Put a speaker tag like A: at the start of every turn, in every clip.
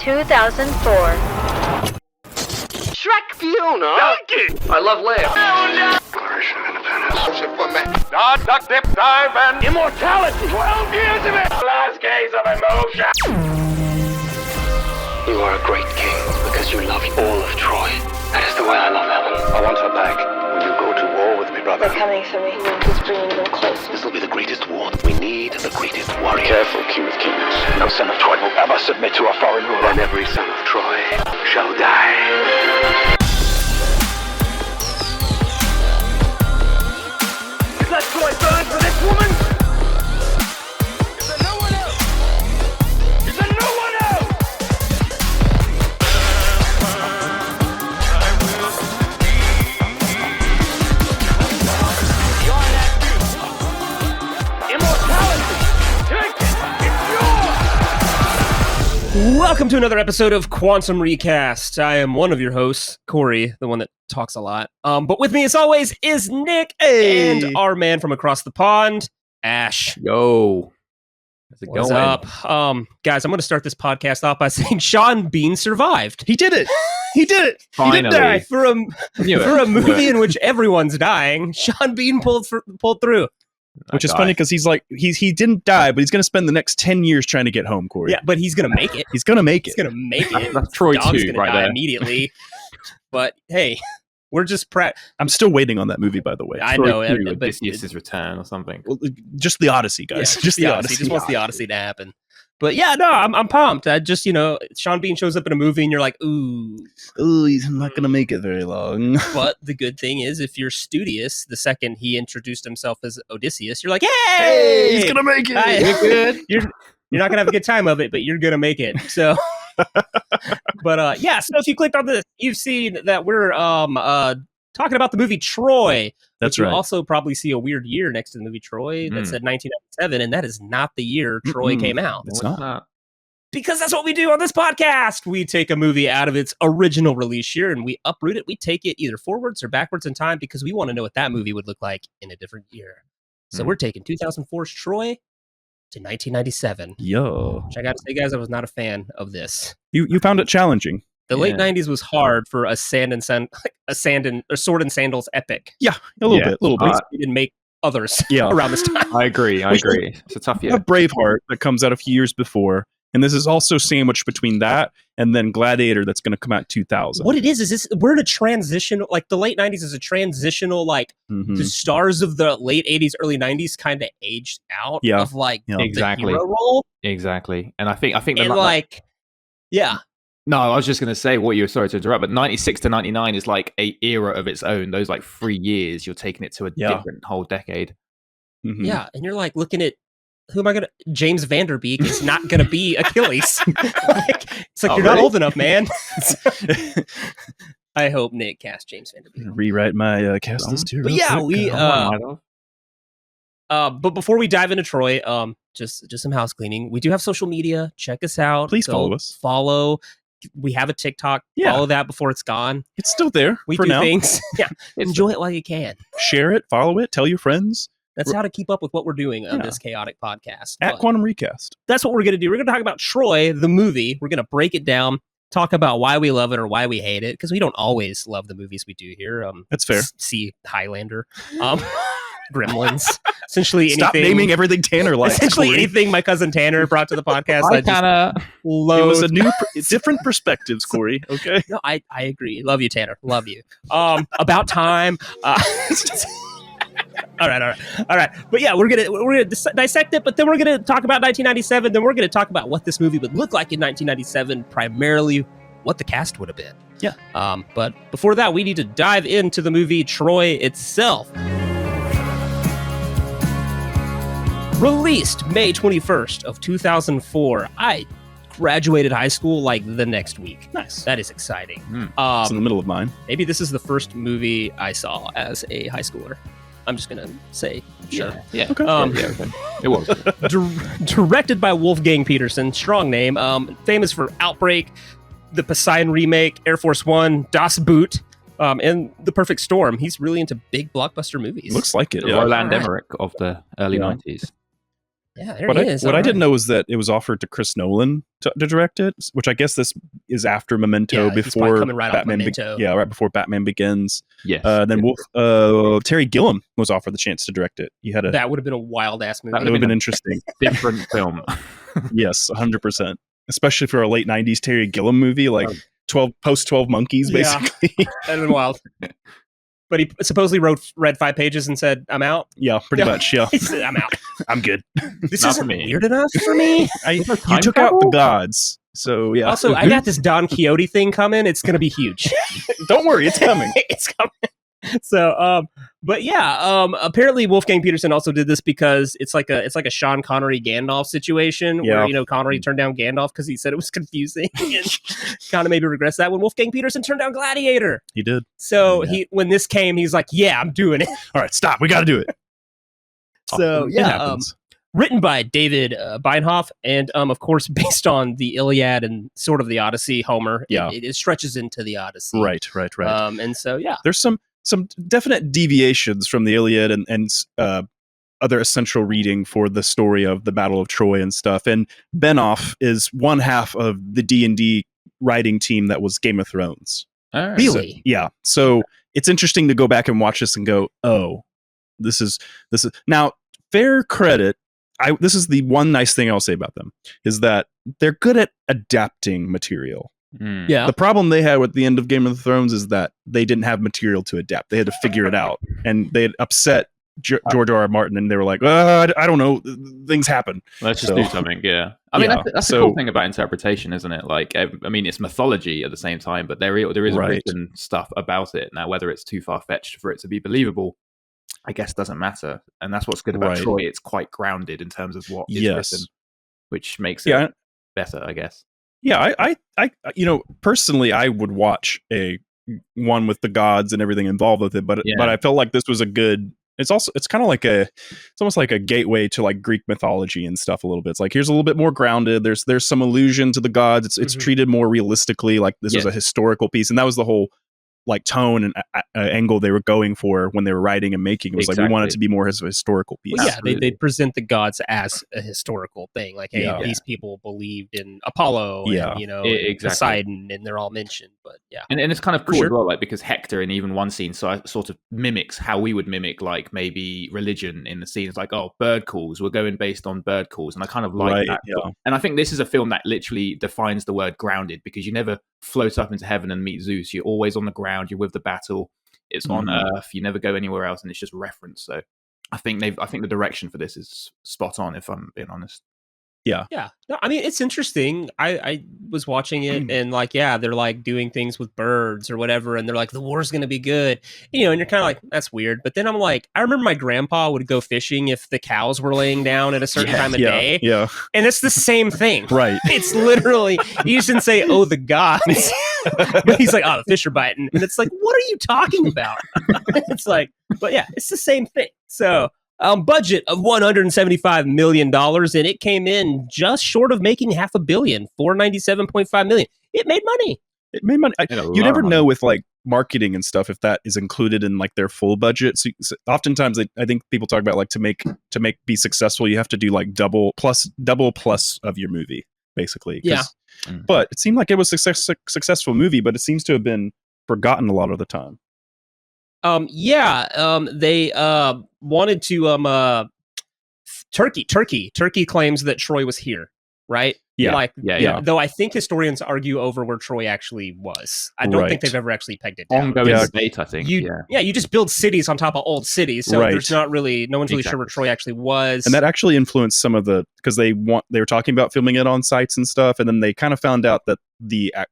A: 2004.
B: Shrek Fiona! Donkey! I love Leia. Declaration of Independence. Ship for me. Dodge, duck, dip, dive, and immortality! 12 years of it! Last case of emotion! You are a great king because you love all of Troy. That is the way I love heaven. I want her back. Will you go to war with me, brother?
A: They're coming for me. He's bringing them closer.
B: This will be the greatest war. We need the greatest warrior. Careful, King of Kings. No son of Troy will ever submit to a foreign ruler. And every son of Troy shall die. Is that Troy burn for this woman? Is there no one else? Is there no one else?
C: Welcome to another episode of Quantum Recast. I am one of your hosts, Cory, the one that talks a lot. But with me, as always, is Nick and our man from across the pond, Ash.
D: Yo. How's it
C: What's
D: going?
C: up? Guys, I'm going to start this podcast off by saying Sean Bean survived.
E: He did it. He did it.
D: Finally.
E: He didn't die.
C: For a movie in which everyone's dying, Sean Bean pulled through.
E: Which is funny because he didn't die, but he's going to spend the next 10 years trying to get home, Cory.
C: Yeah, but he's going to make it.
E: He's going to make
C: He's
E: it.
C: going to make it.
D: That's Troy
C: Dog's
D: 2
C: gonna
D: right
C: die
D: there.
C: immediately. But hey, we're just
E: I'm still waiting on that movie, by the way.
C: I
D: Troy
C: know,
D: 2 with
C: but
D: Odysseus' return or something.
E: Well, just the Odyssey, guys.
C: Yeah,
E: just the Odyssey.
C: Just wants the Odyssey to happen. But yeah, no, I'm pumped. I just, Sean Bean shows up in a movie and you're like, ooh.
E: Oh, he's not going to make it very long.
C: But the good thing is, if you're studious, the second he introduced himself as Odysseus, you're like, hey,
E: He's going to make it.
C: You're good. You're not going to have a good time of it, but you're going to make it. So, but yeah, so if you clicked on this, you've seen that we're talking about the movie Troy.
E: That's
C: You
E: right.
C: also probably see a weird year next to the movie Troy that said 1997, and that is not the year Troy came out.
E: It's
D: What's
E: not.
D: that?
C: Because that's what we do on this podcast. We take a movie out of its original release year and we uproot it. We take it either forwards or backwards in time because we want to know what that movie would look like in a different year. So we're taking 2004's Troy to 1997.
E: Yo.
C: Which I got to say, guys, I was not a fan of this.
E: You found it challenging.
C: The late
D: Yeah.
C: 90s was hard for a sword and sandals epic.
E: Yeah, a little bit.
C: At least we didn't make others
E: Yeah.
C: around this time.
D: I agree. It's a tough
E: You
D: year.
E: have Braveheart that comes out a few years before, and this is also sandwiched between that and then Gladiator that's going to come out 2000.
C: What it is this we're in a transitional, like the late 90s is a transitional, like
E: Mhm.
C: the stars of the late 80s, early 90s kind of aged out
E: Yeah.
C: of like
E: Yeah.
C: the
D: Exactly.
C: hero role.
D: Exactly. And I think
C: And like, yeah.
D: no, I was just going to say what you were sorry to interrupt, but 96 to 99 is like a era of its own. Those like 3 years, you're taking it to a
E: Yeah.
D: different whole decade.
E: Mhm.
C: Yeah. And you're like looking at, who am I going to, James Vanderbeek is not going to be Achilles. It's like,
D: Oh,
C: you're not
D: really?
C: old enough, man. I hope Nick cast James Vanderbeek.
E: Rewrite my cast list here.
C: But
E: real
C: yeah,
E: quick.
C: we,
D: Might have.
C: but before we dive into Troy, just some house cleaning. We do have social media. Check us out.
E: Please
C: Go
E: follow us.
C: Follow. We have a TikTok.
E: Yeah.
C: Follow that before it's gone.
E: It's still there
C: We
E: for
C: do
E: now.
C: things. Yeah. Enjoy it while you can.
E: Share it, follow it, tell your friends.
C: That's how to keep up with what we're doing on
E: Yeah.
C: this chaotic podcast.
E: At
C: But
E: Quantum Recast.
C: that's what we're going to do. We're going to talk about Troy, the movie. We're going to break it down, talk about why we love it or why we hate it, because we don't always love the movies we do here.
E: That's fair.
C: See Highlander, Gremlins, essentially
E: Stop
C: anything.
E: naming everything Tanner likes.
C: Essentially
E: Corey.
C: anything my cousin Tanner brought to the podcast. I just
D: Kinda,
E: It
C: loathe.
E: was a new, different perspectives, Corey. Okay.
C: No, I agree. Love you, Tanner. Love you. About time. All right. But yeah, we're gonna dissect it. But then we're gonna talk about 1997. Then we're gonna talk about what this movie would look like in 1997. Primarily, what the cast would have been.
E: Yeah.
C: But before that, we need to dive into the movie Troy itself. Released May 21st of 2004. I graduated high school like the next week.
E: Nice.
C: That is exciting.
E: It's in the middle of mine.
C: Maybe this is the first movie I saw as a high schooler. I'm just gonna say, sure.
D: Yeah.
E: Okay.
D: Okay. It was.
C: Directed by Wolfgang Petersen, strong name. Famous for Outbreak, the Poseidon remake, Air Force One, Das Boot, and The Perfect Storm. He's really into big blockbuster movies.
E: Looks like it.
D: The
E: Yeah.
D: Roland
C: Alright.
D: Emmerich of the early
E: Yeah.
D: 90s.
C: Yeah, there
E: What
C: he is.
E: I
C: All
E: didn't
C: right.
E: know was that it was offered to Chris Nolan to direct it, which I guess this is after Memento,
C: Yeah, he's probably
E: before
C: coming right off
E: Batman.
C: Memento.
E: Right before Batman Begins.
D: Yes.
E: Then Terry Gilliam was offered the chance to direct it. He had
C: That would have been a wild ass movie.
E: that would have been interesting.
D: different film.
E: Yes, 100%. Especially for a late '90s Terry Gilliam movie, like 12 Monkeys,
C: Yeah.
E: basically.
C: That'd been wild. But he supposedly read 5 pages and said, "I'm out."
E: Yeah, pretty much. Yeah,
C: He said, "I'm out.
E: I'm good.
C: This
D: Not
C: isn't
D: for me."
C: weird enough for me."
E: You
D: time
E: took out the
D: travel?
E: gods, so yeah.
C: Also, I got this Don Quixote thing coming. It's going to be huge.
E: Don't worry, it's coming.
C: It's coming. So, but yeah, apparently Wolfgang Petersen also did this because it's like a Sean Connery Gandalf situation
E: Yeah.
C: where Connery turned down Gandalf because he said it was confusing and kind of maybe regrets that when Wolfgang Petersen turned down Gladiator.
E: He did.
C: So when this came, he's like, "Yeah, I'm doing it."
E: All right, stop. We got to do it.
C: So
E: It
C: yeah,
E: happens.
C: written by David Beinhoff and of course based on the Iliad and sort of the Odyssey. Homer,
E: Yeah.
C: it stretches into the Odyssey,
E: Right.
C: And so yeah,
E: There's some definite deviations from the Iliad and other essential reading for the story of the Battle of Troy and stuff. And Benoff is one half of the D&D writing team that was Game of Thrones.
D: All right.
C: really.
E: So it's interesting to go back and watch this and go, oh, this is now fair credit. This is the one nice thing I'll say about them is that they're good at adapting material.
D: Mm.
C: Yeah,
E: The problem they had with the end of Game of Thrones is that they didn't have material to adapt. They had to figure it out, and they had upset George R. R. Martin, and they were like, I don't know, things happen.
D: Let's just
E: So-
D: do something. Yeah. I mean,
E: Yeah,
D: that's the
E: so-
D: cool thing about interpretation, isn't it? Like, I mean, it's mythology at the same time, but there is
E: Right.
D: written stuff about it. Now, whether it's too far fetched for it to be believable, I guess doesn't matter. And that's what's good about
E: Right.
D: Troy. It's quite grounded in terms of what is
E: Yes.
D: written, which makes it
E: Yeah,
D: better, I guess.
E: yeah. I personally, I would watch a one with the gods and everything involved with it, but
D: Yeah.
E: I felt like this was a good. It's kind of like it's almost like a gateway to like Greek mythology and stuff a little bit. It's like here's a little bit more grounded. There's some allusion to the gods. It's
C: Mhm.
E: treated more realistically, like this is
D: Yeah.
E: a historical piece, and that was the whole like tone and angle they were going for when they were writing and making. It was like we want it to
D: Exactly.
E: be more as a historical piece.
C: well, yeah,
D: Absolutely.
C: they present the gods as a historical thing. Like, hey,
E: Yeah.
C: these people believed in Apollo,
E: Yeah.
C: and
D: Exactly.
C: Poseidon, and they're all mentioned. But yeah,
D: And it's kind of
E: For
D: cool
E: sure.
D: as well, like because Hector in even one scene sort of mimics how we would mimic like maybe religion in the scene. It's like, oh, bird calls. We're going based on bird calls, and I kind of like
E: Right,
D: that.
E: yeah.
D: And I think this is a film that literally defines the word grounded because you never float up into heaven and meet Zeus. You're always on the ground. You're with the battle. It's on
E: Mhm.
D: Earth. You never go anywhere else, and it's just reference. So I think the direction for this is spot on. If I'm being honest.
C: yeah. No, I mean, it's interesting. I was watching it, and like, yeah, they're like doing things with birds or whatever, and they're like, the war's gonna be good, and you're kind of like, that's weird. But then I'm like, I remember my grandpa would go fishing if the cows were laying down at a certain time of day,
E: Yeah,
C: and it's the same thing.
E: right.
C: It's literally, he just didn't say, oh, the gods. But he's like, oh, the fish are biting. And it's like, what are you talking about? It's like, but yeah, it's the same thing. So, budget of $175 million, and it came in just short of making $500 million, $497.5 million. It made money.
E: It made money.
D: Made a lot
E: You never
D: of
E: know
D: money.
E: with like marketing and stuff if that is included in like their full budget. So oftentimes I think people talk about like to make be successful, you have to do like double plus of your movie basically. 'Cause-
C: Yeah.
D: Mm.
E: But it seemed like it was a successful movie, but it seems to have been forgotten a lot of the time.
C: They wanted to Turkey claims that Troy was here, right?
E: Yeah.
C: Like,
D: Yeah.
C: though I think historians argue over where Troy actually was. I don't think
E: Right.
C: they've ever actually pegged it down.
D: Ongoing
E: Yeah.
D: debate, I think.
C: You just build cities on top of old cities, so
E: Right.
C: there's no one's really sure where
D: Exactly.
C: Troy actually was.
E: And that actually influenced some of the because they were talking about filming it on sites and stuff, and then they kind of found out that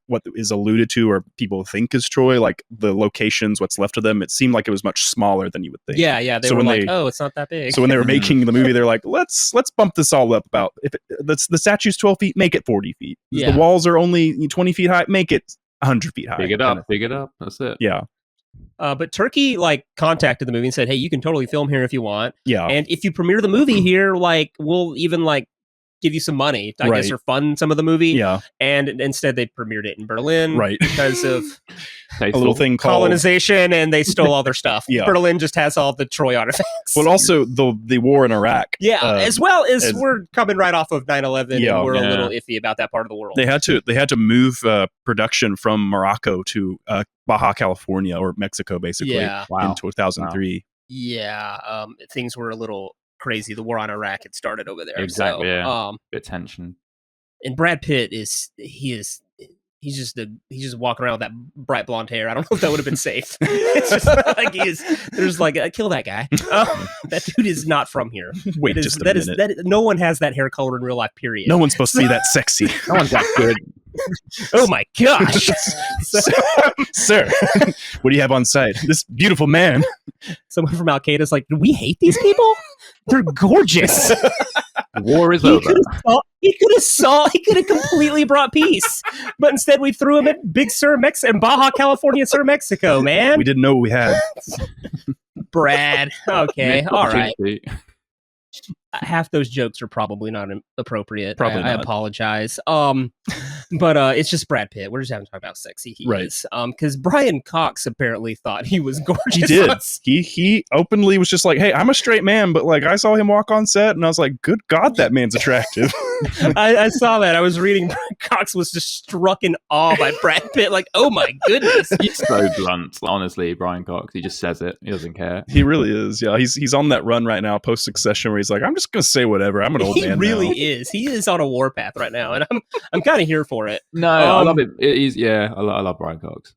E: what is alluded to or people think is Troy, like the locations, what's left of them, it seemed like it was much smaller than you would think.
C: yeah, they
E: So
C: were
E: when
C: like,
E: they-
C: oh, it's not that big.
E: So when they were making the movie, they're like, let's bump this all up about if the statue's 12 feet, make it 40 feet.
C: Yeah.
E: The walls are only 20 feet high, make it 100 feet high.
D: Big it up. Big it up. That's it.
E: Yeah.
C: But Turkey like contacted the movie and said, hey, you can totally film here if you want.
E: Yeah.
C: And if you premiere the movie here, like we'll even like give you some money, I guess, or fund some of the movie.
E: Yeah.
C: And instead they premiered it in Berlin,
E: Right.
C: because of
E: A little thing called
C: colonization, and they stole all their stuff.
E: Yeah.
C: Berlin just has all the Troy artifacts.
E: But also the war in Iraq.
C: As well as we're coming right off of 9/11, and we're a little iffy about that part of the world.
E: They had to move production from Morocco to Baja California, or Mexico, basically, in 2003.
C: Yeah, things were a little crazy. The war on Iraq had started over there.
D: Exactly.
C: So,
D: bit tension.
C: And Brad Pitt he's just walking around with that bright blonde hair. I don't know if that would have been safe. It's just like there's like kill that guy. That dude is not from here.
E: Wait, just a minute.
C: No one has that hair color in real life. Period.
E: No one's supposed to be that sexy.
D: No one's that good.
C: Oh my gosh,
E: sir, what do you have on site? This beautiful man.
C: Someone from Al Qaeda's like, do we hate these people? They're gorgeous.
D: The war is over.
C: He could have completely brought peace, but instead we threw him at Big Sur, Mexico, and Baja California, Sur, Mexico. Man,
E: we didn't know what we had.
C: Brad. Okay, all right. Half those jokes are probably not appropriate. I apologize. But it's just Brad Pitt. We're just having to talk about how sexy he is. Because Brian Cox apparently thought he was gorgeous.
E: He did. He openly was just like, "Hey, I'm a straight man," but like I saw him walk on set, and I was like, "Good God, that man's attractive."
C: I saw that. I was reading. Brian Cox was just struck in awe by Brad Pitt. Like, oh my goodness,
D: he's so blunt. Honestly, Brian Cox. He just says it. He doesn't care.
E: He really is. Yeah, he's on that run right now, post Succession, where he's like, "I'm just gonna say whatever. I'm an old man."
C: He really
E: now.
C: is. He is on a warpath right now, and I'm kind of here for it.
D: No, I love it. I love Brian Cox.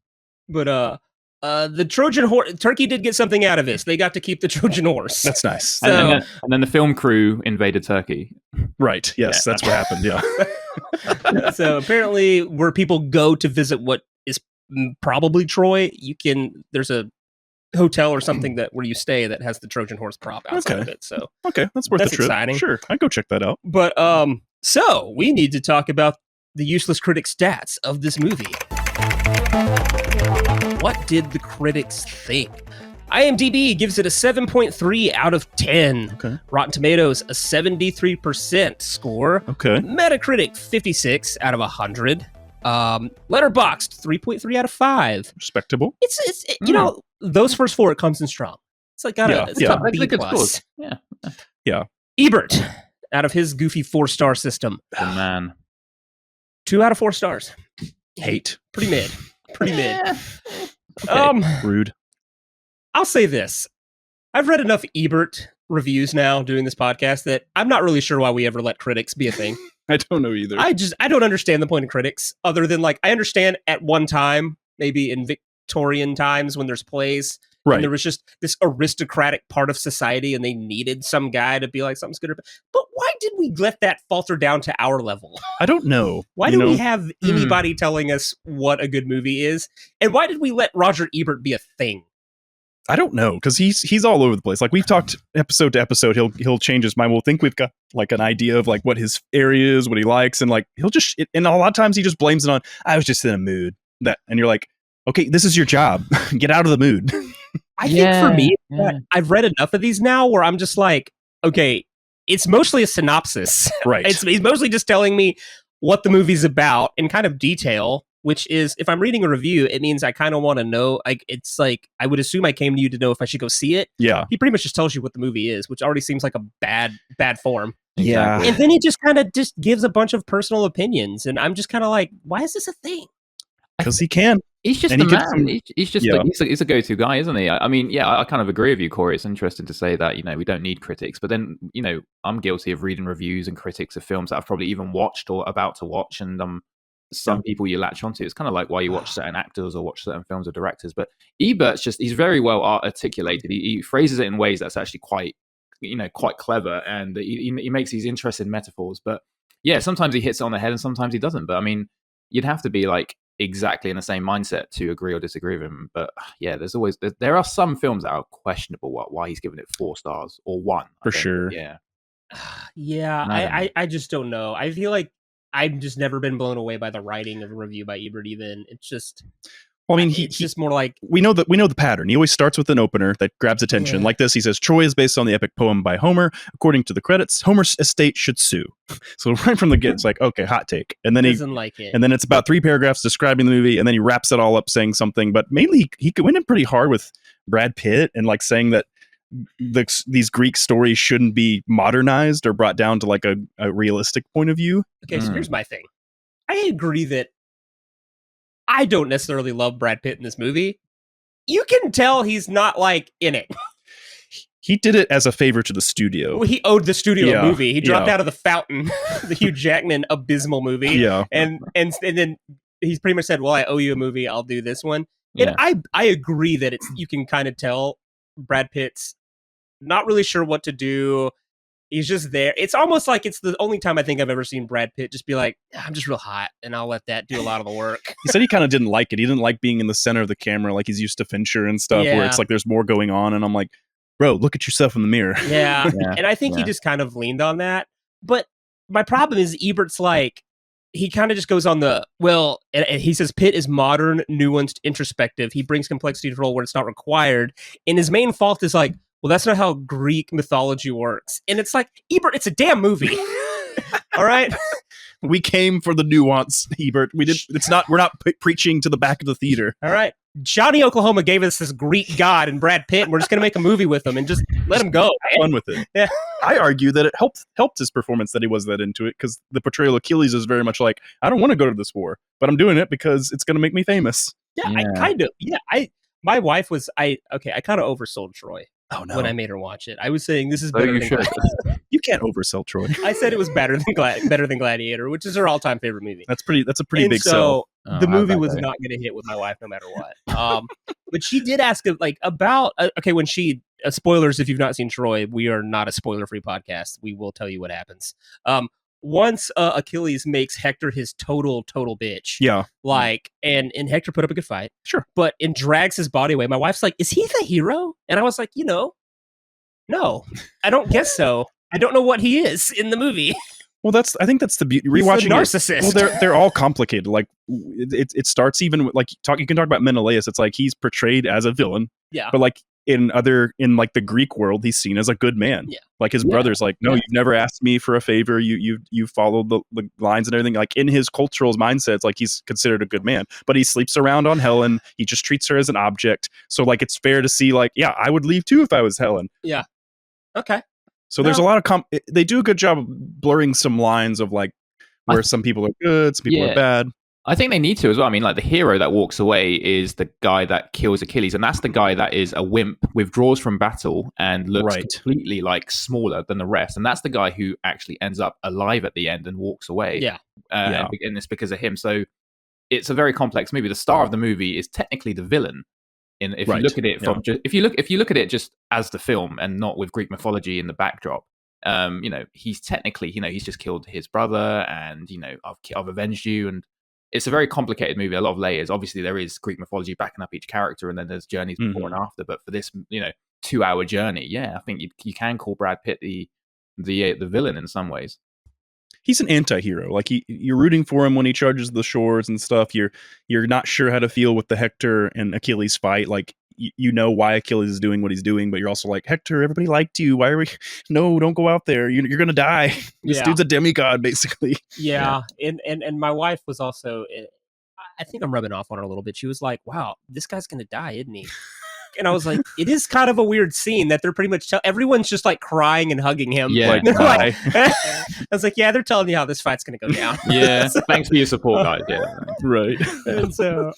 C: But the Trojan horse, Turkey did get something out of this. They got to keep the Trojan horse.
E: That's nice.
C: So,
D: and then the film crew invaded Turkey.
E: Right. Yes, that's what happened. Yeah.
C: So apparently, where people go to visit what is probably Troy, there's a hotel or something where you stay that has the Trojan horse prop outside of it. So
E: that's worth the trip.
C: Exciting.
E: Sure, I'd go check that out.
C: But so we need to talk about the useless critic stats of this movie. What did the critics think? IMDb gives it a 7.3 out of 10.
E: Okay.
C: Rotten Tomatoes, a 73% score.
E: Okay.
C: Metacritic, 56 out of 100. Letterboxd, 3.3 out of 5.
E: Respectable.
C: It's those first four, it comes in strong. It's like got a B plus.
D: Yeah.
C: Ebert, out of his goofy 4-star system.
D: Oh, man.
C: 2 out of 4 stars.
E: Hate.
C: Pretty mid.
D: Okay.
E: Rude.
C: I'll say this. I've read enough Ebert reviews now doing this podcast that I'm not really sure why we ever let critics be a thing.
E: I don't know either.
C: I don't understand the point of critics, other than like I understand at one time, maybe in Victorian times when there's plays,
E: right?
C: And there was just this aristocratic part of society, and they needed some guy to be like something's good. But why did we let that falter down to our level?
E: I don't know.
C: Why do we have anybody telling us what a good movie is, and why did we let Roger Ebert be a thing?
E: I don't know, because he's all over the place. Like we've talked episode to episode, he'll change his mind. We'll think we've got like an idea of like what his area is, what he likes, and like he'll just and a lot of times he just blames it on I was just in a mood and you're like, okay, this is your job. Get out of the mood.
C: I think for me, I've read enough of these now where I'm just like, okay, it's mostly a synopsis.
E: Right.
C: He's mostly just telling me what the movie's about in kind of detail. Which is, if I'm reading a review, it means I kind of want to know. Like, it's like I would assume I came to you to know if I should go see it.
E: Yeah,
C: he pretty much just tells you what the movie is, which already seems like a bad form.
E: Yeah,
C: and then he just kind of just gives a bunch of personal opinions, and I'm just kind of like, why is this a thing?
E: Because he can.
D: He's just the man. He's just he's a go-to guy, isn't he? I mean, I kind of agree with you, Cory. It's interesting to say that we don't need critics, but then I'm guilty of reading reviews and critics of films that I've probably even watched or about to watch, and some people you latch onto. It's kind of like why you watch certain actors or watch certain films or directors. But Ebert's he's very well articulated. He phrases it in ways that's actually quite clever, and he makes these interesting metaphors. But yeah, sometimes he hits it on the head and sometimes he doesn't. But I mean, you'd have to be like exactly in the same mindset to agree or disagree with him. But yeah, there are some films that are questionable why he's given it 4 stars or 1.
E: For sure.
C: Yeah. I just don't know. I feel like I've just never been blown away by the writing of a review by Ebert. Even it's just
E: Well, I mean,
C: it's just more like
E: we know the pattern. He always starts with an opener that grabs attention. Like this, he says, Troy is based on the epic poem by Homer. According to the credits, Homer's estate should sue. So right from the get, it's like, okay, hot take. And then
C: doesn't like it.
E: And then it's about 3 paragraphs describing the movie, and then he wraps it all up saying something. But mainly, he went in pretty hard with Brad Pitt and like saying that these Greek stories shouldn't be modernized or brought down to like a realistic point of view.
C: Okay, so here's my thing. I agree that I don't necessarily love Brad Pitt in this movie. You can tell he's not like in it.
E: He did it as a favor to the studio.
C: He owed the studio a movie. He dropped
E: Yeah.
C: out of The Fountain, the Hugh Jackman abysmal movie.
E: Yeah.
C: And then he's pretty much said, well, I owe you a movie. I'll do this one.
D: Yeah.
C: And I agree that you can kind of tell Brad Pitt's not really sure what to do. He's just there. It's almost like it's the only time I think I've ever seen Brad Pitt just be like, I'm just real hot, and I'll let that do a lot of the work.
E: He said he kind of didn't like it. He didn't like being in the center of the camera like he's used to Fincher and stuff, where it's like there's more going on. And I'm like, bro, look at yourself in the mirror.
C: Yeah. And I think he just kind of leaned on that. But my problem is Ebert's like, he kind of just goes on the, well, and he says Pitt is modern, nuanced, introspective. He brings complexity to the role where it's not required. And his main fault is like, well, that's not how Greek mythology works. And it's like, Ebert, it's a damn movie. All right.
E: We came for the nuance, Ebert. We did. We're not preaching to the back of the theater.
C: All right. Johnny Oklahoma gave us this Greek god and Brad Pitt, and we're just going to make a movie with him and just let him go.
E: Have fun with it.
C: Yeah.
E: I argue that it helped his performance that he was that into it, because the portrayal of Achilles is very much like, I don't want to go to this war, but I'm doing it because it's going to make me famous.
C: Yeah, I kind of. Yeah, my wife was. I kind of oversold Troy.
E: Oh no!
C: When I made her watch it, I was saying this is better than Gladiator.
E: You can't oversell Troy.
C: I said it was better than Gladiator, which is her all-time favorite movie.
E: That's a pretty big sell.
C: The movie was not going to hit with my wife no matter what. But she did ask about when she spoilers if you've not seen Troy. We are not a spoiler-free podcast. We will tell you what happens. Once Achilles makes Hector his total bitch.
E: Yeah.
C: And Hector put up a good fight.
E: Sure.
C: But and drags his body away. My wife's like, is he the hero? And I was like, no, I don't guess so. I don't know what he is in the movie.
E: Well, I think that's the beauty.
C: Rewatching narcissist.
E: Well, they're all complicated. Like it starts even with, like, you can talk about Menelaus. It's like he's portrayed as a villain.
C: Yeah.
E: But like in like the Greek world, he's seen as a good man.
C: Yeah.
E: Like his brother's like, no, you've never asked me for a favor. You followed the lines and everything. Like in his cultural mindset, it's like he's considered a good man. But he sleeps around on Helen. He just treats her as an object. So like it's fair to see like, yeah, I would leave too if I was Helen.
C: Yeah. Okay.
E: So there's a lot of they do a good job of blurring some lines of like where some people are good, some people are bad.
D: I think they need to as well. I mean, like the hero that walks away is the guy that kills Achilles, and that's the guy that is a wimp, withdraws from battle, and looks completely like smaller than the rest. And that's the guy who actually ends up alive at the end and walks away.
C: Yeah.
D: And it's because of him. So it's a very complex movie. The star of the movie is technically the villain. If you look at it from if you look at it just as the film and not with Greek mythology in the backdrop, he's technically, he's just killed his brother, and I've avenged you, and it's a very complicated movie, a lot of layers. Obviously, there is Greek mythology backing up each character, and then there's journeys before and after. But for this, 2-hour journey, I think you can call Brad Pitt the villain in some ways.
E: He's an anti-hero. Like you're rooting for him when he charges the shores and stuff. You're not sure how to feel with the Hector and Achilles fight. Like you know why Achilles is doing what he's doing, but you're also like, Hector, everybody liked you. Why are we? No, don't go out there. You're gonna die. This dude's a demigod, basically.
C: Yeah. And my wife was also. I think I'm rubbing off on her a little bit. She was like, "Wow, this guy's gonna die, isn't he?" And I was like, it is kind of a weird scene that they're pretty much everyone's just like crying and hugging him.
D: Yeah.
C: I was like, yeah, they're telling you how this fight's going to go down.
D: Yeah. Thanks for your support, guys. Yeah.
E: Right.
C: And so,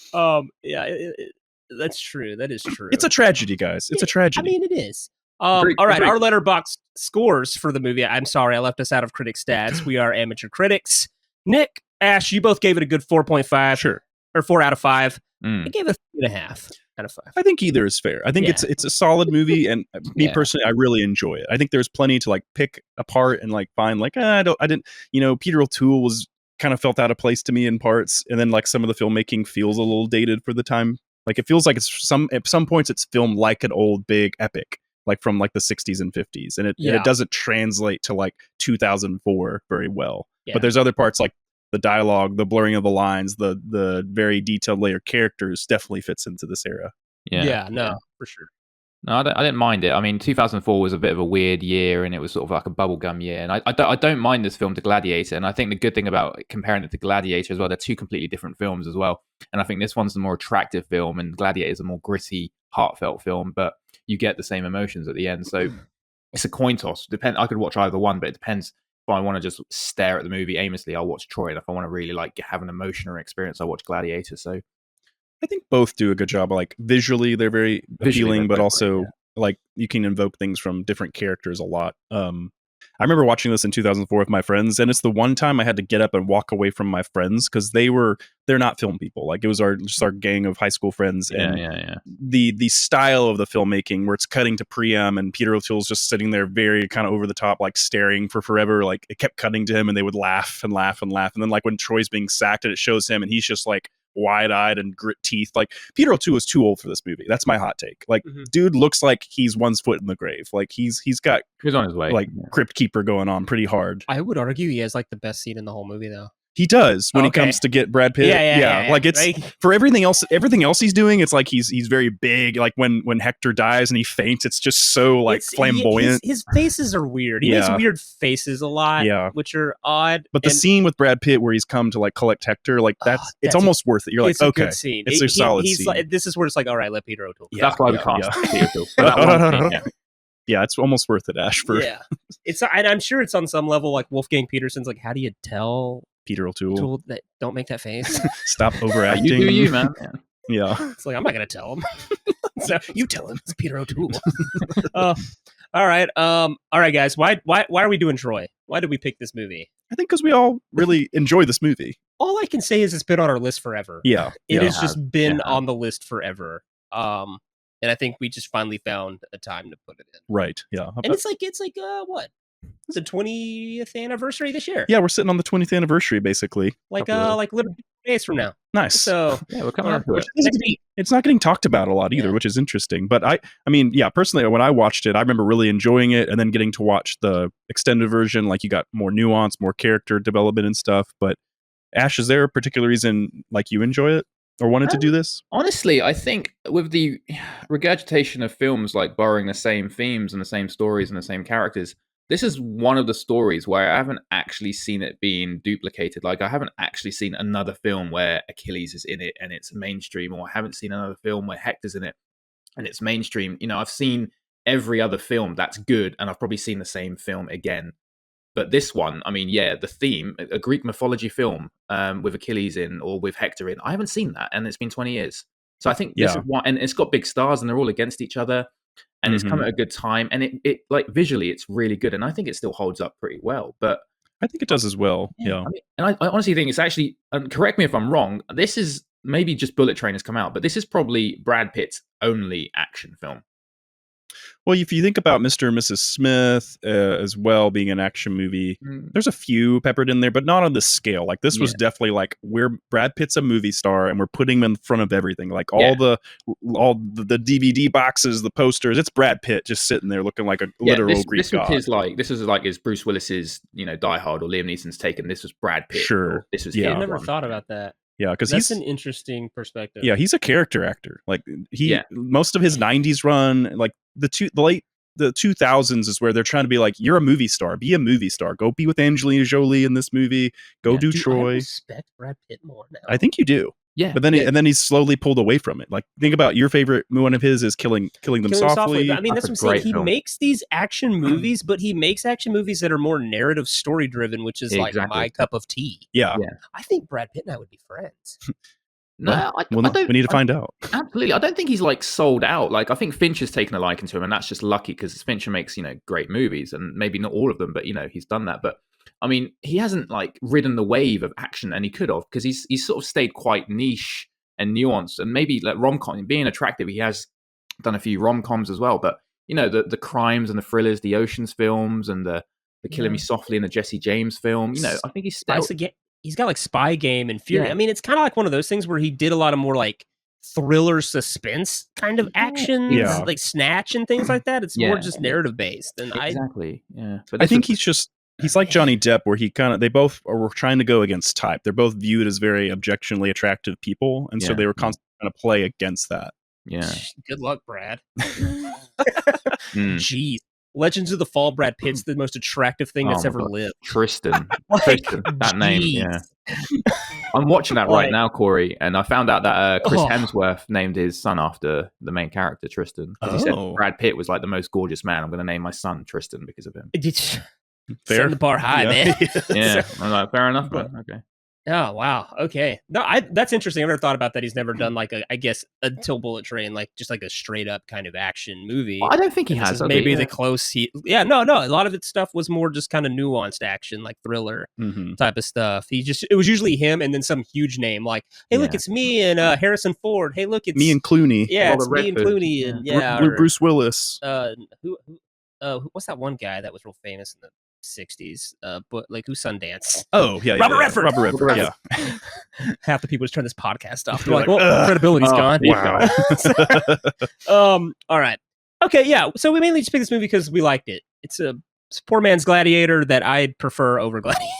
C: that's true. That is true.
E: It's a tragedy, guys. It's a tragedy.
C: I mean, it is. All right. Our letterbox scores for the movie. I'm sorry, I left us out of critic stats. We are amateur critics. Nick, Ash, you both gave it a good 4.5.
E: Sure.
C: Or 4 out of 5. I gave it 3.5. Out of 5.
E: I think either is fair. I think it's a solid movie, and me personally, I really enjoy it. I think there's plenty to like pick apart and like find like I didn't. Peter O'Toole was kind of felt out of place to me in parts, and then like some of the filmmaking feels a little dated for the time. Like it feels like at some points it's filmed like an old big epic, like from like the 60s and 50s, and it doesn't translate to like 2004 very well. Yeah. But there's other parts like the dialogue, the blurring of the lines, the very detailed layered characters definitely fits into this era.
C: For sure.
D: No, I didn't mind it. I mean, 2004 was a bit of a weird year, and it was sort of like a bubblegum year. And I don't mind this film to Gladiator. And I think the good thing about comparing it to Gladiator as well, they're two completely different films as well. And I think this one's the more attractive film, and Gladiator is a more gritty, heartfelt film. But you get the same emotions at the end. So it's a coin toss. I could watch either one, but it depends. If I want to just stare at the movie aimlessly, I'll watch Troy. And if I want to really like have an emotion or experience, I'll watch Gladiator. So
E: I think both do a good job. Like visually, they're very appealing, but also like you can invoke things from different characters a lot. I remember watching this in 2004 with my friends, and it's the one time I had to get up and walk away from my friends because they're not film people. Like it was just our gang of high school friends, and the style of the filmmaking where it's cutting to Priam and Peter O'Toole's just sitting there very kind of over the top, like staring for forever. Like it kept cutting to him, and they would laugh and laugh and laugh, and then like when Troy's being sacked, and it shows him, and he's just like wide-eyed and grit teeth. Like Peter O'Toole is too old for this movie. That's my hot take. Like dude looks like he's one foot in the grave. Like he's got
D: on his way,
E: like Crypt Keeper going on pretty hard.
C: I would argue he has like the best scene in the whole movie though.
E: He does when he comes to get Brad Pitt. Yeah. Like it's for everything else he's doing. It's like he's very big. Like when Hector dies and he faints, it's just so like flamboyant.
C: His faces are weird. He makes weird faces a lot, which are odd.
E: But the scene with Brad Pitt where he's come to like collect Hector, like it's almost worth it. You're like, okay,
C: scene.
E: It's a solid
C: he's
E: scene.
C: Like, this is where it's like, all right, let Peter O'Toole.
D: That's why we cast Peter O'Toole.
E: Yeah, it's almost worth it, Ash.
C: It's and I'm sure it's on some level like Wolfgang Petersen's like, how do you tell
E: Peter O'Toole
C: that don't make that face?
E: Stop overacting.
D: You do you, man.
E: Yeah.
C: It's like I'm not gonna tell him. So you tell him it's Peter O'Toole. All right. All right, guys. Why are we doing Troy? Why did we pick this movie?
E: I think because we all really enjoy this movie.
C: All I can say is it's been on our list forever.
E: Yeah.
C: It has just been on the list forever. And I think we just finally found a time to put it in.
E: Right. Yeah.
C: And it's like what? It's the 20th anniversary this year.
E: Yeah, we're sitting on the 20th anniversary, basically.
C: Like literally 2 days from now.
E: Nice.
C: So
D: we're coming up to it.
E: It's not getting talked about a lot either, which is interesting. But I mean, personally, when I watched it, I remember really enjoying it, and then getting to watch the extended version. Like you got more nuance, more character development and stuff. But Ash, is there a particular reason like you enjoy it or wanted to do this?
D: Honestly, I think with the regurgitation of films like borrowing the same themes and the same stories and the same characters, this is one of the stories where I haven't actually seen it being duplicated. Like I haven't actually seen another film where Achilles is in it and it's mainstream, or I haven't seen another film where Hector's in it and it's mainstream. You know, I've seen every other film that's good, and I've probably seen the same film again. But this one, I mean, the theme, a Greek mythology film with Achilles in or with Hector in, I haven't seen that, and it's been 20 years. So I think this is one, and it's got big stars, and they're all against each other, and it's come at a good time, and it like visually, it's really good, and I think it still holds up pretty well. But
E: I think it does as well. Yeah.
D: I mean, and I honestly think it's actually, and correct me if I'm wrong, this is maybe just Bullet Train has come out, but this is probably Brad Pitt's only action film.
E: Well, if you think about Mr. and Mrs. Smith as well being an action movie, there's a few peppered in there, but not on this scale. Like this was definitely like Brad Pitt's a movie star, and we're putting him in front of everything. Like all the DVD boxes, the posters. It's Brad Pitt just sitting there looking like a literal Greek god.
D: This was like his Bruce Willis's, Die Hard or Liam Neeson's taken. This was Brad Pitt.
E: Sure,
D: this was.
C: I never thought about that.
E: Yeah, because
C: that's an interesting perspective.
E: Yeah, he's a character actor. Like most of his '90s run, like the 2000s is where they're trying to be like, you're a movie star, be a movie star, go be with Angelina Jolie in this movie, do Troy.
C: I respect Brad Pitt more now.
E: I think you do.
D: Yeah,
E: but then and then he's slowly pulled away from it. Like think about your favorite one of his is Killing Them Softly.
C: I mean, that's what I'm saying. He makes these action movies, but he makes action movies that are more narrative story driven, which is like my cup of tea.
E: Yeah.
C: I think Brad Pitt and I would be friends.
D: No,
E: we need to find out.
D: Absolutely. I don't think he's like sold out. Like I think Fincher's taken a liking to him, and that's just lucky because Fincher makes, great movies, and maybe not all of them, but he's done that. But I mean, he hasn't like ridden the wave of action, and he could have, because he's sort of stayed quite niche and nuanced, and maybe like rom-com being attractive. He has done a few rom-coms as well, but the crimes and the thrillers, the Ocean's films, and the Killing Me Softly and the Jesse James film. I think
C: he's got like Spy Game and Fury.
D: Yeah.
C: I mean, it's kind of like one of those things where he did a lot of more like thriller suspense kind of actions, like Snatch and things like that. It's more just narrative based. And
D: exactly. Yeah.
E: I think he's just He's like Johnny Depp, where they both were trying to go against type. They're both viewed as very objectionably attractive people, and so they were constantly trying to play against that.
D: Yeah.
C: Good luck, Brad. Jeez. Legends of the Fall, Brad Pitt's the most attractive thing that's ever lived.
D: Tristan. Tristan, that name, yeah. I'm watching that right now, Cory, and I found out that Chris Hemsworth named his son after the main character, Tristan. He said Brad Pitt was like the most gorgeous man. I'm going to name my son Tristan because of him.
C: Setting the bar high, man.
D: Yeah, I'm like, fair enough, man. Okay.
C: Oh, wow. Okay. No, that's interesting. I've never thought about that. He's never done like until Bullet Train, like just like a straight up kind of action movie.
D: Well, I don't think he has.
C: Maybe the close no. A lot of its stuff was more just kind of nuanced action, like thriller type of stuff. It was usually him and then some huge name like, hey, look, it's me and Harrison Ford. Hey, look, it's
E: me and Clooney.
C: Yeah, it's me and Clooney and
E: Bruce Willis.
C: What's that one guy that was real famous in the 60s, but like who's Sundance?
E: Oh yeah,
C: Robert Redford.
E: Robert Redford. Yeah.
C: Half the people just turn this podcast off. They're like, well, credibility's gone.
E: Wow.
C: All right. Okay. Yeah. So we mainly just picked this movie because we liked it. It's a poor man's Gladiator that I prefer over Gladiator.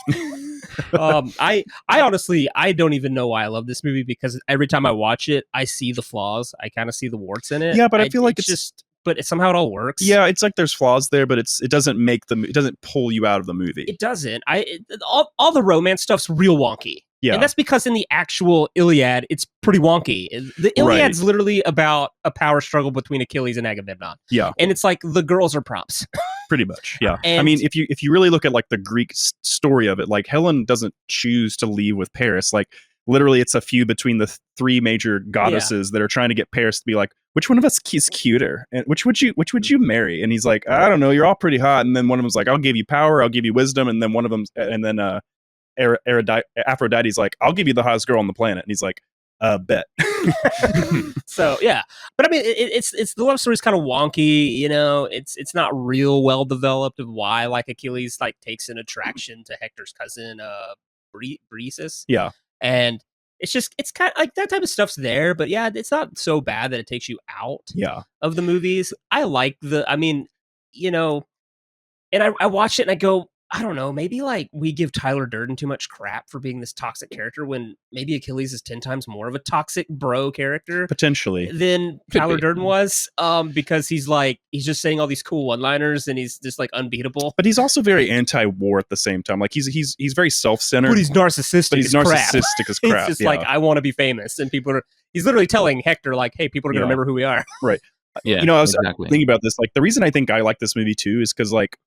C: I honestly, I don't even know why I love this movie because every time I watch it, I see the flaws. I kind of see the warts in it.
E: Yeah, but I feel like it's
C: just. But somehow it all works.
E: Yeah, it's like there's flaws there, but it doesn't it doesn't pull you out of the movie.
C: It doesn't. All the romance stuff's real wonky.
E: Yeah,
C: and that's because in the actual Iliad, it's pretty wonky. The Iliad's literally about a power struggle between Achilles and Agamemnon.
E: Yeah,
C: and it's like the girls are props.
E: Pretty much. Yeah, I mean, if you really look at like the Greek story of it, like Helen doesn't choose to leave with Paris. Like literally, it's a feud between the three major goddesses that are trying to get Paris to be like, which one of us is cuter, and which would you marry? And he's like, I don't know, you're all pretty hot. And then one of them's like, I'll give you power, I'll give you wisdom. And then Aphrodite's like, I'll give you the hottest girl on the planet. And he's like, bet.
C: So yeah, but I mean, it's the love story's kind of wonky. You know, it's not real well developed of why like Achilles like takes an attraction to Hector's cousin, Briseis.
E: Yeah,
C: and it's kind of like that type of stuff's there, but yeah, it's not so bad that it takes you out of the movies. I like and I watch it and I go, I don't know, maybe like we give Tyler Durden too much crap for being this toxic character when maybe Achilles is 10 times more of a toxic bro character
E: potentially
C: than Tyler Durden was, because he's just saying all these cool one-liners and he's just like unbeatable.
E: But he's also very anti-war at the same time. Like he's very self-centered.
C: But he's narcissistic.
E: But he's narcissistic as crap.
C: He's just like, I want to be famous, and he's literally telling Hector like, hey, people are going to remember who we are.
E: Right.
D: Yeah.
E: I was thinking about this. Like the reason I think I like this movie too is because like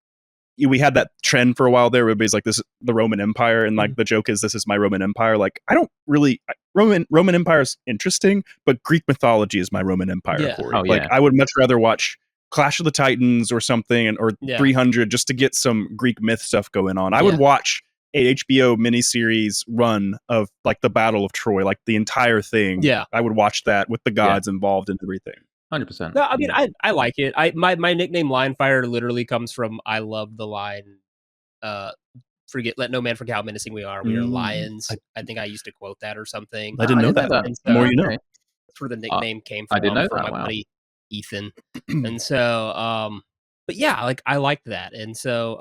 E: we had that trend for a while there. Everybody's like, this is the Roman Empire, and like the joke is, this is my Roman Empire. Like I don't really Roman Empire is interesting, but Greek mythology is my Roman Empire. Corey. Like I would much rather watch Clash of the Titans or something, or 300 just to get some Greek myth stuff going on. I would watch a HBO miniseries run of like the Battle of Troy, like the entire thing. Yeah, I would watch that with the gods involved and everything.
D: 100%.
C: No, I mean, I like it. My nickname Linefire literally comes from, I love the line, let no man forget how menacing we are. We are lions. I think I used to quote that or something.
E: I didn't know that.
C: So,
E: more you know.
C: That's where the nickname came from.
D: I didn't know
C: from
D: that.
C: my buddy Ethan. And so, but yeah, like I liked that. And so,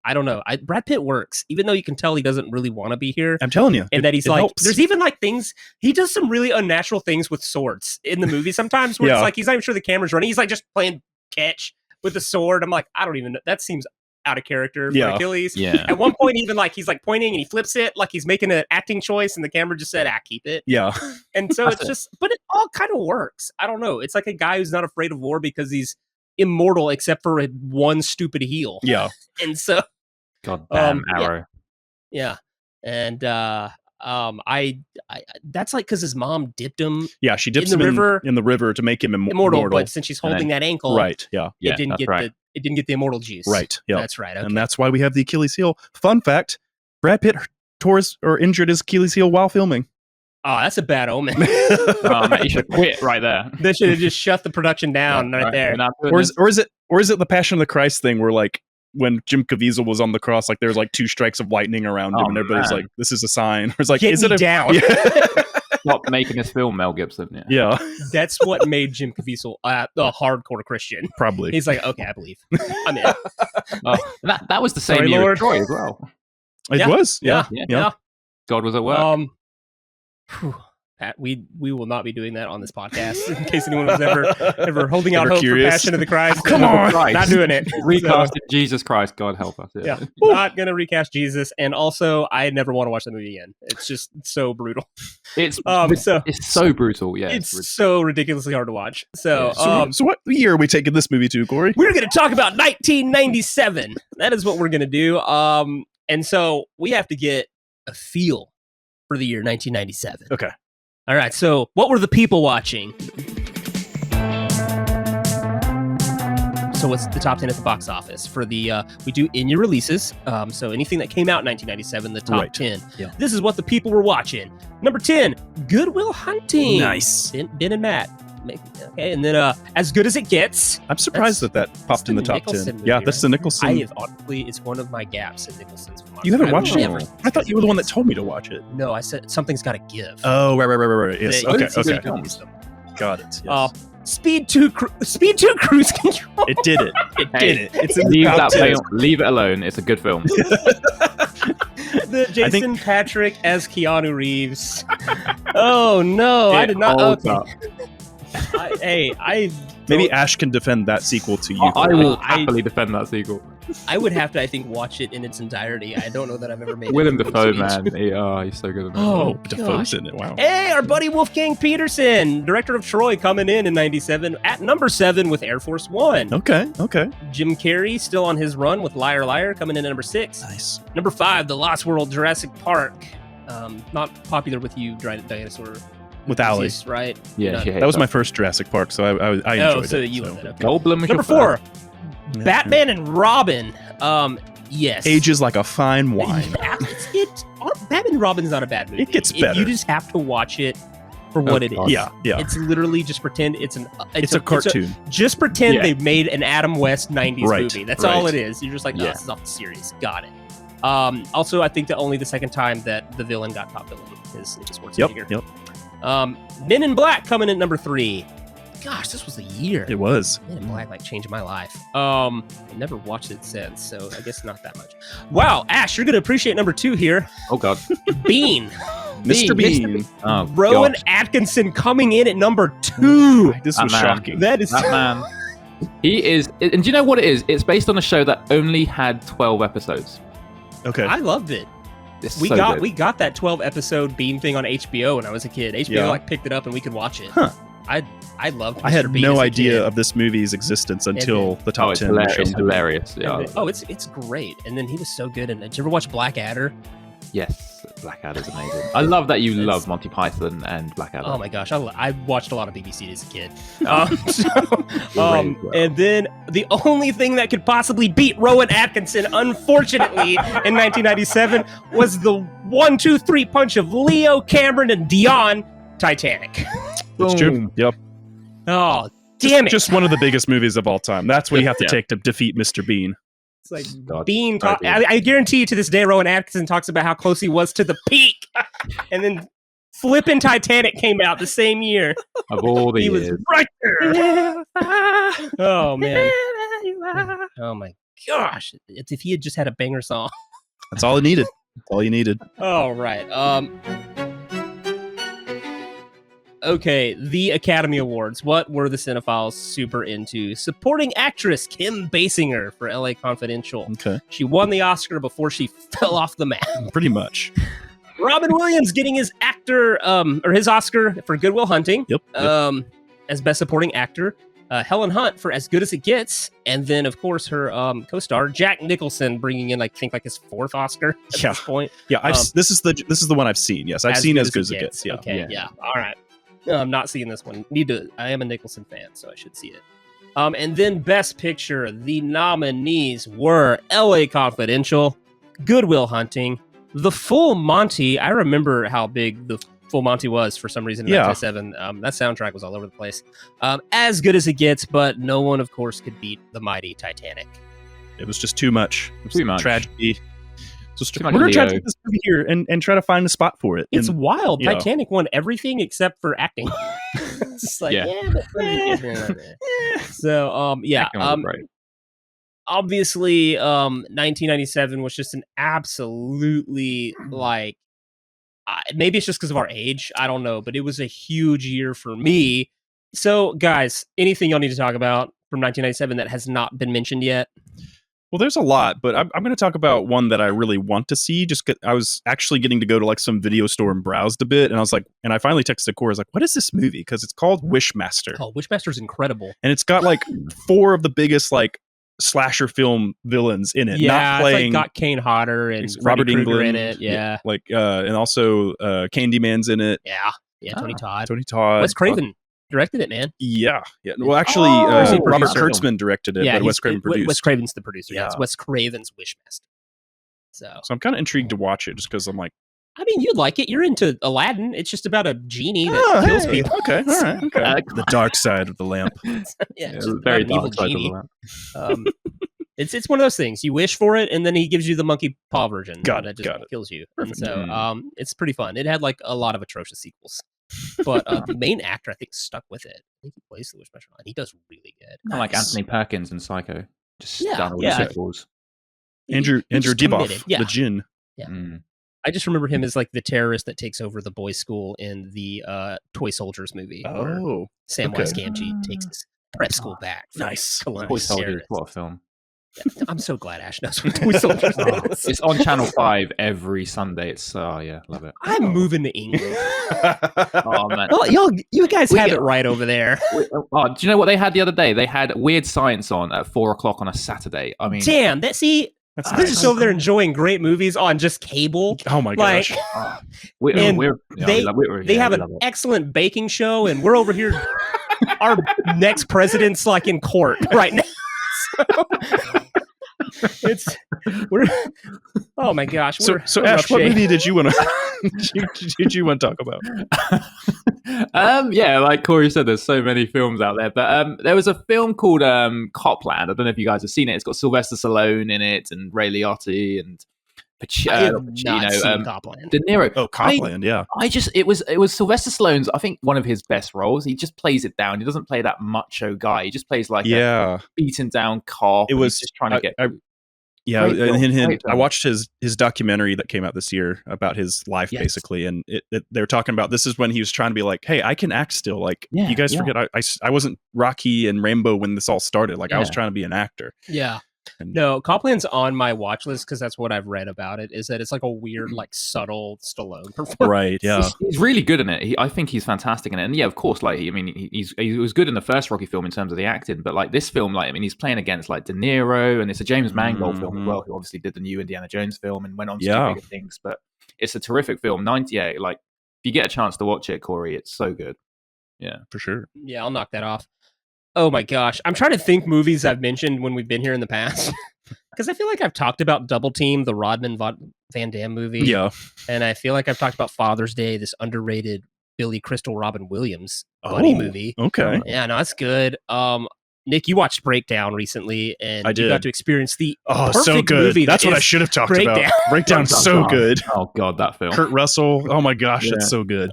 C: I don't know. Brad Pitt works, even though you can tell he doesn't really want to be here.
E: I'm telling you.
C: And that he's like, helps. There's even like things, he does some really unnatural things with swords in the movie sometimes where it's like, he's not even sure the camera's running. He's like just playing catch with a sword. I'm like, I don't even know. That seems out of character for Achilles.
D: Yeah.
C: At one point, even like he's like pointing and he flips it like he's making an acting choice, and the camera just said, keep it.
E: Yeah.
C: And so it's just, but it all kind of works. I don't know. It's like a guy who's not afraid of war because he's immortal except for one stupid heel.
E: Yeah.
C: And so
D: goddamn arrow.
C: Yeah. And I that's like because his mom dipped him.
E: Yeah, she dips him in the river to make him immortal.
C: But since she's holding that ankle,
E: right? Yeah,
C: it didn't get the immortal juice.
E: Right. Yeah,
C: that's right. Okay.
E: And that's why we have the Achilles heel. Fun fact: Brad Pitt injured his Achilles heel while filming.
C: Oh, that's a bad omen.
D: Man, you should quit right there.
C: They should have just shut the production down there.
E: Or is it the Passion of the Christ thing where like when Jim Caviezel was on the cross, like there's like 2 strikes of lightning around him, and everybody's like, "This is a sign." Or it's like,
C: Get me down.
E: Yeah.
D: stop making this film, Mel Gibson. Yeah.
E: Yeah,
C: That's what made Jim Caviezel a hardcore Christian.
E: probably.
C: He's like, okay, I believe. I'm in.
D: That was the same
C: Sorry,
D: year
C: Lord.
D: as Troy as well.
E: It was. Yeah.
C: Yeah.
D: God was at work.
C: Pat, we will not be doing that on this podcast in case anyone was ever holding out
E: Ever
C: hope
E: curious?
C: for Passion of the Christ.
E: Come on.
D: Christ.
C: Not doing it.
D: Recasted Jesus Christ, God help us.
C: Yeah, not gonna recast Jesus, and also I never want to watch the movie again. It's just so brutal.
D: It's
C: it's
D: so brutal. Yeah,
C: it's so ridiculously hard to watch. So,
E: So what year are we taking this movie to, Cory?
C: we're gonna talk about 1997. That is what we're gonna do. And so we have to get a feel for the year 1997.
E: Okay.
C: All right. So, what were the people watching? So what's the top 10 at the box office for the we do in your releases, so anything that came out in 1997, the top
E: Right.
C: 10.
E: Yeah.
C: This is what the people were watching. Number 10, Good Will Hunting.
E: Nice.
C: Ben and Matt. Okay, and then As Good as It Gets.
E: I'm surprised that popped in the top 10. Yeah, that's the Nicholson.
C: I have honestly, it's one of my gaps in Nicholson's filmography.
E: You haven't watched it?
C: Never-
E: I thought you were the one that told me to watch it.
C: No, I said something's got to give.
E: Oh, right. Yes.
C: Yeah,
E: Okay.
C: it's a
E: Okay.
C: good wisdom.
E: Got it. Yes.
C: Speed 2 Cruise Control.
E: It did it. It
D: Hey,
E: did it. It's in the
D: leave
E: top
D: that
E: 10.
D: film. Leave it alone. It's a good film.
C: The Jason Patrick as Keanu Reeves. Oh no, I did not.
D: holds
C: Okay. I
E: Maybe
C: don't-
E: Ash can defend that sequel to you.
D: I will
C: I-
D: happily defend that sequel.
C: I would have to, I think, watch it in its entirety. I don't know that I've ever made
D: Willem
C: it.
D: Dafoe, man. He's so good.
C: Oh,
E: Defoe's in it. Wow.
C: Hey, our buddy Wolfgang Petersen, director of Troy, coming in 97 at number 7 with Air Force One.
E: Okay.
C: Jim Carrey still on his run with Liar Liar, coming in at number 6.
E: Nice.
C: Number 5, The Lost World Jurassic Park. Not popular with you, dinosaur.
E: With Allie.
C: enthusiasts, right?
D: Yeah,
C: Not-
D: she hates
E: That was my first Jurassic Park, so I enjoyed
C: so
E: it.
C: you love it. Okay.
D: Goldblum was
C: Number
D: your
C: 4,
E: Yeah.
C: Batman and Robin. Yes.
E: Ages like a fine wine.
C: Yeah, Batman and Robin's not a bad movie.
E: It gets better.
C: You just have to watch it for what it is.
D: God.
E: Yeah.
C: It's literally just pretend it's
E: It's a cartoon.
C: just pretend
D: Yeah.
C: they made an Adam West 90s
E: Right,
C: movie. That's all
E: right.
C: it is. You're just like, no,
D: Yeah.
C: this is off the series. Got it. Also, I think that only the second time that the villain got top billing because it just works bigger.
E: Yep.
C: Men in Black coming in number 3. Gosh, this was a year.
E: It was.
C: Men in Black changed my life. I've never watched it since, so I guess not that much. Wow, Ash, you're gonna appreciate number 2 here.
D: Oh God,
C: Bean.
E: Mr. Bean.
D: Oh,
C: Rowan
D: gosh.
C: Atkinson coming in at number 2.
E: This
D: That
E: was
D: man.
E: shocking.
C: That is
D: That man. He is, and do you know what it is? It's based on a show that only had 12 episodes.
E: Okay.
C: I loved it.
D: It's
C: We
D: so
C: got
D: good.
C: that 12 episode Bean thing on HBO when I was a kid. HBO
E: Yeah.
C: picked it up and we could watch it.
E: Huh.
C: I loved Mr.
E: I had
C: Bean as
E: no
C: a
E: idea
C: kid.
E: of this movie's existence until the
D: Oh,
E: top
D: it's
E: 10.
D: hilarious.
E: showed
D: It's
E: me.
D: hilarious. Yeah.
C: And then- it's great. And then he was so good. And did you ever watch Blackadder?
D: Yes, Blackadder's amazing. I love that you love Monty Python and Blackadder.
C: Oh my gosh, I watched a lot of BBC as a kid.
D: Well.
C: And then the only thing that could possibly beat Rowan Atkinson, unfortunately, in 1997 was the 1-2-3 punch of Leo, Cameron, and Dion, Titanic.
E: It's true. Yep.
C: Oh, damn it.
E: Just one of the biggest movies of all time. That's what you have to
D: Yeah.
E: take to defeat Mr. Bean.
C: It's like
D: God.
C: Bean.
D: Sorry, Bean.
C: I guarantee you to this day, Rowan Atkinson talks about how close he was to the peak. And then flippin' Titanic came out the same year.
D: Of all the
C: He was
D: years.
C: right there. Oh, man. Oh, my gosh. It's if he had just had a banger song.
E: That's all it needed. That's all you needed.
C: All right. Okay, the Academy Awards. What were the cinephiles super into? Supporting actress Kim Basinger for LA Confidential.
E: Okay.
C: She won the Oscar before she fell off the map.
E: Pretty much.
C: Robin Williams getting his his Oscar for Good Will Hunting.
E: Yep.
C: As Best Supporting Actor. Helen Hunt for As Good as It Gets, and then of course her co-star Jack Nicholson bringing in like his 4th Oscar at
E: Yeah.
C: this point.
E: Yeah, this is the one I've seen. Yes, I've seen As Good as It Gets. Yeah.
C: Okay,
D: Yeah.
C: yeah. All right. No, I'm not seeing this one. I am a Nicholson fan, so I should see it. And then Best Picture, the nominees were L.A. Confidential, Good Will Hunting, The Full Monty. I remember how big The Full Monty was for some reason in
E: Yeah.
C: 1997. That soundtrack was all over the place. As Good as It Gets, but no one, of course, could beat the mighty Titanic.
E: It was just too much. It was
D: Too much.
E: Tragedy. So
D: Too much
E: we're gonna try to
D: Leo.
E: take this movie here and try to find a spot for it.
C: It's
E: And
C: wild.
E: yeah.
C: Titanic won everything except for acting. It's just like,
D: Yeah.
C: So, yeah.
D: Acting was great.
C: Obviously, 1997 was just an absolutely like. Maybe it's just because of our age. I don't know, but it was a huge year for me. So, guys, anything y'all need to talk about from 1997 that has not been mentioned yet?
E: well, there's a lot, but I'm going to talk about one that I really want to see. Just 'cause I was actually getting to go to like some video store and browsed a bit, and I was like, and I finally texted Cory. I was like, "What is this movie?" Because it's called Wishmaster,
C: Oh, Wishmaster's incredible.
E: and it's got like 4 of the biggest like slasher film villains in it.
C: Yeah,
E: not playing
C: it's like got Kane Hodder and
E: it's
C: Robert
E: Robert
C: England in
E: Englund,
C: it. Yeah,
E: like and also Candyman's in it.
C: yeah. Tony Todd.
E: Tony Todd,
C: Wes Craven directed it, man.
E: yeah. Well, actually,
C: Or is he
E: Robert
C: producer?
E: Kurtzman directed it,
C: Yeah,
E: but Wes Craven produced.
C: Wes Craven's the producer. Yeah, it's
E: Yeah.
C: Wes Craven's Wishmaster. So,
E: So I'm kind of intrigued to watch it, just because I'm like,
C: I mean, you'd like it. You're into Aladdin. It's just about a genie that kills people.
E: Okay, all right, okay. The dark side of the lamp.
C: Yeah,
D: Yeah,
C: it's
D: it was
C: just
D: very
C: about an evil
D: dark side of the
C: genie.
D: lamp.
C: It's one of those things. You wish for it, and then he gives you the monkey paw version.
E: Got
C: that
E: it,
C: just
E: got it.
C: kills you.
E: Perfect.
C: And so, it's pretty fun. It had like a lot of atrocious sequels, but the main actor I think stuck with it. I think he plays the Wishmaster, and he does really good.
D: Kind of like Anthony Perkins in Psycho. Just
C: Yeah,
D: done all
C: yeah.
D: the sequels.
E: Andrew
C: just committed.
E: Diboff,
C: Yeah.
E: the Djinn.
C: Yeah.
D: Mm.
C: I just remember him as like the terrorist that takes over the boys' school in the Toy Soldiers movie. where
E: Oh,
C: Samwise
E: okay.
C: Gamgee takes his prep school back. from
E: Nice.
C: Columbus
D: Toy Soldiers,
C: terrorists.
D: what a film.
C: I'm so glad Ash knows what Toy Soldiers
D: Oh,
C: is.
D: it's on Channel 5 every Sunday. It's, yeah, love it.
C: I'm moving to England.
D: Oh, man.
C: Oh, you guys have it right over there.
D: Oh, do you know what they had the other day? They had Weird Science on at 4:00 on a Saturday. I mean,
C: Damn, that see,
E: That's
C: they're
E: nice.
C: just over there enjoying great movies on just cable.
E: Oh my
C: Like,
E: gosh.
C: They have an excellent baking show, and we're over here. Our next president's like in court right now. We're oh my gosh.
E: So,
C: We're
E: so
C: in
E: Ash,
C: rough
E: what
C: shape.
E: movie did you want to did you want to talk about?
D: Yeah, like Cory said, there's so many films out there, but there was a film called Copland. I don't know if you guys have seen it. It's got Sylvester Stallone in it and Ray Liotta and
C: I have not
D: Pacino,
C: seen Copland.
D: De Niro.
E: Oh, Copland, yeah.
D: It was Sylvester Stallone's, I think, one of his best roles. He just plays it down. He doesn't play that macho guy. He just plays like
E: Yeah.
D: a beaten down cop.
E: It was
D: He's just trying to get.
E: Yeah,
D: Great film,
E: and
D: great
E: I
D: film.
E: watched his documentary that came out this year about his life,
C: Yes.
E: basically, and they were talking about this is when he was trying to be like, hey, I can act still. Like,
D: Yeah,
E: you guys
D: yeah.
E: forget I wasn't Rocky and Rambo when this all started. Like, I was
D: Yeah.
E: trying to be an actor.
C: Yeah.
E: And-
C: No, Copland's on my watch list because that's what I've read about it. Is that it's like a weird, like subtle Stallone performance.
E: Right, yeah.
D: He's really good in it. I think he's fantastic in it. And yeah, of course, like he was good in the first Rocky film in terms of the acting, but like this film, like I mean, he's playing against like De Niro, and it's a James Mangold film as well, who obviously did the new Indiana Jones film and went on to
E: Yeah.
D: do bigger things. But it's a terrific film. 98, like if you get a chance to watch it, Cory, it's so good. Yeah,
E: For sure.
C: Yeah, I'll knock that off. Oh my gosh. I'm trying to think movies I've mentioned when we've been here in the past. Because I feel like I've talked about Double Team, the Rodman Van Dam movie.
E: Yeah.
C: And I feel like I've talked about Father's Day, this underrated Billy Crystal Robin Williams buddy movie.
E: Okay.
C: Yeah, no, that's good. Nick, you watched Breakdown recently, and
E: I
C: you
E: did.
C: got to experience the
E: Oh, so
C: perfect
E: good.
C: movie
E: That's
C: that
E: what I
C: is
E: should have talked
C: Breakdown.
E: about. Breakdown's so good.
D: Oh god, that film.
E: Kurt Russell. Oh my gosh,
D: Yeah.
E: it's so good.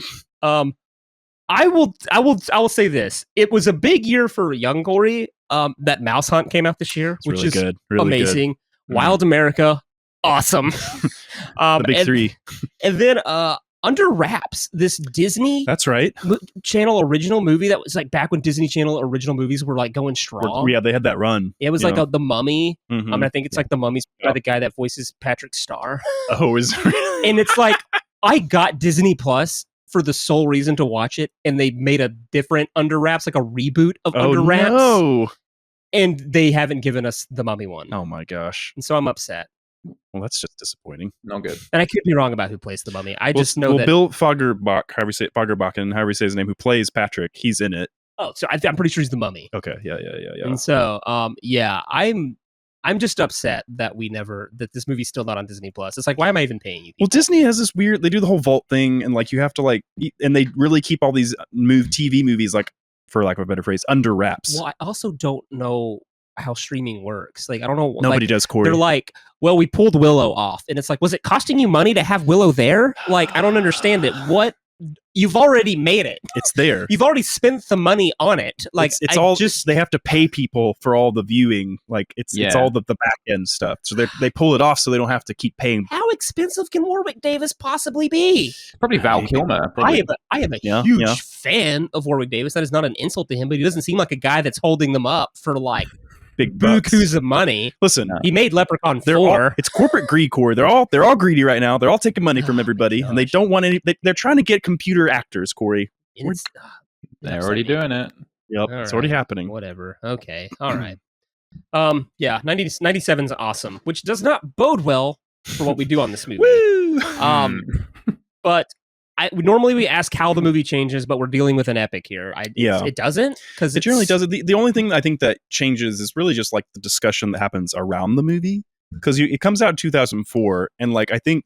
C: I will say this. It was a big year for young Cory. That Mouse Hunt came out this year,
E: It's
C: which
E: really
C: is
E: good. Really
C: amazing.
E: Mhm.
C: Wild America, awesome.
E: The big three.
C: And then Under Wraps, this Disney
E: That's right.
C: Channel original movie that was like back when Disney Channel original movies were like going strong.
E: Yeah, they had that run.
C: It was
E: you
C: like
E: know.
C: The Mummy.
E: Mhm.
C: I think it's like The Mummy's by the guy that voices Patrick Starr.
E: Oh, is
C: And it's like I got Disney Plus for the sole reason to watch it, and they made a different Under Wraps, like a reboot of Under Wraps,
E: no.
C: and they haven't given us the Mummy one.
E: Oh my gosh.
C: And so I'm upset.
E: Well, that's just disappointing.
D: Not good.
C: And I could be wrong about who plays the Mummy. I just know that.
E: Bill Fagerbach, however you say his name, who plays Patrick, he's in it.
C: Oh, so I'm pretty sure he's the Mummy.
E: Okay, yeah.
C: And so, yeah, I'm just upset that that this movie's still not on Disney Plus. It's like, why am I even paying you?
E: Well, Disney has this weird. They do the whole vault thing, and like you have to like, and they really keep all these TV movies, like for lack of a better phrase, under wraps.
C: Well, I also don't know how streaming works. Like, I don't know.
E: Nobody
C: like,
E: does, Cory.
C: They're like, well, we pulled Willow off. And it's like, was it costing you money to have Willow there? Like, I don't understand it. What? You've already made it.
E: It's there.
C: You've already spent the money on it. Like,
E: it's all just they have to pay people for all the viewing. Like it's all the back end stuff. So they pull it off so they don't have to keep paying.
C: How expensive can Warwick Davis possibly be?
D: Probably Val Kilmer. Probably.
C: I am a huge fan of Warwick Davis. That is not an insult to him, but he doesn't seem like a guy that's holding them up for like
E: big bucks.
C: Bukus of money.
E: Listen,
C: he made Leprechaun 4.
E: It's corporate greed, Cory. They're all greedy right now. They're all taking money from everybody, and they don't want any. They're trying to get computer actors, Cory.
D: They're already doing it.
E: Yep, it's already happening.
C: Whatever. Okay. All right. 97 is awesome, which does not bode well for what we do on this movie.
E: Woo!
C: But normally we ask how the movie changes, but we're dealing with an epic here. It doesn't, because
E: it generally doesn't. The only thing I think that changes is really just like the discussion that happens around the movie, because it comes out in 2004, and like I think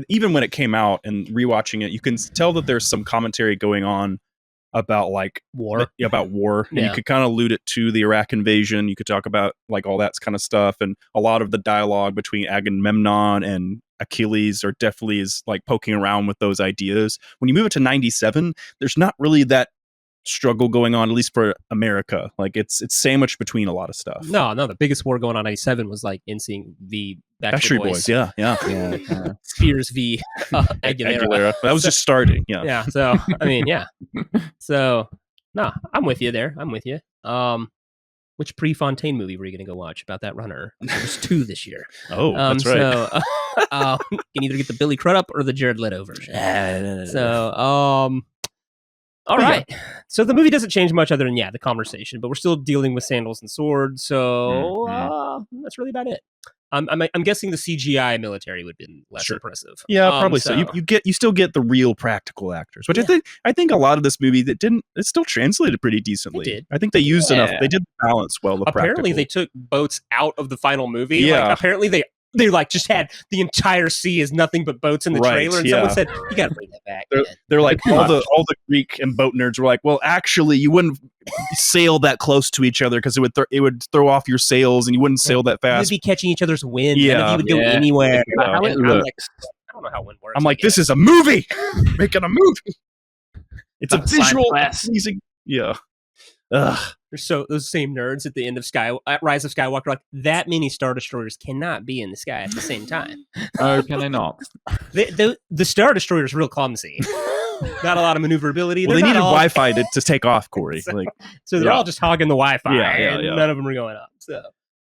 E: even when it came out and rewatching it, you can tell that there's some commentary going on about like
C: war,
E: and you could kind of allude it to the Iraq invasion. You could talk about like all that kind of stuff, and a lot of the dialogue between Agamemnon and Achilles definitely is like poking around with those ideas. When you move it to 97, there's not really that struggle going on, at least for America. Like it's sandwiched between a lot of stuff.
C: No, the biggest war going on in 97 was like NSYNC v
E: Backstreet Boys. Yeah.
C: Spears v Aguilera.
E: That was just starting. Yeah.
C: So I mean, So no, I'm with you there. I'm with you. Which Prefontaine movie were you going to go watch about that runner? There's 2 this year.
E: Oh, that's right.
C: So you can either get the Billy Crudup or the Jared Leto version. So, all right. So the movie doesn't change much other than, the conversation, but we're still dealing with sandals and swords. So that's really about it. I'm guessing the CGI military would have been less impressive.
E: Yeah, probably so. You still get the real practical actors, which I think a lot of this movie it still translated pretty decently.
C: It did.
E: I think they used enough. They did balance well.
C: Apparently, they took boats out of the final movie. Yeah. Like, apparently they like just had the entire sea as nothing but boats in the trailer, and someone said, "You got to bring that back."
E: They're like all the Greek and boat nerds were like, "Well, actually, you wouldn't sail that close to each other because it would throw off your sails, and you wouldn't sail that fast.
C: You'd be catching each other's wind. None of you would go anywhere."
D: How it looks.
C: I don't know how wind works.
E: I'm like, this is a movie, making a movie. It's a visual pleasing. Yeah. Ugh.
C: So those same nerds at the end of Rise of Skywalker, like that many Star Destroyers cannot be in the sky at the same time.
D: Oh, can they not?
C: The Star Destroyer is real clumsy. Not a lot of maneuverability.
E: Well, they needed Wi-Fi to take off, Cory.
C: So they're all just hogging the Wi-Fi, and none of them are going up. So,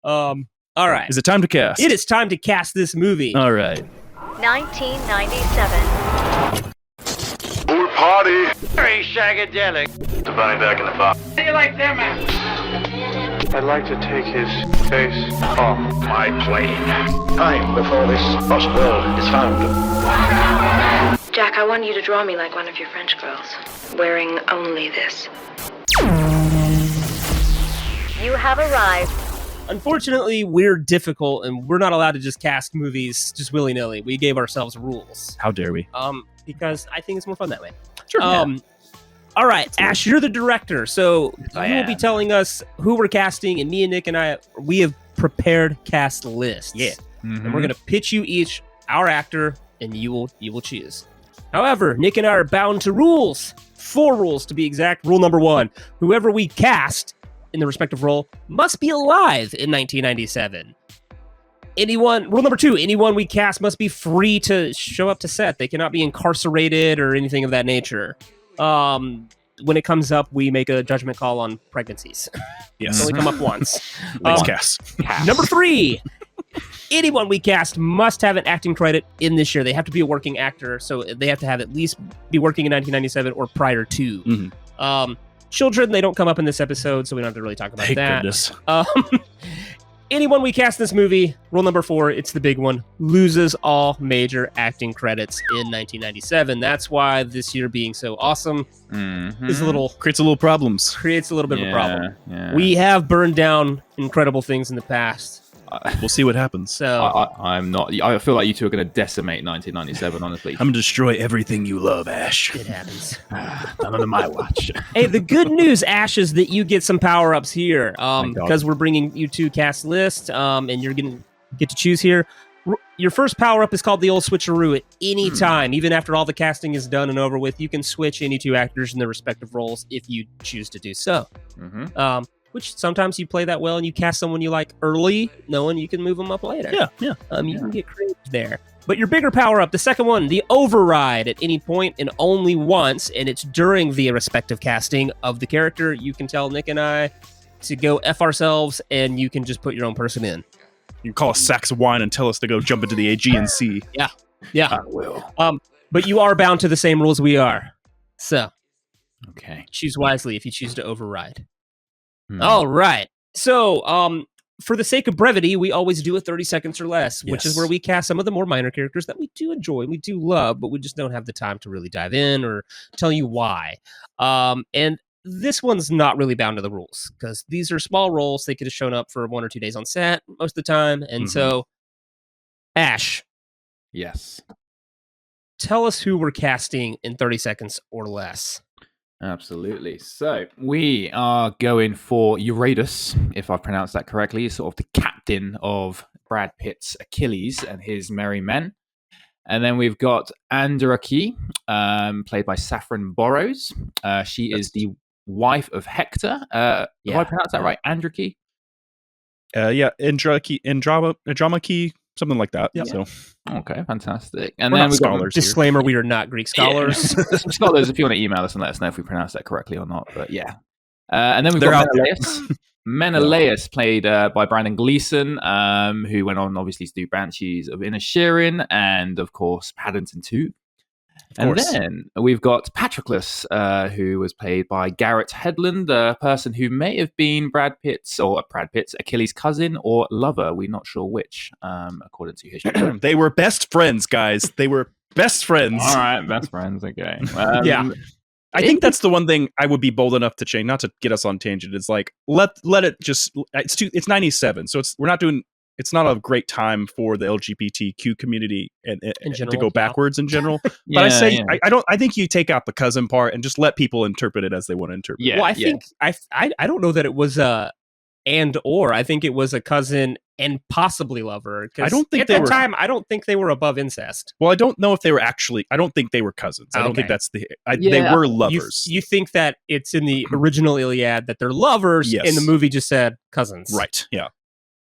C: all right.
E: Is it time to cast?
C: It is time to cast this movie.
E: All right.
A: 1997.
B: Pool party. Very shagadelic. The bunny back in the box. How do you like them, man? I'd like to take his face off my plate.
F: Time before this lost world is found.
A: Jack, I want you to draw me like one of your French girls, wearing only this.
G: You have arrived.
C: Unfortunately, we're difficult, and we're not allowed to just cast movies just willy-nilly. We gave ourselves rules.
E: How dare we?
C: Because I think it's more fun that way.
E: Sure.
C: All right, Ash, you're the director, so you will be telling us who we're casting, and me and Nick and I, we have prepared cast lists.
E: Yeah.
C: And we're going to pitch you each our actor, and you will choose. However, Nick and I are bound to rules. 4 rules, to be exact. Rule number 1, whoever we cast in the respective role must be alive in 1997. Rule number 2, anyone we cast must be free to show up to set. They cannot be incarcerated or anything of that nature. When it comes up, we make a judgment call on pregnancies.
E: Yes.
C: It's only come up once.
E: Let's cast.
C: Number 3, anyone we cast must have an acting credit in this year. They have to be a working actor, so they have to have at least be working in 1997 or prior to.
E: Mm-hmm.
C: Children, they don't come up in this episode, so we don't have to really talk about
E: Thank
C: that.
E: Goodness.
C: Anyone we cast in this movie, rule number 4, it's the big one, loses all major acting credits in 1997. That's why this year being so awesome is
E: creates a little problems.
C: Creates a little bit of a problem.
D: Yeah.
C: We have burned down incredible things in the past.
E: We'll see what happens.
C: So
D: I'm not. I feel like you two are going to decimate 1997. Honestly,
E: I'm gonna destroy everything you love, Ash.
C: it happens.
D: none under my watch.
C: Hey, the good news, Ash, is that you get some power ups here.
D: Thank God.
C: Because we're bringing you to cast list, and you're gonna get to choose here. Your first power up is called the old switcheroo. At any time, even after all the casting is done and over with, you can switch any two actors in their respective roles if you choose to do so. Which sometimes you play that well and you cast someone you like early, knowing you can move them up later. You can get creative there. But your bigger power up, the second one, the override at any point and only once, and it's during the respective casting of the character. You can tell Nick and I to go F ourselves, and you can just put your own person in.
E: You can call us sacks of wine and tell us to go jump into the Aegean Sea.
C: Yeah.
D: I will.
C: But you are bound to the same rules we are. So,
D: Okay.
C: choose wisely if you choose to override. All right. So, for the sake of brevity, we always do a 30 seconds or less, which is where we cast some of the more minor characters that we do enjoy and we do love, but we just don't have the time to really dive in or tell you why. And this one's not really bound to the rules because these are small roles. They could have shown up for 1 or 2 days on set most of the time. And so, Ash.
D: Yes.
C: Tell us who we're casting in 30 seconds or less.
D: Absolutely. So we are going for Eurytus, if I've pronounced that correctly. He's sort of the captain of Brad Pitt's Achilles and his merry men. And then we've got Andraki, played by Saffron Burrows. She is the wife of Hector. Have I pronounced that right? Andraki?
E: Andromache, something like that. So.
D: Okay, fantastic. And
E: We're
D: then
E: not
D: we've got
E: scholars here.
C: Disclaimer, we are not Greek scholars.
D: some scholars, if you want to email us and let us know if we pronounce that correctly or not. But yeah. And then we've got Menelaus. Menelaus, played by Brandon Gleeson, who went on obviously to do Banshees of Inisherin and of course Paddington 2. And then we've got Patroclus, who was played by Garrett Hedlund, the person who may have been Brad Pitt's Achilles' cousin or lover. We're not sure which, according to history.
E: They were best friends, guys. They were best friends.
D: All right, best friends. Okay.
E: I think that's the one thing I would be bold enough to change, not to get us on tangent. It's like let it just. It's 97, so we're not doing. It's not a great time for the LGBTQ community and
C: general,
E: to go backwards in general. But I say I think you take out the cousin part and just let people interpret it as they want to interpret.
C: Well, I think I don't know that it was a and or. I think it was a cousin and possibly lover.
E: I don't think
C: at that time. I don't think they were above incest.
E: Well, I don't know if they were actually. I don't think they were cousins. I don't think that's the. They were lovers.
C: You think that it's in the original Iliad that they're lovers, and the movie just said cousins,
E: right? Yeah.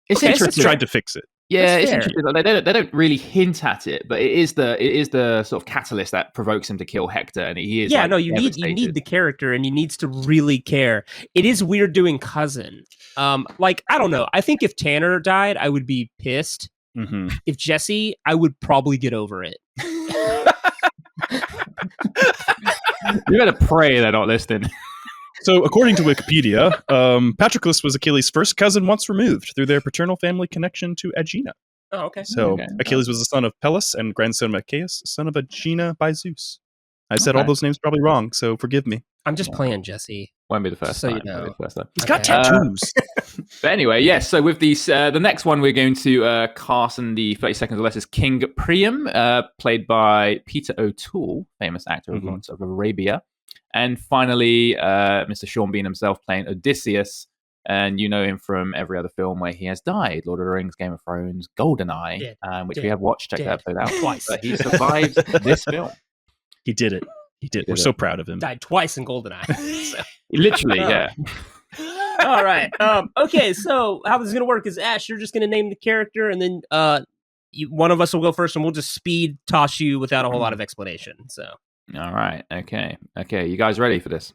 D: It's interesting.
E: Tried to fix it.
D: Yeah, it's interesting. They don't really hint at it, but it is the sort of catalyst that provokes him to kill Hector, and he is.
C: Yeah, no, you need the character, and he needs to really care. It is weird doing cousin. Like I don't know. I think if Tanner died, I would be pissed.
E: Mm-hmm.
C: If Jesse, I would probably get over it.
D: You better pray they're not listening.
E: So, according to Wikipedia, Patroclus was Achilles' first cousin once removed through their paternal family connection to Aegina.
C: Oh, okay.
E: So, Achilles was the son of Peleus and grandson of Achaeus, son of Aegina by Zeus. I said all those names probably wrong, so forgive me.
C: I'm just playing Jesse.
D: Won't be the first time.
C: You know.
E: He's got tattoos.
D: But anyway, yes. So with these, the next one we're going to cast in the 30 seconds or less is King Priam, played by Peter O'Toole, famous actor of Lawrence of Arabia. And finally, Mr. Sean Bean himself playing Odysseus. And you know him from every other film where he has died. Lord of the Rings, Game of Thrones, GoldenEye, which we have watched. Check that episode out twice. But he survived this film.
E: He did it. We're so proud of him.
C: Died twice in GoldenEye. So.
D: Literally, yeah.
C: All right. Okay, so how this is going to work is, Ash, you're just going to name the character, and then one of us will go first, and we'll just speed toss you without a whole lot of explanation. So.
D: All right. Okay. You guys ready for this?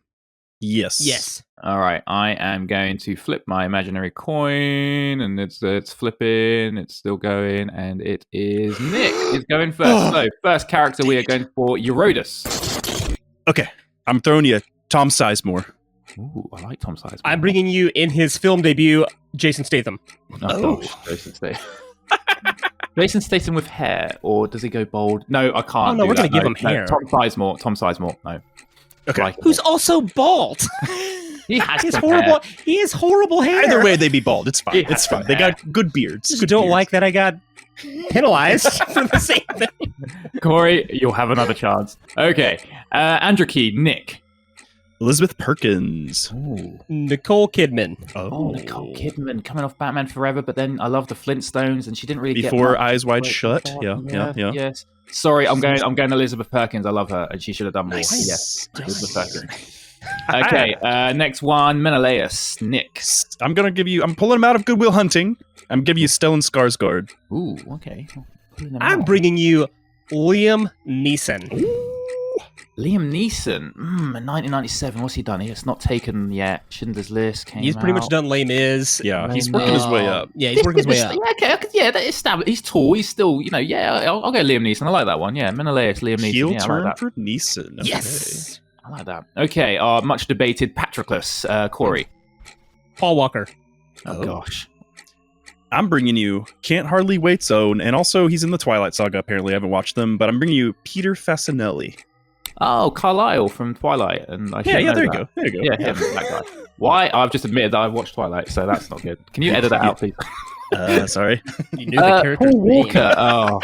E: Yes.
D: All right. I am going to flip my imaginary coin, and it's flipping. It's still going, and it is Nick is going first. So first character we are going for Eurytus.
E: Okay. I'm throwing you Tom Sizemore.
D: Ooh, I like Tom Sizemore.
C: I'm bringing you in his film debut, Jason Statham.
D: Oh, gosh, Jason Statham. Jason Statham with hair, or does he go bald? No, I can't.
C: Oh no, we're going to give him hair.
D: Tom Sizemore. No.
E: Okay.
C: Who's also bald.
D: He has
C: He's
D: some
C: horrible.
D: hair.
C: He has horrible hair.
E: Either way, they be bald. It's fine.
D: He
E: It's
D: has
E: fine.
D: some
E: They
D: hair.
E: got good beards.
C: Just
E: Good
C: don't
E: beards.
C: like that I got penalized for the same thing.
D: Corey, you'll have another chance. Okay. Andrew Key, Nick.
E: Elizabeth Perkins.
D: Ooh.
C: Nicole Kidman.
D: Oh, Nicole Kidman coming off Batman Forever, but then I love the Flintstones, and she didn't really
E: Before
D: get much
E: Eyes Wide
D: weight
E: Shut.
D: before.
E: Yeah.
D: Yes. Sorry, I'm going Elizabeth Perkins. I love her, and she should have done more.
E: Nice.
D: Yes, Elizabeth Perkins. Okay, next one, Menelaus, Nick.
E: I'm pulling him out of Good Will Hunting. I'm giving you Stellan Skarsgård.
D: Ooh, okay.
C: I'm bringing you Liam Neeson.
D: Liam Neeson. In 1997, what's he done? It's not taken yet. Schindler's List came
C: He's pretty much
D: out.
C: done Les Mis.
E: Yeah, he's
D: Les
E: working his
D: Mis.
E: way up.
C: Yeah, he's working his way up.
D: Yeah, okay, that established. He's tall. He's still, I'll go Liam Neeson. I like that one. Yeah, Menelaus, Liam Neeson.
E: Heel
D: Yeah, I
E: turn
D: like that.
E: for Neeson. Okay.
C: Yes.
D: I like that. Okay, much debated Patroclus, Corey.
C: Paul Walker.
D: Oh gosh.
E: I'm bringing you Can't Hardly Wait's own, and also he's in the Twilight Saga. Apparently, I haven't watched them, but I'm bringing you Peter Fasinelli.
D: Oh, Carlisle from Twilight, and I
E: Yeah,
D: should know
E: there you
D: that.
E: go. There you go.
D: Yeah, him, that guy. Why? I've just admitted that I've watched Twilight, so that's not good. Can you edit that out, please?
E: Sorry.
C: You knew the character's
D: Paul
C: name.
D: Walker. Oh.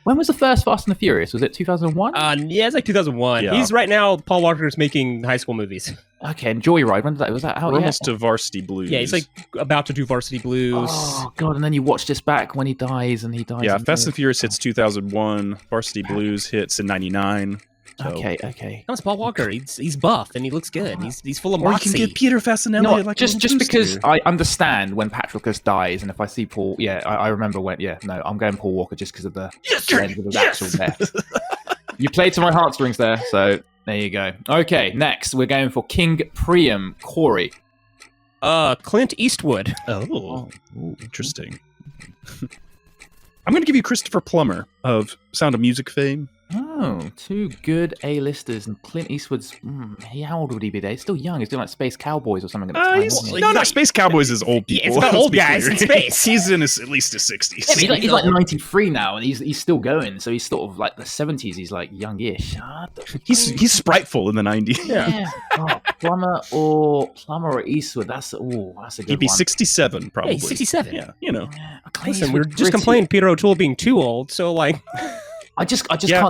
D: When was the first Fast and the Furious? Was it 2001?
C: Yeah, it's like 2001.
E: Yeah.
C: He's right now. Paul Walker's making high school movies.
D: Okay, and Joyride. When did that? Was that out
E: We're
D: yet?
E: almost to Varsity Blues.
C: Yeah, he's like about to do Varsity Blues.
D: Oh god! And then you watch this back when he dies, and he dies.
E: Yeah,
D: in
E: Fast
D: the-
E: and Furious hits 2001. Varsity Blues hits in 99. So.
D: Okay.
C: That was Paul Walker. He's buff and he looks good. He's full of
E: Or you
C: moxie.
E: can give Peter Fasinelli
D: No,
E: like
D: just
E: a little
D: because
E: boost
D: I understand when Patroclus dies, and if I see Paul, I remember when. Yeah, no, I'm going Paul Walker just because of the length of his actual death. You played to my heartstrings there, so there you go. Okay, next we're going for King Priam, Corey.
C: Clint Eastwood.
E: Oh, interesting. I'm going to give you Christopher Plummer of Sound of Music fame.
D: Oh, two good A-listers, and Clint Eastwood's. How old would he be there? He's still young. He's doing like Space Cowboys or something. At the time, wasn't he?
E: No, Space Cowboys is old people.
C: Yeah, it's about
E: let's
C: old
E: be
C: guys
E: clear.
C: in space.
E: He's in at least his 60s.
D: Yeah, but he's like 93 now, and he's still going. So he's sort of like the 70s. He's like youngish.
E: He's spriteful in the 90s.
D: Yeah. Oh, Plummer or Eastwood. That's a good
E: He'd be
D: one.
E: 67 probably.
C: Yeah, he's 67.
E: Yeah, you know.
C: Listen, we were just complaining Peter O'Toole being too old, so like
D: I just
E: Yeah.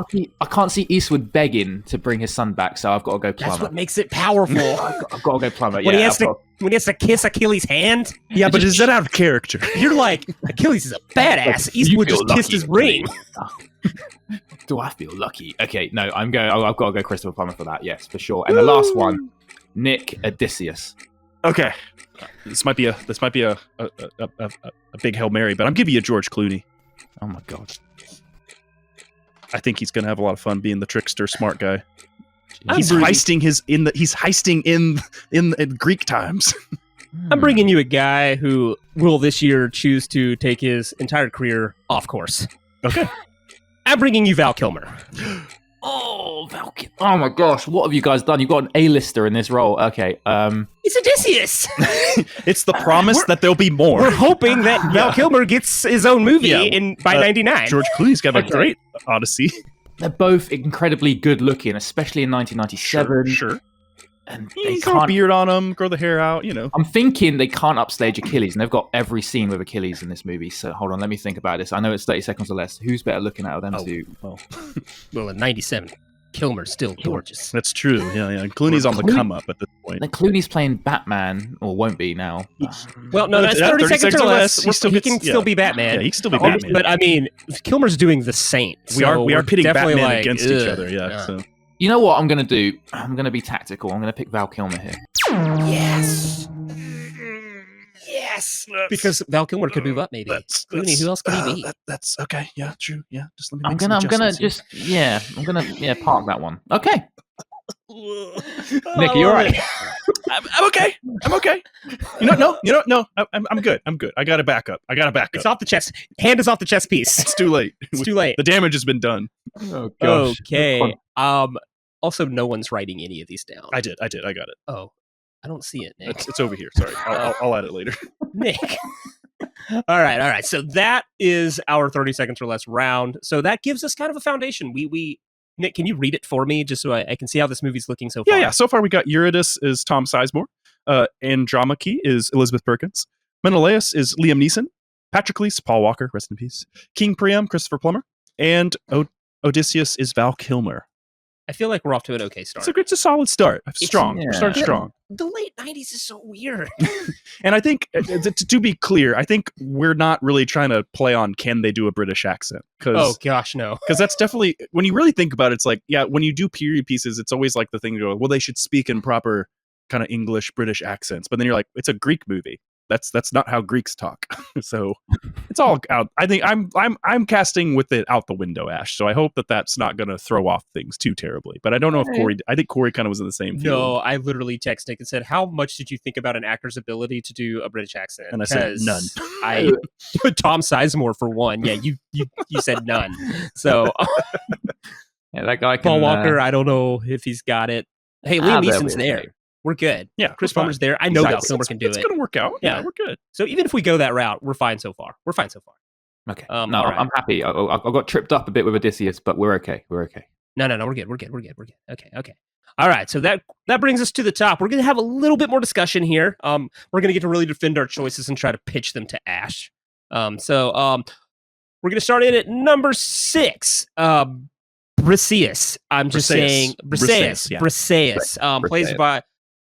D: can't see Eastwood begging to bring his son back, so I've got to go Plummer.
C: that's what makes it powerful.
D: I've got to go Plummer.
C: when he
D: Yeah,
C: has to kiss Achilles' hand,
E: Yeah, but is that out of character?
C: you're like, Achilles is a badass.
D: You
C: Eastwood
D: feel
C: just kissed his
D: lucky.
C: ring.
D: Do I feel lucky? Okay, no, I've got to go Christopher Plummer for that. Yes, for sure. And the last one, Nick Odysseus.
E: Okay. This might be a big Hail Mary, but I'm giving you George Clooney.
D: Oh my god.
E: I think he's going to have a lot of fun being the trickster, smart guy.
C: He's
E: He's heisting in Greek times.
C: I'm bringing you a guy who will this year choose to take his entire career off course.
E: Okay.
C: I'm bringing you Val Kilmer.
D: Oh, Val Kilmer. Oh my gosh, what have you guys done? You've got an A-lister in this role. Okay.
C: It's Odysseus.
E: It's the promise that there'll be more.
C: We're hoping that Val Kilmer gets his own movie
E: Yeah.
C: by 99.
E: George Clooney's got a
D: Okay.
E: great Odyssey.
D: They're both incredibly good looking, especially in 1997.
E: Sure.
D: And they
E: He's got a
D: can't.
E: beard on him, grow the hair out, you know.
D: I'm thinking they can't upstage Achilles, and they've got every scene with Achilles in this movie. So hold on, let me think about this. I know it's 30 seconds or less. Who's better looking out of them two?
C: Well, in 97, Kilmer's still gorgeous.
E: That's true. Yeah. And Clooney's on the come up at this point.
D: Then Clooney's playing Batman, or won't be now.
C: Well, no, that's 30 seconds or less.
E: He still
C: He
E: gets-
C: can still be Batman.
E: Yeah, he can still be Batman.
C: But I mean, Kilmer's doing the Saint.
E: we are
C: we're
E: pitting
C: definitely
E: Batman
C: like,
E: against each
C: ugh,
E: other. Yeah. So.
D: You know what I'm going to do? I'm going to be tactical. I'm going to pick Val Kilmer here.
C: Yes. Because Val Kilmer could move up, maybe. Clooney, who else could he be?
E: That's okay. Yeah, true. Yeah, just let me.
D: I'm
E: make some
D: gonna
E: adjustments here.
D: park that one. Okay,
E: Oh,
D: Nick, you're right.
E: I'm okay. I'm okay. No. I'm good. I got to back up.
C: It's off the chest. Hand is off the chest piece.
E: It's too late.
C: It's too late.
E: The damage has been done.
D: Oh gosh.
C: Okay. Also, no one's writing any of these down.
E: I did. I got it.
C: Oh, I don't see it, Nick.
E: It's over here. Sorry. I'll add it later.
C: Nick. All right. So that is our 30 seconds or less round. So that gives us kind of a foundation. We Nick, can you read it for me just so I can see how this movie's looking so far?
E: Yeah. So far we got Eurydice is Tom Sizemore. Andromache is Elizabeth Perkins. Menelaus is Liam Neeson. Patroclus, Paul Walker, rest in peace. King Priam, Christopher Plummer. And Odysseus is Val Kilmer.
C: I feel like we're off to an okay start.
E: It's a solid start. Strong. We're starting strong.
C: The late 90s is so weird.
E: And I think, to be clear, I think we're not really trying to play on can they do a British accent.
C: Oh, gosh, no.
E: Because that's definitely, when you really think about it, it's like, yeah, when you do period pieces, it's always like the thing to go, well, they should speak in proper kind of English, British accents. But then you're like, it's a Greek movie. That's not how Greeks talk. So it's all out. I think I'm casting with it out the window, Ash. So I hope that that's not going to throw off things too terribly. But I don't know if Cory. I think Cory kind of was in the same field.
C: No, I literally texted Nick and said, "How much did you think about an actor's ability to do a British accent?"
E: And I said none.
C: I put Tom Sizemore for one. Yeah, you said none. So
D: yeah, that guy.
C: Paul Walker. I don't know if he's got it. Hey, Liam Neeson's there. We're good.
E: Yeah,
C: Chris Plummer's there. I know Val Kilmer can do it.
E: It's going to work out. Yeah, we're good.
C: So even if we go that route, we're fine so far.
D: Okay. No, right. I'm happy. I got tripped up a bit with Odysseus, but we're okay.
C: No, we're good. Okay. All right. So that brings us to the top. We're going to have a little bit more discussion here. We're going to get to really defend our choices and try to pitch them to Ash. So we're going to start in at number 6. Briseis. I'm just saying Briseis. Plays by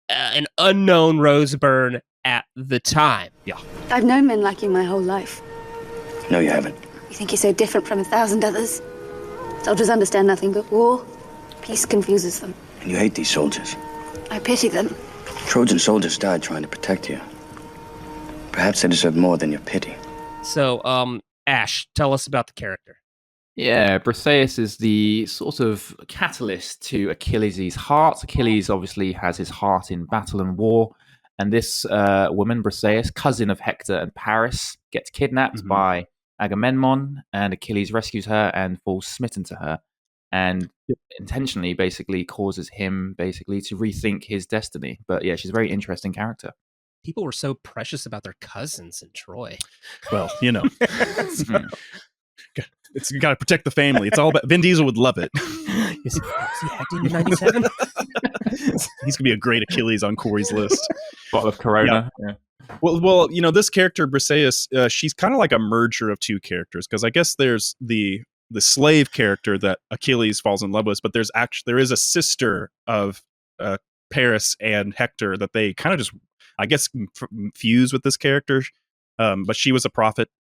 C: an unknown Rose Byrne at the time.
E: Yeah.
H: I've known men like you my whole life.
F: No, you haven't.
H: You think you're so different from 1,000 others? Soldiers understand nothing but war. Peace confuses them.
F: And you hate these soldiers.
H: I pity them.
F: Trojan soldiers died trying to protect you. Perhaps they deserve more than your pity.
C: So, Ash, tell us about the character.
D: Yeah, Briseis is the sort of catalyst to Achilles' heart. Achilles obviously has his heart in battle and war. And this woman, Briseis, cousin of Hector and Paris, gets kidnapped by Agamemnon, and Achilles rescues her and falls smitten to her. And intentionally, basically, causes him basically to rethink his destiny. But yeah, she's a very interesting character.
C: People were so precious about their cousins in Troy.
E: Well, you know. You got to protect the family. It's all about. Vin Diesel would love it.
C: Is he acting in 97?
E: He's gonna be a great Achilles on Cory's list.
D: Bottle of Corona. Yeah.
E: Well, you know, this character Briseis, she's kind of like a merger of two characters, because I guess there's the slave character that Achilles falls in love with, but there is a sister of Paris and Hector that they kind of just, I guess, fuse with this character. But she was a prophetess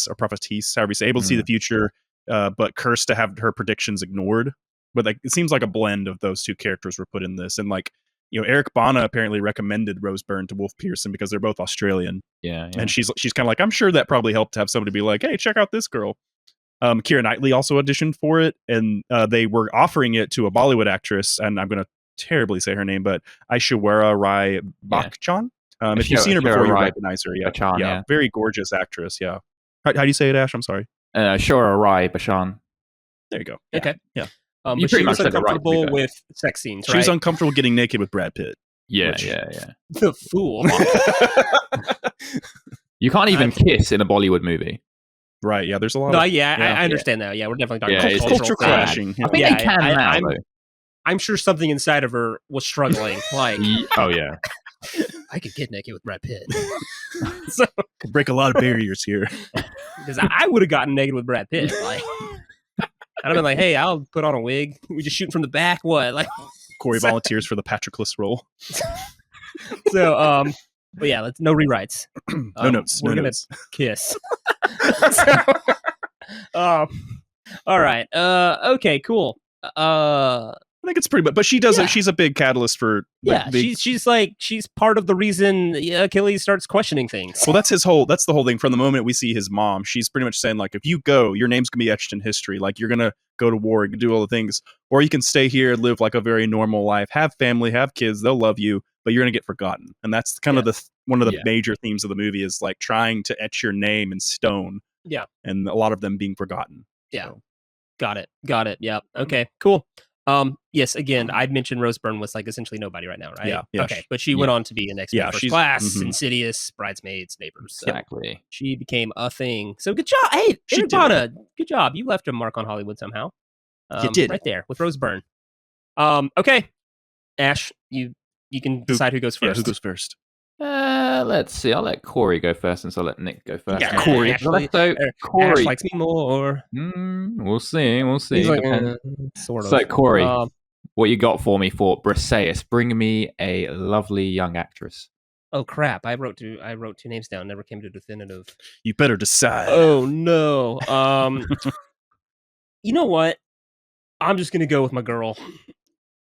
E: or prophetess, however you say, able to see the future, but cursed to have her predictions ignored. But like, it seems like a blend of those two characters were put in this. And like, you know, Eric Bana apparently recommended Rose Byrne to Wolf Petersen because they're both Australian.
D: Yeah.
E: And she's kind of like, I'm sure that probably helped to have somebody be like, hey, check out this girl. Keira Knightley also auditioned for it, and they were offering it to a Bollywood actress, and I'm going to terribly say her name, but Aishwarya Rai Bachchan. If you've seen her before, you recognize her. Yeah.
D: Bachchan, yeah.
E: Very gorgeous actress. Yeah. How do you say it, Ash? I'm sorry.
D: Aishwarya Rai Bachchan.
E: There you go.
C: Okay.
E: Yeah.
C: But she was uncomfortable with sex scenes, right?
E: She was uncomfortable getting naked with Brad Pitt.
D: Yeah.
C: The fool.
D: You can't even kiss in a Bollywood movie.
E: Right, yeah, there's a lot
C: no,
E: of...
C: I understand that. Yeah, we're definitely talking about
E: cultural clashing.
D: I think they can now, though.
C: I'm sure something inside of her was struggling. Like,
D: oh, yeah.
C: I could get naked with Brad Pitt. So,
E: could break a lot of barriers here.
C: Because I would have gotten naked with Brad Pitt. Like, I'd have been like, hey, I'll put on a wig. We just shooting from the back. What? Like,
E: Cory volunteers for the Patroclus role.
C: So, but yeah, no rewrites.
E: No notes.
C: We're gonna kiss. All right. Okay. Cool.
E: I think it's pretty, but she doesn't. Yeah. She's a big catalyst for.
C: She's part of the reason Achilles starts questioning things.
E: Well, that's the whole thing. From the moment we see his mom, she's pretty much saying like, if you go, your name's gonna be etched in history. Like you're gonna go to war, you can do all the things, or you can stay here and live like a very normal life, have family, have kids, they'll love you, but you're gonna get forgotten. And that's kind of one of the major themes of the movie is like trying to etch your name in stone.
C: Yeah,
E: and a lot of them being forgotten.
C: Yeah, so. Got it. Yeah. Okay. Cool. Yes, again, I'd mentioned Rose Byrne was like essentially nobody right now, right?
E: Yeah.
C: Okay, but she went on to be an X-Men First Class, Insidious, Bridesmaids, Neighbors. So
D: exactly.
C: She became a thing. So good job. Hey, Eric Bana, good job. You left a mark on Hollywood somehow.
E: You did
C: right there with Rose Byrne. Okay, Ash, you can decide who goes first.
E: Yeah, who goes first?
D: Let's see. I'll let Cory go first, since I'll let Nick go first.
E: Yeah, Cory.
C: Ash
D: Cory
C: likes me more.
D: We'll see.
C: He's like, sort of.
D: So, Cory, what you got for me for Briseis? Bring me a lovely young actress.
C: Oh crap! I wrote two names down. Never came to definitive.
E: You better decide.
C: Oh no. You know what? I'm just gonna go with my girl.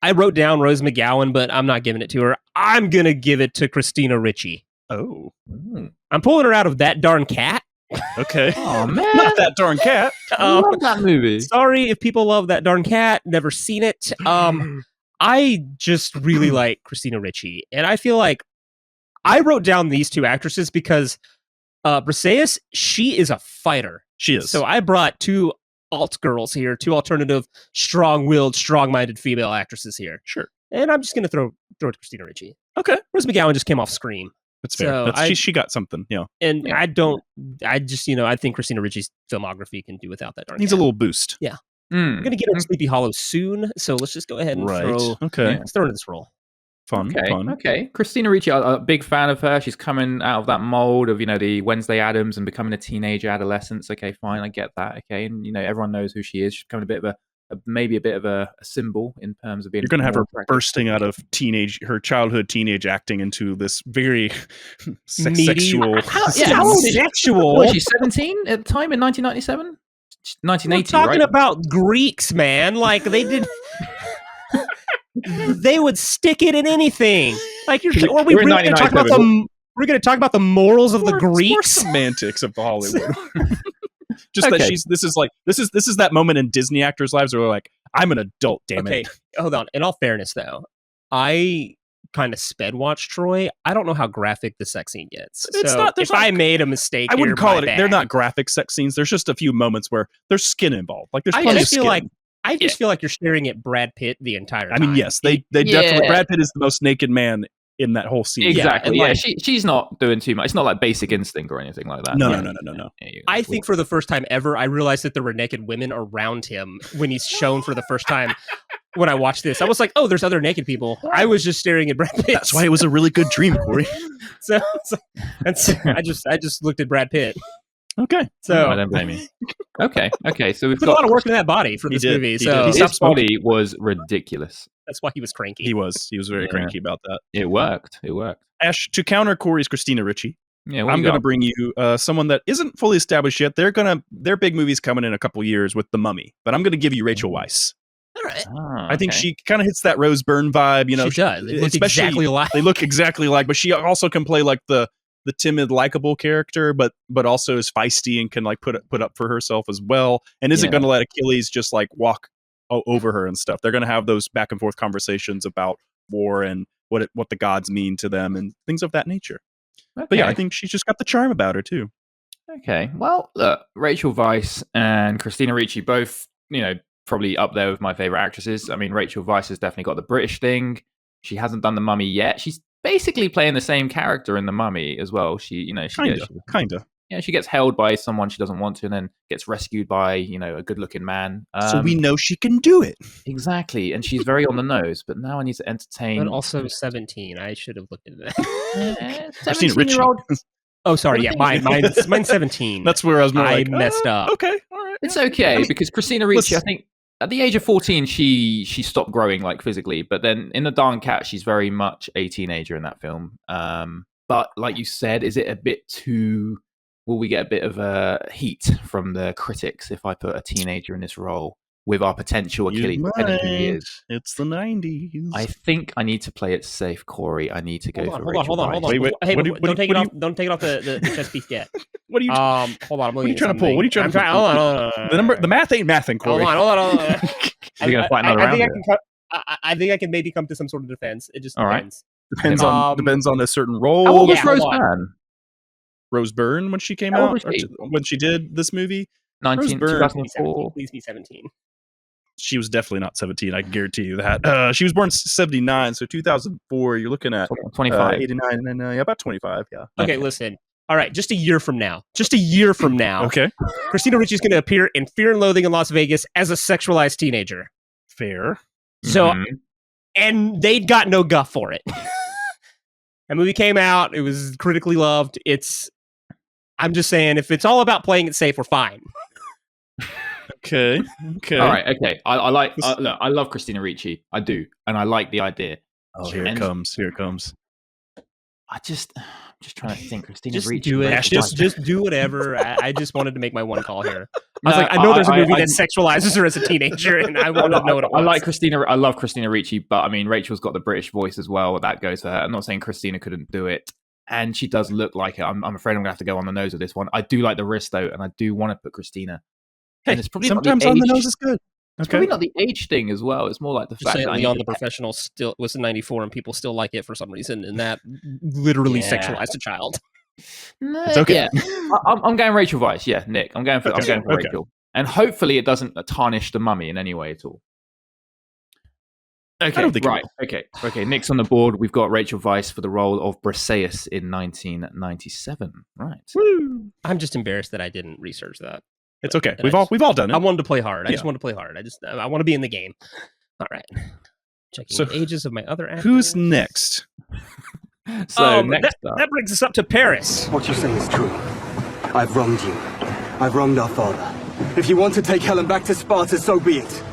C: I wrote down Rose McGowan, but I'm not giving it to her. I'm gonna give it to Christina Ricci.
E: Oh.
C: I'm pulling her out of That Darn Cat.
E: Okay.
D: Oh man,
E: not That Darn Cat.
D: I love that movie.
C: Sorry if people love That Darn Cat. Never seen it. I just really like Christina Ricci, and I feel like I wrote down these two actresses because Briseis, she is a fighter.
E: She is.
C: So I brought two alt girls here, two alternative, strong-willed, strong-minded female actresses here.
E: Sure.
C: And I'm just going to throw it to Christina Ricci.
E: Okay.
C: Rose McGowan just came off Scream.
E: That's fair.
C: So
E: she got something, yeah.
C: And I think Christina Ricci's filmography can do without that darn
E: Needs
C: cat.
E: a little boost.
C: Yeah. I'm going to get her Sleepy Hollow soon, so let's just go ahead and throw her in this role.
E: Fun.
D: Okay. Christina Ricci, I'm a big fan of her. She's coming out of that mold of, the Wednesday Addams and becoming a teenager, adolescence. Okay, fine, I get that. Okay, and everyone knows who she is. She's becoming a bit of maybe a bit of a symbol in terms of being.
E: You're going to have her bursting out of her childhood teenage acting into this very sexual.
C: How old is sexual?
D: Was she 17 at the time in 1997? 1980.
C: We're talking
D: right?
C: about Greeks, man. Like they did. They would stick it in anything. Like we're going to talk about the morals of the Greeks.
E: More semantics of Hollywood. Just that this is that moment in Disney actors' lives where they're like, I'm an adult, damn it.
C: Hold on. In all fairness, though, I kind of sped watched Troy. I don't know how graphic the sex scene gets. I made a mistake,
E: I wouldn't call it. They're not graphic sex scenes. There's just a few moments where there's skin involved. Like there's plenty of skin.
C: I just feel like you're staring at Brad Pitt the entire time.
E: I mean, yes, they definitely. Brad Pitt is the most naked man in that whole scene.
D: Exactly. Yeah, she's not doing too much. It's not like Basic Instinct or anything like that.
E: No.
C: I think for the first time ever, I realized that there were naked women around him when he's shown for the first time. When I watched this, I was like, "Oh, there's other naked people." I was just staring at Brad Pitt.
E: That's why it was a really good dream, Cory.
C: so I just looked at Brad Pitt.
E: Okay.
D: So I don't blame you. Okay. So we've
C: got a lot of work in that body for this movie. So
D: his body was ridiculous.
C: That's why he was cranky.
E: He was very cranky about that.
D: It worked.
E: Ash, to counter Cory's Christina Ricci,
D: I'm
E: going to bring you someone that isn't fully established yet. Their big movie's coming in a couple years with The Mummy, but I'm going to give you Rachel Weisz.
C: All right.
E: I think she kind of hits that Rose Byrne vibe.
C: She does. They look exactly alike.
E: They look exactly alike, but she also can play like the timid, likable character, but also is feisty and can like put up for herself as well, and isn't going to let Achilles just like walk over her and stuff. They're going to have those back and forth conversations about war and what the gods mean to them and things of that nature. Okay. But yeah, I think she's just got the charm about her too.
D: Okay, well, look, Rachel Weisz and Christina Ricci both, probably up there with my favorite actresses. I mean, Rachel Weisz has definitely got the British thing. She hasn't done The Mummy yet. She's basically playing the same character in The Mummy as well. She
E: kind of.
D: Yeah, she gets held by someone she doesn't want to, and then gets rescued by a good-looking man.
E: So we know she can do it.
D: Exactly, and she's very on the nose. But now I need to entertain.
C: But also 17. I should have looked into that.
D: 17-year-old.
C: Oh, sorry. Yeah, mine's 17.
E: That's where I was more
C: messed up.
E: Okay, all right.
D: It's okay because Christina Ricci, I think, at the age of 14, she stopped growing like physically. But then in The Darn Cat, she's very much a teenager in that film. But like you said, is it a bit too? Will we get a bit of heat from the critics if I put a teenager in this role with our potential Achilles?
E: It's the 90s.
D: I think I need to play it safe, Cory. I need to go for Rachel.
C: Hold on.
E: Wait,
C: hey, don't take it off the chess piece yet.
E: What are you?
C: Hold on.
E: What are you trying to pull? What are you trying to pull?
C: Hold on.
E: The math ain't mathing, Cory.
C: Hold on.
D: You're gonna fight another round.
C: I think I can maybe come to some sort of defense. It just depends.
E: Depends on a certain role.
D: How old was Rose Byrne?
E: Rose Byrne when she came out, when she did this movie,
D: 2004.
C: Please be 17.
E: She was definitely not 17. I can guarantee you that. She was born 79, so 2004. You're looking at
D: 25,
E: 89, and about 25. Yeah.
C: Okay, listen. All right, just a year from now.
E: Okay.
C: Christina Ricci's going to appear in Fear and Loathing in Las Vegas as a sexualized teenager.
E: Fair.
C: So, and they'd got no guff for it. That movie came out. It was critically loved. I'm just saying, if it's all about playing it safe, we're fine.
E: Okay.
D: All right. Okay. I love Christina Ricci. I do, and I like the idea.
E: Oh, here it comes.
D: I'm just trying to think. Christina
C: Just
D: Ricci.
C: do it. Just do whatever. I just wanted to make my one call here. I know there's a movie that sexualizes her as a teenager, and I want to know what it was.
D: I like Christina. I love Christina Ricci, but I mean, Rachel's got the British voice as well. That goes for her. I'm not saying Christina couldn't do it, and she does look like it. I'm afraid I'm gonna have to go on the nose with this one. I do like the wrist though, and I do want to put Christina.
E: Hey,
D: and it's probably
E: sometimes on the nose is good.
D: It's probably not the age thing as well. It's more like the fact that
C: Leon the Professional still was in '94, and people still like it for some reason, and that literally sexualized a child.
D: No,
E: it's okay.
D: Yeah. I'm going Rachel Weisz. Yeah, Nick. I'm going for Rachel, and hopefully it doesn't tarnish the mummy in any way at all. Okay, right. Okay. Nick's on the board. We've got Rachel Weisz for the role of Briseis in 1997. Right.
C: Woo. I'm just embarrassed that I didn't research that.
E: It's okay. We've all done it.
C: I wanted to play hard. I just wanted to play hard. I want to be in the game. All right. Checking the ages of my other actors.
E: Who's next?
C: That brings us up to Paris.
I: What you say is true. I've wronged you. I've wronged our father. If you want to take Helen back to Sparta, so be it.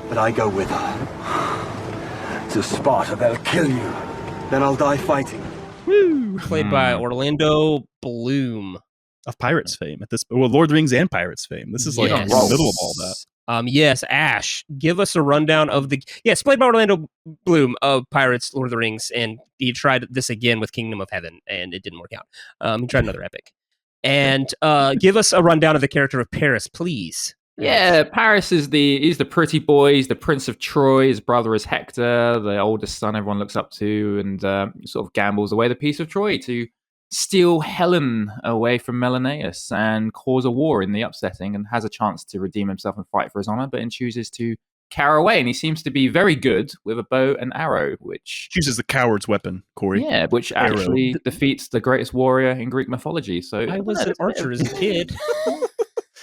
I: But I go with her. To Sparta, they'll kill you. Then I'll die fighting.
C: Woo! Played by Orlando Bloom.
E: Of Pirates fame Lord of the Rings and Pirates fame. This is like in the middle of all that.
C: Yes, Ash, give us a rundown of it's played by Orlando Bloom of Pirates, Lord of the Rings, and he tried this again with Kingdom of Heaven, and it didn't work out. He tried another epic. And give us a rundown of the character of Paris, please.
D: Yeah, Paris is he's the pretty boy, he's the Prince of Troy, his brother is Hector, the oldest son everyone looks up to, and sort of gambles away the piece of Troy to steal Helen away from Menelaus and cause a war in the upsetting, and has a chance to redeem himself and fight for his honor, but then chooses to cower away, and he seems to be very good with a bow and arrow, which
E: chooses the coward's weapon, Cory.
D: Yeah, which actually defeats the greatest warrior in Greek mythology. So
C: I was an archer as a kid.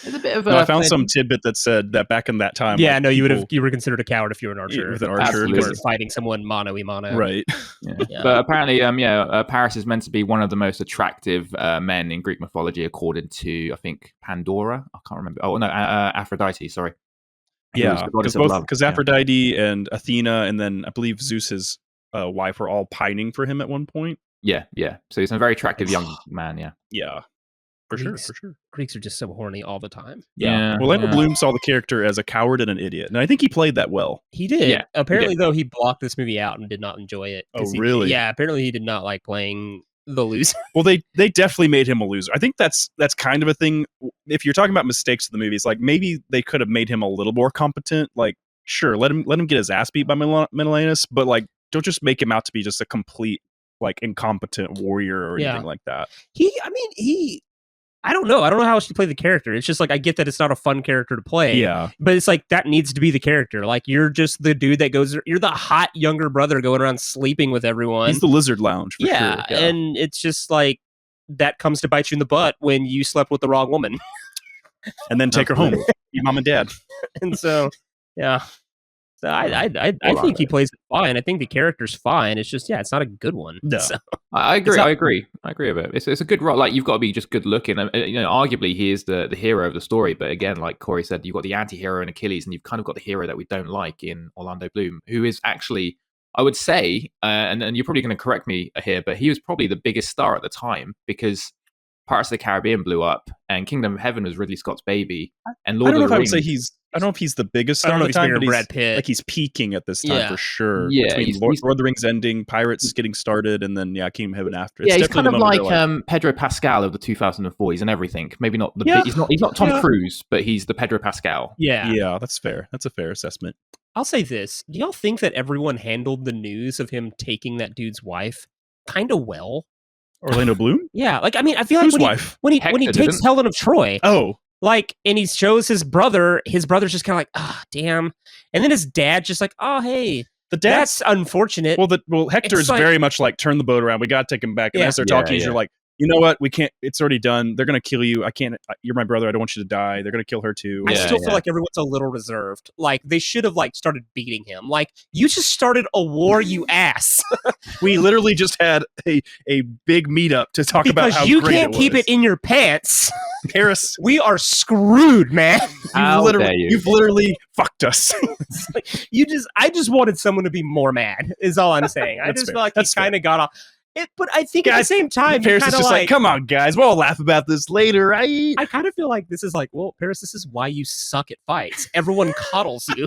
D: There's a bit of
E: I found some tidbit that said that back in that time.
C: Yeah, no, you were considered a coward if you were an archer.
E: With an archer,
C: because fighting someone mano a mano.
E: Right.
D: Yeah. But apparently, Paris is meant to be one of the most attractive men in Greek mythology, according to I think Pandora. I can't remember. Oh no, Aphrodite. Sorry.
E: Yeah, because Aphrodite and Athena, and then I believe Zeus's wife were all pining for him at one point.
D: Yeah. So he's a very attractive young man.
E: Yeah. For sure.
C: Greeks are just so horny all the time.
E: Yeah. Orlando Bloom saw the character as a coward and an idiot, and I think he played that well.
C: He did. Yeah, apparently, though, he blocked this movie out and did not enjoy it.
E: Oh, really?
C: Yeah. Apparently, he did not like playing the loser.
E: Well, they definitely made him a loser. I think that's kind of a thing. If you're talking about mistakes in the movies, like maybe they could have made him a little more competent. Like, sure, let him get his ass beat by Menelaus, but like, don't just make him out to be just a complete like incompetent warrior or anything like that.
C: I don't know. I don't know how else to play the character. It's just like, I get that it's not a fun character to play.
E: Yeah.
C: But it's like, that needs to be the character. Like, you're just the dude that you're the hot younger brother going around sleeping with everyone.
E: He's the lizard lounge for sure. Yeah.
C: And it's just like, that comes to bite you in the butt when you slept with the wrong woman.
E: And then take her home. Your mom and dad.
C: And so, yeah. So I think he plays it fine. I think the character's fine. It's just, it's not a good one.
E: No.
C: So,
D: I agree with it. It's a good role. Like, you've got to be just good looking. Arguably he is the hero of the story. But again, like Cory said, you've got the anti-hero in Achilles, and you've kind of got the hero that we don't like in Orlando Bloom, who is actually, I would say, and you're probably going to correct me here, but he was probably the biggest star at the time, because Pirates of the Caribbean blew up, and Kingdom of Heaven was Ridley Scott's baby, and Lord of the Rings.
E: I don't know if he's the biggest star at the time, but
C: Brad Pitt.
E: Like, he's peaking at this time for sure.
D: Yeah,
E: between Lord of the Rings ending, Pirates getting started, and then Kingdom of Heaven after.
D: He's kind of like Pedro Pascal of the 2004. He's in everything. Maybe not he's not Tom Cruise, but he's the Pedro Pascal.
E: Yeah, that's fair. That's a fair assessment.
C: I'll say this: do y'all think that everyone handled the news of him taking that dude's wife kind of well?
E: Orlando Bloom?
C: Yeah, like, I mean, I feel like when he takes Helen of Troy.
E: Oh.
C: Like, and he shows his brother's just kind of like, damn. And then his dad's just like, oh, hey, that's unfortunate.
E: Well, Hector is very much like, turn the boat around. We got to take him back. And as they're talking, you're like, you know what? We can't. It's already done. They're gonna kill you. I can't. You're my brother. I don't want you to die. They're gonna kill her too.
C: I still feel like everyone's a little reserved. Like they should have like started beating him. Like you just started a war, you ass.
E: We literally just had a big meetup to talk about how
C: you
E: great
C: can't
E: it
C: keep
E: was.
C: it in your pants.
E: Paris,
C: we are screwed, man.
E: You've literally fucked us.
C: I just wanted someone to be more mad. Is all I'm saying. I just feel like he kind of got off. But I think at the same time,
E: Paris is just like, come on, guys, we'll laugh about this later, right?
C: I kind of feel like this is like, well, Paris, this is why you suck at fights. Everyone coddles you.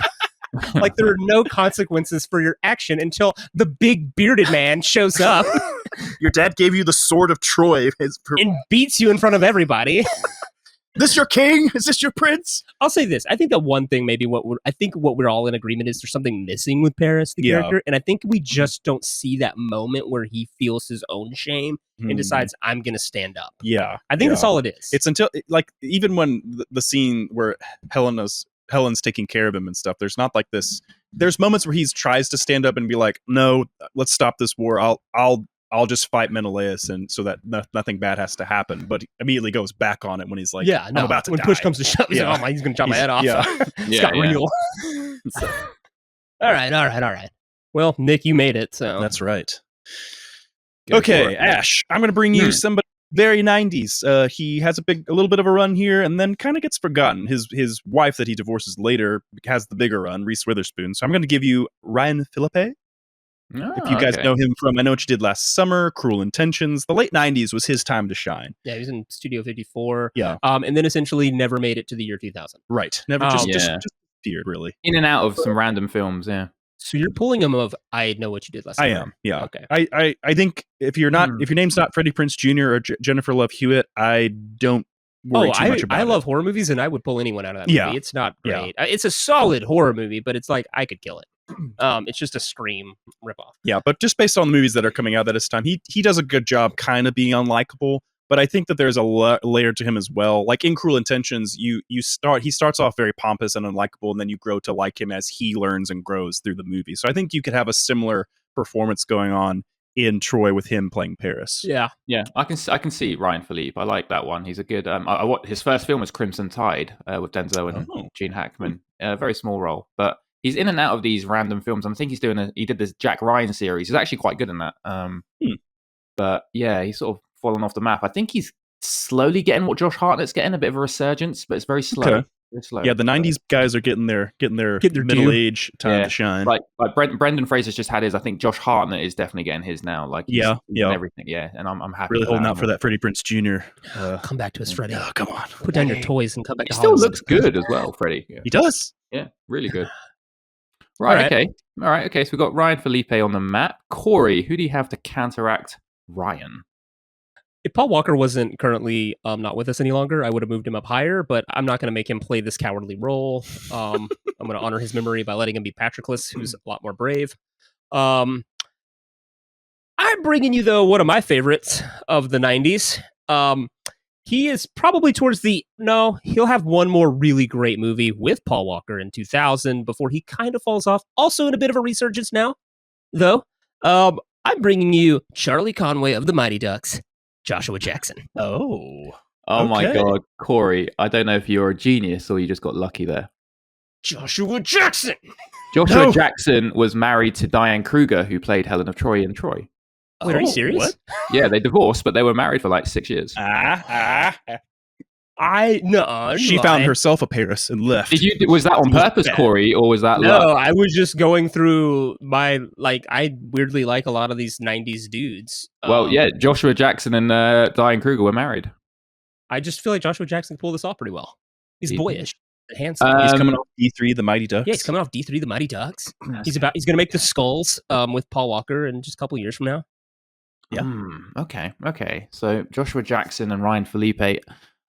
C: Like there are no consequences for your action until the big bearded man shows up.
E: Your dad gave you the sword of Troy
C: and beats you in front of everybody.
E: This your king? Is this your prince?
C: I'll say this. I think that one thing, maybe what we're all in agreement is there's something missing with Paris, the character. And I think we just don't see that moment where he feels his own shame and decides, I'm going to stand up.
E: Yeah.
C: I think that's all it is.
E: It's until, like, even when the scene where Helen's taking care of him and stuff, there's not like this. There's moments where he tries to stand up and be like, no, let's stop this war. I'll just fight Menelaus, and so that nothing bad has to happen. But he immediately goes back on it when he's like, I'm about to die.
C: When push comes to shove, he's like, he's going to chop my head off.
E: Yeah.
C: It's got real. So. All right. Well, Nick, you made it. So
E: that's right. Okay, Ash, I'm going to bring you somebody very 90s. He has a little bit of a run here, and then kind of gets forgotten. His wife that he divorces later has the bigger run, Reese Witherspoon. So I'm going to give you Ryan Philippe. If you guys know him from I Know What You Did Last Summer, Cruel Intentions, the late 90s was his time to shine.
C: Yeah, he was in Studio 54.
E: Yeah.
C: And then essentially never made it to the year 2000.
E: Right. Never just disappeared, really.
D: In and out of some random films, yeah.
C: So you're pulling him of I Know What You Did Last Summer.
E: I am, yeah.
C: Okay.
E: I think if you're not, if your name's not Freddie Prinze Jr. or Jennifer Love Hewitt, I don't worry too much about it.
C: I love horror movies, and I would pull anyone out of that movie. It's not great.
E: Yeah.
C: It's a solid horror movie, but it's like, I could kill it. It's just a Scream ripoff.
E: Yeah, but just based on the movies that are coming out at this time, he does a good job kind of being unlikable. But I think that there's a layer to him as well. Like in Cruel Intentions, he starts off very pompous and unlikable, and then you grow to like him as he learns and grows through the movie. So I think you could have a similar performance going on in Troy with him playing Paris.
C: Yeah.
D: I can see Ryan Philippe. I like that one. He's a good. His first film was Crimson Tide with Denzel and Gene Hackman. Very small role, but he's in and out of these random films. I think he did this Jack Ryan series. He's actually quite good in that. But yeah, he's sort of fallen off the map. I think he's slowly getting what Josh Hartnett's getting, a bit of a resurgence, but it's very slow.
E: Okay.
D: Very slow.
E: Yeah, the 90s guys are getting their middle age time to shine.
D: Like Brendan Fraser's just had his. I think Josh Hartnett is definitely getting his now. Like he's everything. Yeah, and I'm happy.
E: Really holding out for that Freddie Prinze Jr.
C: Come back to us, Freddie.
E: Oh, come on.
C: Put down your toys and come back.
D: He still looks good as well, Freddie. Yeah.
E: He does.
D: Yeah, really good. Right. Okay. All right. Okay. So we've got Ryan Philippe on the map. Cory, who do you have to counteract Ryan?
C: If Paul Walker wasn't currently not with us any longer, I would have moved him up higher, but I'm not going to make him play this cowardly role. I'm going to honor his memory by letting him be Patroclus, who's a lot more brave. I'm bringing you, though, one of my favorites of the 90s. He is probably he'll have one more really great movie with Paul Walker in 2000 before he kind of falls off. Also in a bit of a resurgence now, though. I'm bringing you Charlie Conway of the Mighty Ducks. Joshua Jackson.
D: Oh my God, Cory! I don't know if you're a genius or you just got lucky there.
C: Joshua Jackson.
D: Jackson was married to Diane Kruger, who played Helen of Troy in Troy.
C: Wait, are you serious?
E: What?
D: Yeah, they divorced, but they were married for like 6 years.
E: She found herself a Paris and left.
D: Was that on purpose, Cory, or was that?
C: No, I was just going through I weirdly like a lot of these 90s dudes.
D: Well, yeah, Joshua Jackson and Diane Kruger were married.
C: I just feel like Joshua Jackson pulled this off pretty well. He's boyish, handsome.
E: He's coming off D3, the Mighty Ducks.
C: Yeah, he's coming off D3, the Mighty Ducks. He's going to make the Skulls with Paul Walker in just a couple of years from now.
E: Yeah.
D: Okay. So Joshua Jackson and Ryan Philippe.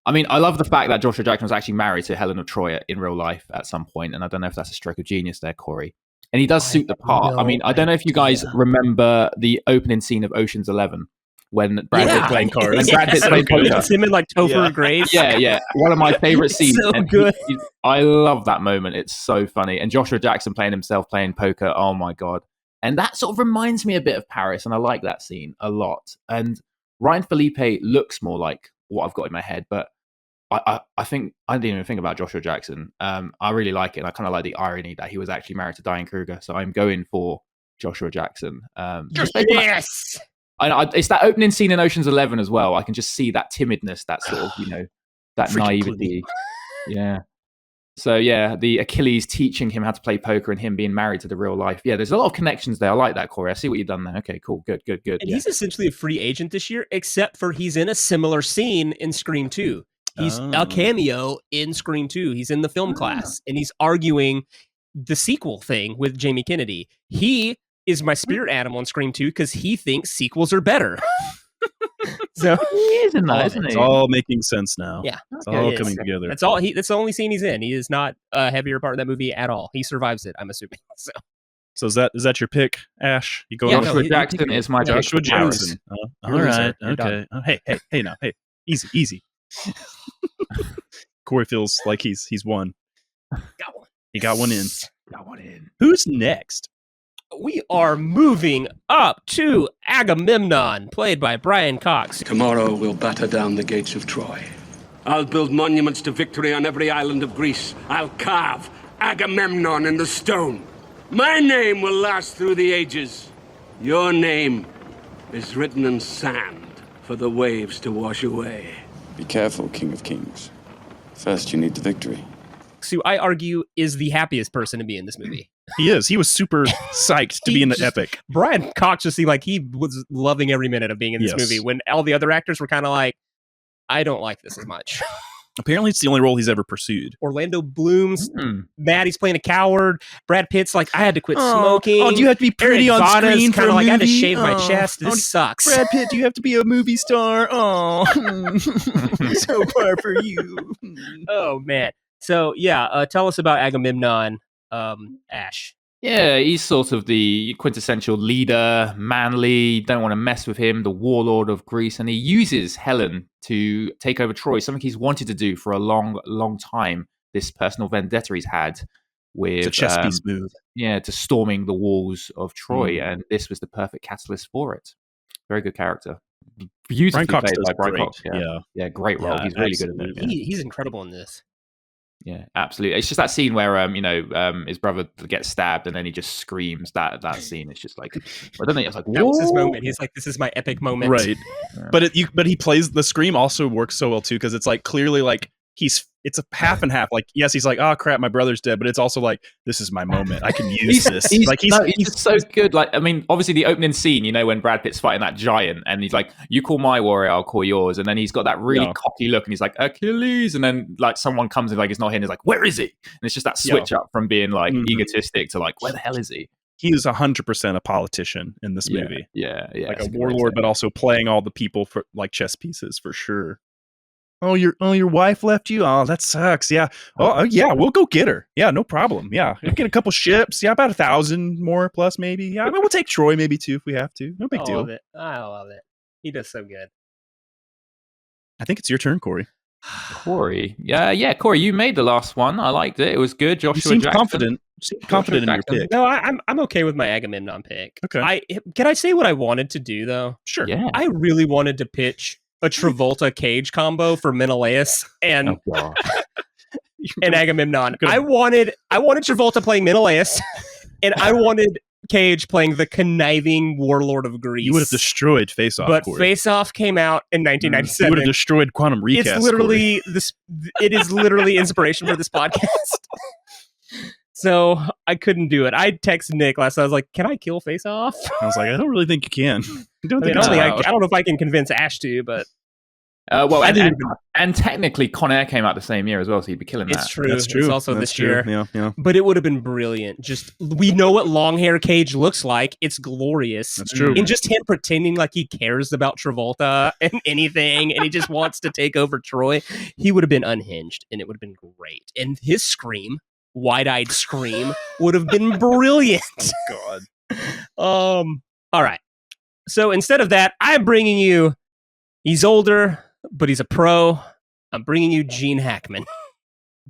D: I mean, I love the fact that Joshua Jackson was actually married to Helen of Troy in real life at some point, and I don't know if that's a stroke of genius there, Cory. And he does suit the part. I mean, I don't know if you guys remember the opening scene of Ocean's 11 when Brad Pitt playing cards. Brad Pitt playing poker.
C: It's him in like Topher Grace.
D: Yeah. One of my favorite scenes.
C: So good.
D: I love that moment. It's so funny. And Joshua Jackson playing himself playing poker. Oh my God. And that sort of reminds me a bit of Paris, and I like that scene a lot. And Ryan Felipe looks more like what I've got in my head, but I think I didn't even think about Joshua Jackson. I really like it. And I kind of like the irony that he was actually married to Diane Kruger. So I'm going for Joshua Jackson.
C: Yes.
D: It's that opening scene in Ocean's 11 as well. I can just see that timidness, that sort of, that naivety. Yeah. So yeah, the Achilles teaching him how to play poker and him being married to the real life. Yeah, there's a lot of connections there. I like that, Cory. I see what you've done there. Okay, cool. Good.
C: And he's essentially a free agent this year, except for he's in a similar scene in Scream 2. He's a cameo in Scream 2. He's in the film class, and he's arguing the sequel thing with Jamie Kennedy. He is my spirit animal in Scream 2 because he thinks sequels are better. So
D: he is in that, isn't he?
E: It's all making sense now.
C: Yeah,
E: it's all coming together.
C: That's all. That's the only scene he's in. He is not a heavier part of that movie at all. He survives it, I'm assuming.
E: So is that your pick, Ash? You go.
D: Joshua Jackson is my pick.
E: Joshua Jackson. All right.
C: You're
E: Okay. Hey, now, easy. Cory feels like he's won.
C: Got one.
E: He got one in.
D: Got one in.
E: Who's next?
C: We are moving up to Agamemnon, played by Brian Cox.
J: Tomorrow we'll batter down the gates of Troy. I'll build monuments to victory on every island of Greece. I'll carve Agamemnon in the stone. My name will last through the ages. Your name is written in sand for the waves to wash away.
F: Be careful, King of Kings. First, you need the victory.
C: Who I argue is the happiest person to be in this movie.
E: He is. He was super psyched to be in the epic.
C: Brian Cox just seemed like he was loving every minute of being in this movie when all the other actors were kind of like, I don't like this as much.
E: Apparently, it's the only role he's ever pursued.
C: Orlando Bloom's mad. He's playing a coward. Brad Pitt's like, I had to quit smoking.
E: Oh, do you have to be pretty on screen for a movie?
C: I had to shave my chest. This sucks.
E: Brad Pitt, do you have to be a movie star? Oh, so far for you.
C: Oh, man. So, yeah, tell us about Agamemnon, Ash.
D: Yeah, he's sort of the quintessential leader, manly, don't want to mess with him, the warlord of Greece, and he uses Helen to take over Troy, something he's wanted to do for a long, long time, this personal vendetta he's had with...
E: It's a chess piece move.
D: Yeah, to storming the walls of Troy, and this was the perfect catalyst for it. Very good character. Beautifully played by Brian Cox. Yeah, great role. He's really good at it.
C: He's incredible in this.
D: Yeah, absolutely. It's just that scene where his brother gets stabbed and then he just screams. That scene. It's just like, I don't think it's like,
C: that was his moment. He's like, this is my epic moment,
E: right? Yeah. But he plays the scream also works so well too because it's like clearly like it's a half and half. Like yes, he's like, oh crap, my brother's dead, but it's also like this is my moment. I can use this.
D: He's just so good. Like I mean, obviously the opening scene, when Brad Pitt's fighting that giant, and he's like, "You call my warrior, I'll call yours," and then he's got that really cocky look, and he's like, "Achilles," and then like someone comes in like he's not here, and he's like, "Where is he?" And it's just that switch up from being like egotistic to like, "Where the hell is he?"
E: He is 100% a politician in this movie.
D: Yeah,
E: like a warlord, but also playing all the people for like chess pieces for sure. Oh, your wife left you? Oh, that sucks. Yeah. Oh, yeah, we'll go get her. Yeah, no problem. Yeah. We'll get a couple ships. Yeah, about 1,000 more plus maybe. Yeah, I mean, we'll take Troy maybe too if we have to. No big deal.
C: I love it. He does so good.
E: I think it's your turn, Cory.
D: Cory. Yeah, Cory, you made the last one. I liked it. It was good. Joshua
E: you seem
D: Jackson.
E: confident in your pick.
C: No, I'm okay with my Agamemnon pick.
E: Okay.
C: Can I say what I wanted to do though?
E: Sure.
D: Yeah.
C: I really wanted to pitch a Travolta Cage combo for Menelaus and Agamemnon. I wanted Travolta playing Menelaus, and I wanted Cage playing the conniving warlord of Greece.
E: You would have destroyed Face Off,
C: but
E: Cory.
C: Face Off came out in 1997.
E: You would have destroyed Quantum Recast.
C: It's literally It is literally inspiration for this podcast. So I couldn't do it. I texted Nick last night. I was like, "Can I kill Face Off?"
E: I was like, "I don't really think you can." I don't
C: I don't know if I can convince Ash to, but
D: and technically, Con Air came out the same year as well, so he'd be killing that.
C: It's true.
E: That's true.
C: It's also
E: That's
C: this
E: true.
C: year.
E: Yeah.
C: But it would have been brilliant. Just we know what long hair Cage looks like. It's glorious.
E: That's true.
C: And just him pretending like he cares about Travolta and anything, and he just wants to take over Troy. He would have been unhinged, and it would have been great. And his scream, wide-eyed scream, would have been brilliant.
E: Oh, God.
C: All right. So instead of that, I'm bringing you. He's older, but he's a pro. I'm bringing you Gene Hackman.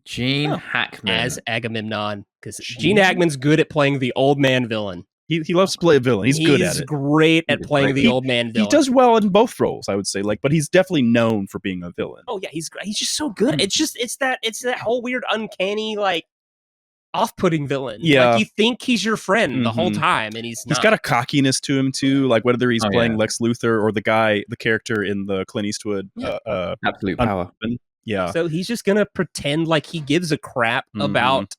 D: Gene Hackman
C: as Agamemnon, because Gene Hackman's good at playing the old man villain.
E: He loves to play a villain. He's good at it.
C: He's great at playing the old man villain.
E: He does well in both roles, I would say. But he's definitely known for being a villain.
C: Oh yeah, he's great. He's just so good. It's that whole weird, uncanny, like off-putting villain.
E: Yeah,
C: like you think he's your friend the whole time, and he's not.
E: He's got a cockiness to him too. Like whether he's playing Lex Luthor or the character in the Clint Eastwood,
D: Absolute Power.
E: Yeah.
C: So he's just gonna pretend like he gives a crap about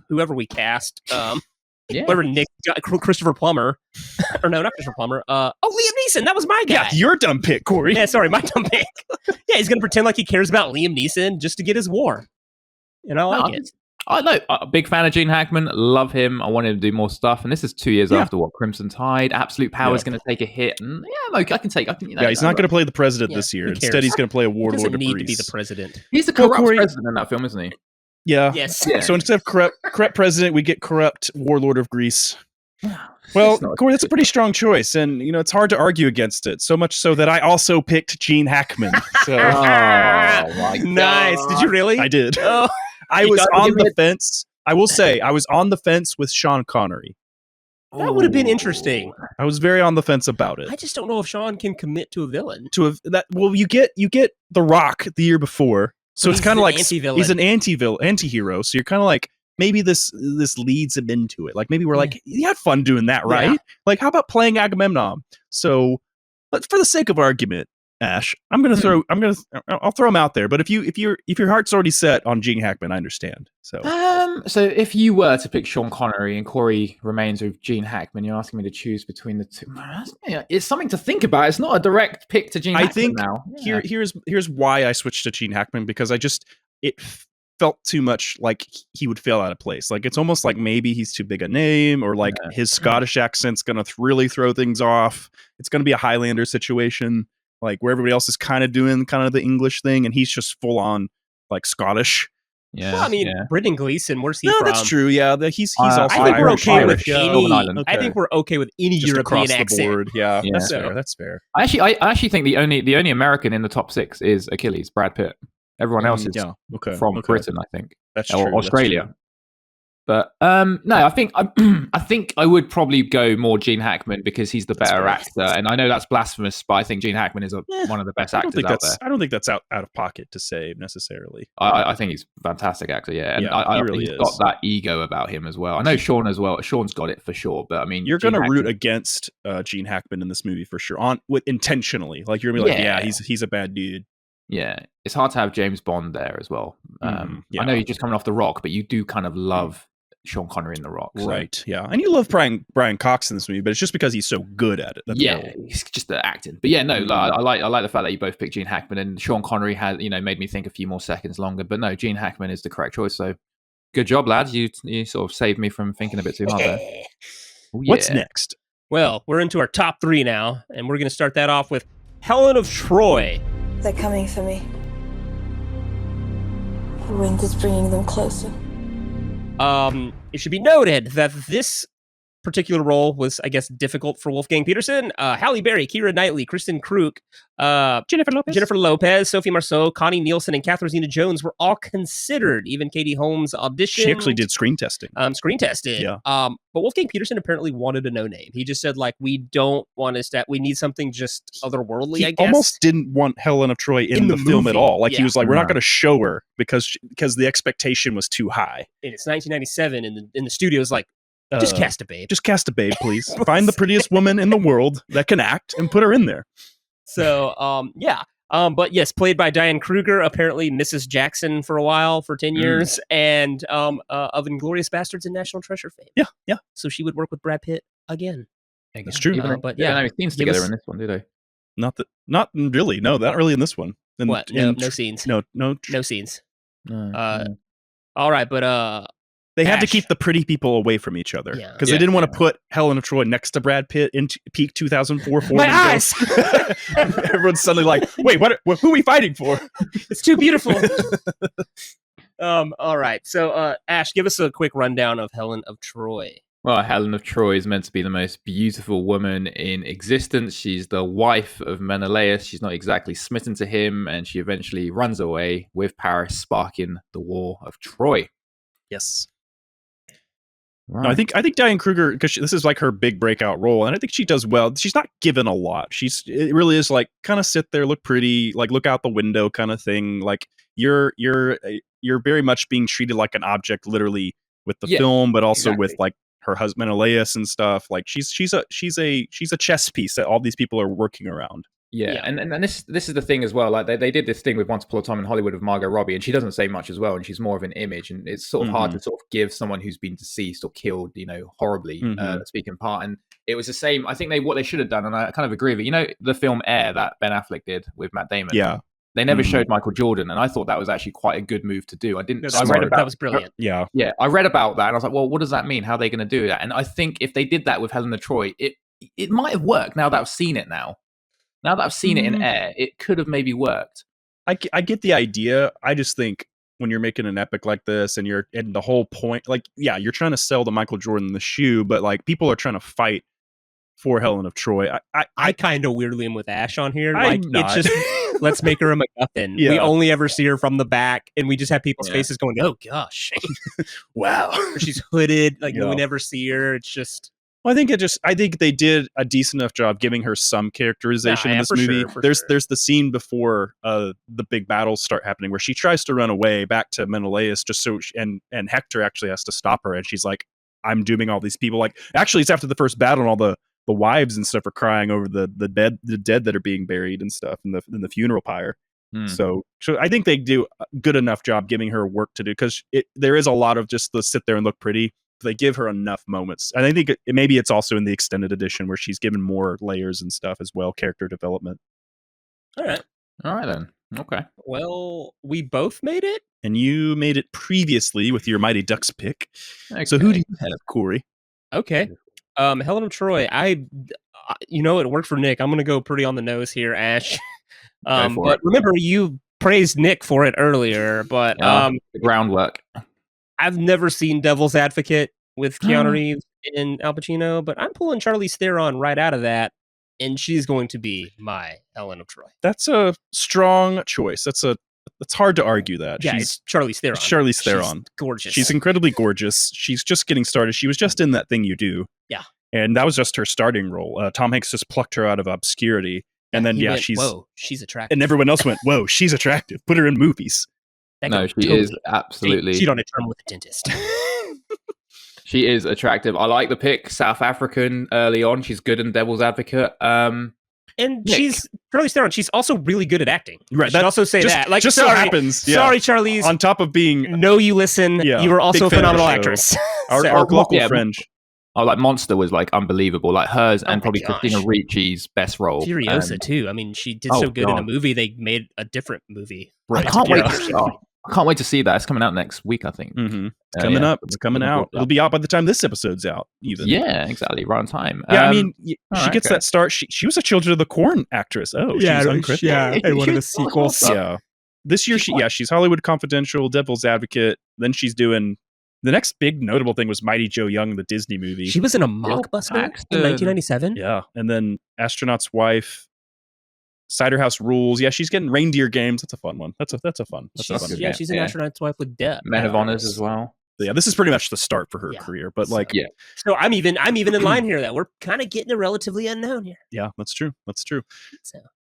C: whoever we cast. Whoever Nick, Christopher Plummer, or no, not Christopher Plummer. Liam Neeson. That was my guy.
E: Yeah, your dumb pick, Cory.
C: Yeah, sorry, my dumb pick. Yeah, he's gonna pretend like he cares about Liam Neeson just to get his war. And I like it.
D: I know. A big fan of Gene Hackman. Love him. I want him to do more stuff. And this is 2 years after Crimson Tide. Absolute Power is going to take a hit. And I can take.
E: He's not going to play the president this year. Instead, he's going to play a warlord of Greece.
C: He doesn't need to be the president.
D: He's the corrupt president in that film, isn't he?
E: Yeah.
C: Yes.
E: Yeah. So instead of corrupt president, we get corrupt warlord of Greece. Well, Cory, that's a pretty strong choice, and it's hard to argue against it. So much so that I also picked Gene Hackman. So,
C: nice. Did you really?
E: I did.
C: Oh,
E: I was on the fence. I will say I was on the fence with Sean Connery.
C: That would have been interesting.
E: I was very on the fence about it.
C: I just don't know if Sean can commit to a villain.
E: You get The Rock the year before, so it's kind of like
C: anti-villain.
E: He's an anti-hero. So you're kind of like, maybe this leads him into it. Like maybe we're like, he had fun doing that, right? Yeah. Like how about playing Agamemnon? So, but for the sake of argument, Ash, I'll throw him out there. But if your heart's already set on Gene Hackman, I understand. So
D: if you were to pick Sean Connery and Cory remains with Gene Hackman, you're asking me to choose between the two. It's something to think about. It's not a direct pick to Gene Hackman. I think now. Yeah.
E: Here's why I switched to Gene Hackman, because it felt too much like he would fail out of place. Like it's almost like maybe he's too big a name, or like his Scottish accent's gonna really throw things off. It's gonna be a Highlander situation, like where everybody else is kind of doing kind of the English thing, and he's just full on like Scottish.
D: Yeah,
C: well, I mean, Brendan Gleeson, where's he from?
E: That's true. Yeah, he's also.
C: I think we're okay
E: Irish.
C: with any. I think we're okay with any
E: just
C: European accent.
E: Board. Yeah, that's fair. That's fair.
D: I actually think the only American in the top 6 is Achilles, Brad Pitt. Everyone else is from Britain, I think.
E: That's true.
D: Or Australia. That's true. But no, I think I would probably go more Gene Hackman because he's the better actor. And I know that's blasphemous, but I think Gene Hackman is one of the best actors out there.
E: I don't think that's out of pocket to say necessarily.
D: I think he's a fantastic actor, and
E: he really
D: he's got that ego about him as well. I know Sean as well. Sean's got it for sure, but I mean,
E: you're going to root against Gene Hackman in this movie for sure, intentionally. Like you're going to be like, he's a bad dude.
D: Yeah, it's hard to have James Bond there as well. I know you're just coming off The Rock, but you do kind of love Sean Connery in The Rock. So.
E: Right, yeah. And you love Brian Cox in this movie, but it's just because he's so good at it.
D: He's just the acting. But yeah, no, I like the fact that you both picked Gene Hackman, and Sean Connery has, made me think a few more seconds longer. But no, Gene Hackman is the correct choice. So good job, lads. You sort of saved me from thinking a bit too hard there.
E: What's next?
C: Well, we're into our top 3 now, and we're going to start that off with Helen of Troy.
K: They're coming for me. The wind is bringing them closer.
C: It should be noted that this particular role was, I guess, difficult for Wolfgang Petersen. Halle Berry, Keira Knightley, Kristen Krug, Jennifer Lopez, Sophie Marceau, Connie Nielsen, and Catherine Zeta-Jones were all considered. Even Katie Holmes auditioned.
E: She actually did screen testing.
C: Yeah. But Wolfgang Petersen apparently wanted a no name. He just said, like, we don't want to we need something just otherworldly, I guess.
E: He almost didn't want Helen of Troy in the film at all. Like, he was like, we're not going to show her because the expectation was too high.
C: And it's 1997, and in the studio's like, just cast a babe.
E: Just cast a babe, please. Find the prettiest woman in the world that can act and put her in there.
C: So, but yes, played by Diane Kruger, apparently Mrs. Jackson for a while, for 10 years, and of Inglourious Bastards and National Treasure fame.
E: Yeah.
C: So she would work with Brad Pitt again.
E: That's true.
D: But yeah, no scenes together in this one, do they?
E: Not really. No, not really in this one.
C: No scenes.
E: No
C: scenes.
D: No.
C: All right, but
E: they had to keep the pretty people away from each other because they didn't want to put Helen of Troy next to Brad Pitt in peak 2004.
C: My eyes!
E: Everyone's suddenly like, wait, who are we fighting for?
C: It's too beautiful. All right. So, Ash, give us a quick rundown of Helen of Troy.
D: Well, Helen of Troy is meant to be the most beautiful woman in existence. She's the wife of Menelaus. She's not exactly smitten to him, and she eventually runs away with Paris, sparking the War of Troy.
E: Yes.
D: Right.
E: No, I think Diane Kruger, because this is like her big breakout role, and I think she does well. She's not given a lot. It really is like kind of sit there, look pretty, like look out the window kind of thing. Like you're very much being treated like an object, literally with the film, but also with like her husband Elias and stuff. Like she's a chess piece that all these people are working around.
D: Yeah. And this is the thing as well. Like they did this thing with Once Upon a Time in Hollywood with Margot Robbie, and she doesn't say much as well, and she's more of an image, and it's sort of hard to sort of give someone who's been deceased or killed, horribly, a speaking part. And it was the same. I think what they should have done, and I kind of agree with it. The film Air that Ben Affleck did with Matt Damon.
E: Yeah.
D: They never showed Michael Jordan, and I thought that was actually quite a good move to do.
C: That was brilliant.
E: Yeah.
D: Yeah, I read about that, and I was like, well, what does that mean? How are they going to do that? And I think if they did that with Helena Troy, it might have worked. Now that I've seen it Now that I've seen it in Air, it could have maybe worked.
E: I get the idea. I just think when you're making an epic like this and the whole point, like, yeah, you're trying to sell the Michael Jordan the shoe, but like people are trying to fight for Helen of Troy.
C: I kind of weirdly am with Ash on here.
E: I'm
C: Like
E: not.
C: it's just let's make her a MacGuffin.
E: Yeah.
C: We only ever see her from the back, and we just have people's faces going, "Oh gosh,
E: wow."
C: She's hooded. Like
E: Yeah.
C: we never see her. It's just.
E: Well, I think they did a decent enough job giving her some characterization in this movie. There's the scene before the big battles start happening where she tries to run away back to Menelaus just so and Hector actually has to stop her, and she's like, "I'm dooming all these people." Like, actually, it's after the first battle, and all the wives and stuff are crying over the dead that are being buried and stuff in the funeral pyre. So I think they do a good enough job giving her work to do, because there is a lot of just the sit there and look pretty. They give her enough moments, and I think maybe it's also in the extended edition where she's given more layers and stuff as well, character development.
C: All right
D: then. Okay.
C: Well, we both made it,
E: and you made it previously with your Mighty Ducks pick.
D: Okay.
E: So who do you have, Cory?
C: Okay. Helen of Troy. It worked for Nick. I'm gonna go pretty on the nose here, Ash. But remember, you praised Nick for it earlier. But
D: the groundwork.
C: I've never seen Devil's Advocate with Keanu Reeves and Al Pacino, but I'm pulling Charlize Theron right out of that, and she's going to be my Helen of Troy.
E: That's a strong choice. It's hard to argue that.
C: Yeah, it's Charlize Theron.
E: Charlize Theron.
C: She's gorgeous.
E: She's incredibly gorgeous. She's just getting started. She was just in That Thing You Do.
C: Yeah.
E: And that was just her starting role. Tom Hanks just plucked her out of obscurity. And then,
C: she's attractive.
E: And everyone else went, whoa, she's attractive. Put her in movies.
D: No, she is absolutely.
C: Cheat on a term with a dentist.
D: She is attractive. I like the pick. South African early on. She's good in Devil's Advocate.
C: And Nick. She's Charlize Theron. She's also really good at acting.
E: Right.
C: Should also say that. Like,
E: just
C: sorry,
E: so happens. Yeah.
C: Sorry, Charlize.
E: On top of being,
C: you listen. Yeah, you were also a phenomenal actress.
E: Our local fringe.
D: Oh, like Monster was like unbelievable. Like hers and probably Christina Ricci's best role.
C: Furiosa too. I mean, she did so good in a movie. They made a different movie.
D: Right. I can't wait to see that. It's coming out next week, I think.
E: Mm-hmm. It's coming up. It's coming out. It'll be out by the time this episode's out, even.
D: Yeah, exactly. Right on time.
E: Yeah, I mean, she gets that start. She was a Children of the Corn actress. Oh,
C: yeah,
E: she's uncredited.
C: Yeah, in one of the sequels.
E: Yeah. This year, she's Hollywood Confidential, Devil's Advocate. Then she's doing... The next big notable thing was Mighty Joe Young, the Disney movie.
C: She was in a mockbuster in 1997.
E: Yeah, and then Astronaut's Wife, Cider House Rules. Yeah, she's getting Reindeer Games. That's a fun one. That's a fun.
C: Yeah, she's in Astronaut's Wife with Depp.
D: Men of Honors as well.
E: Yeah, this is pretty much the start for her career. But
C: so I'm even in line here that we're kind of getting a relatively unknown here.
E: Yeah, that's true.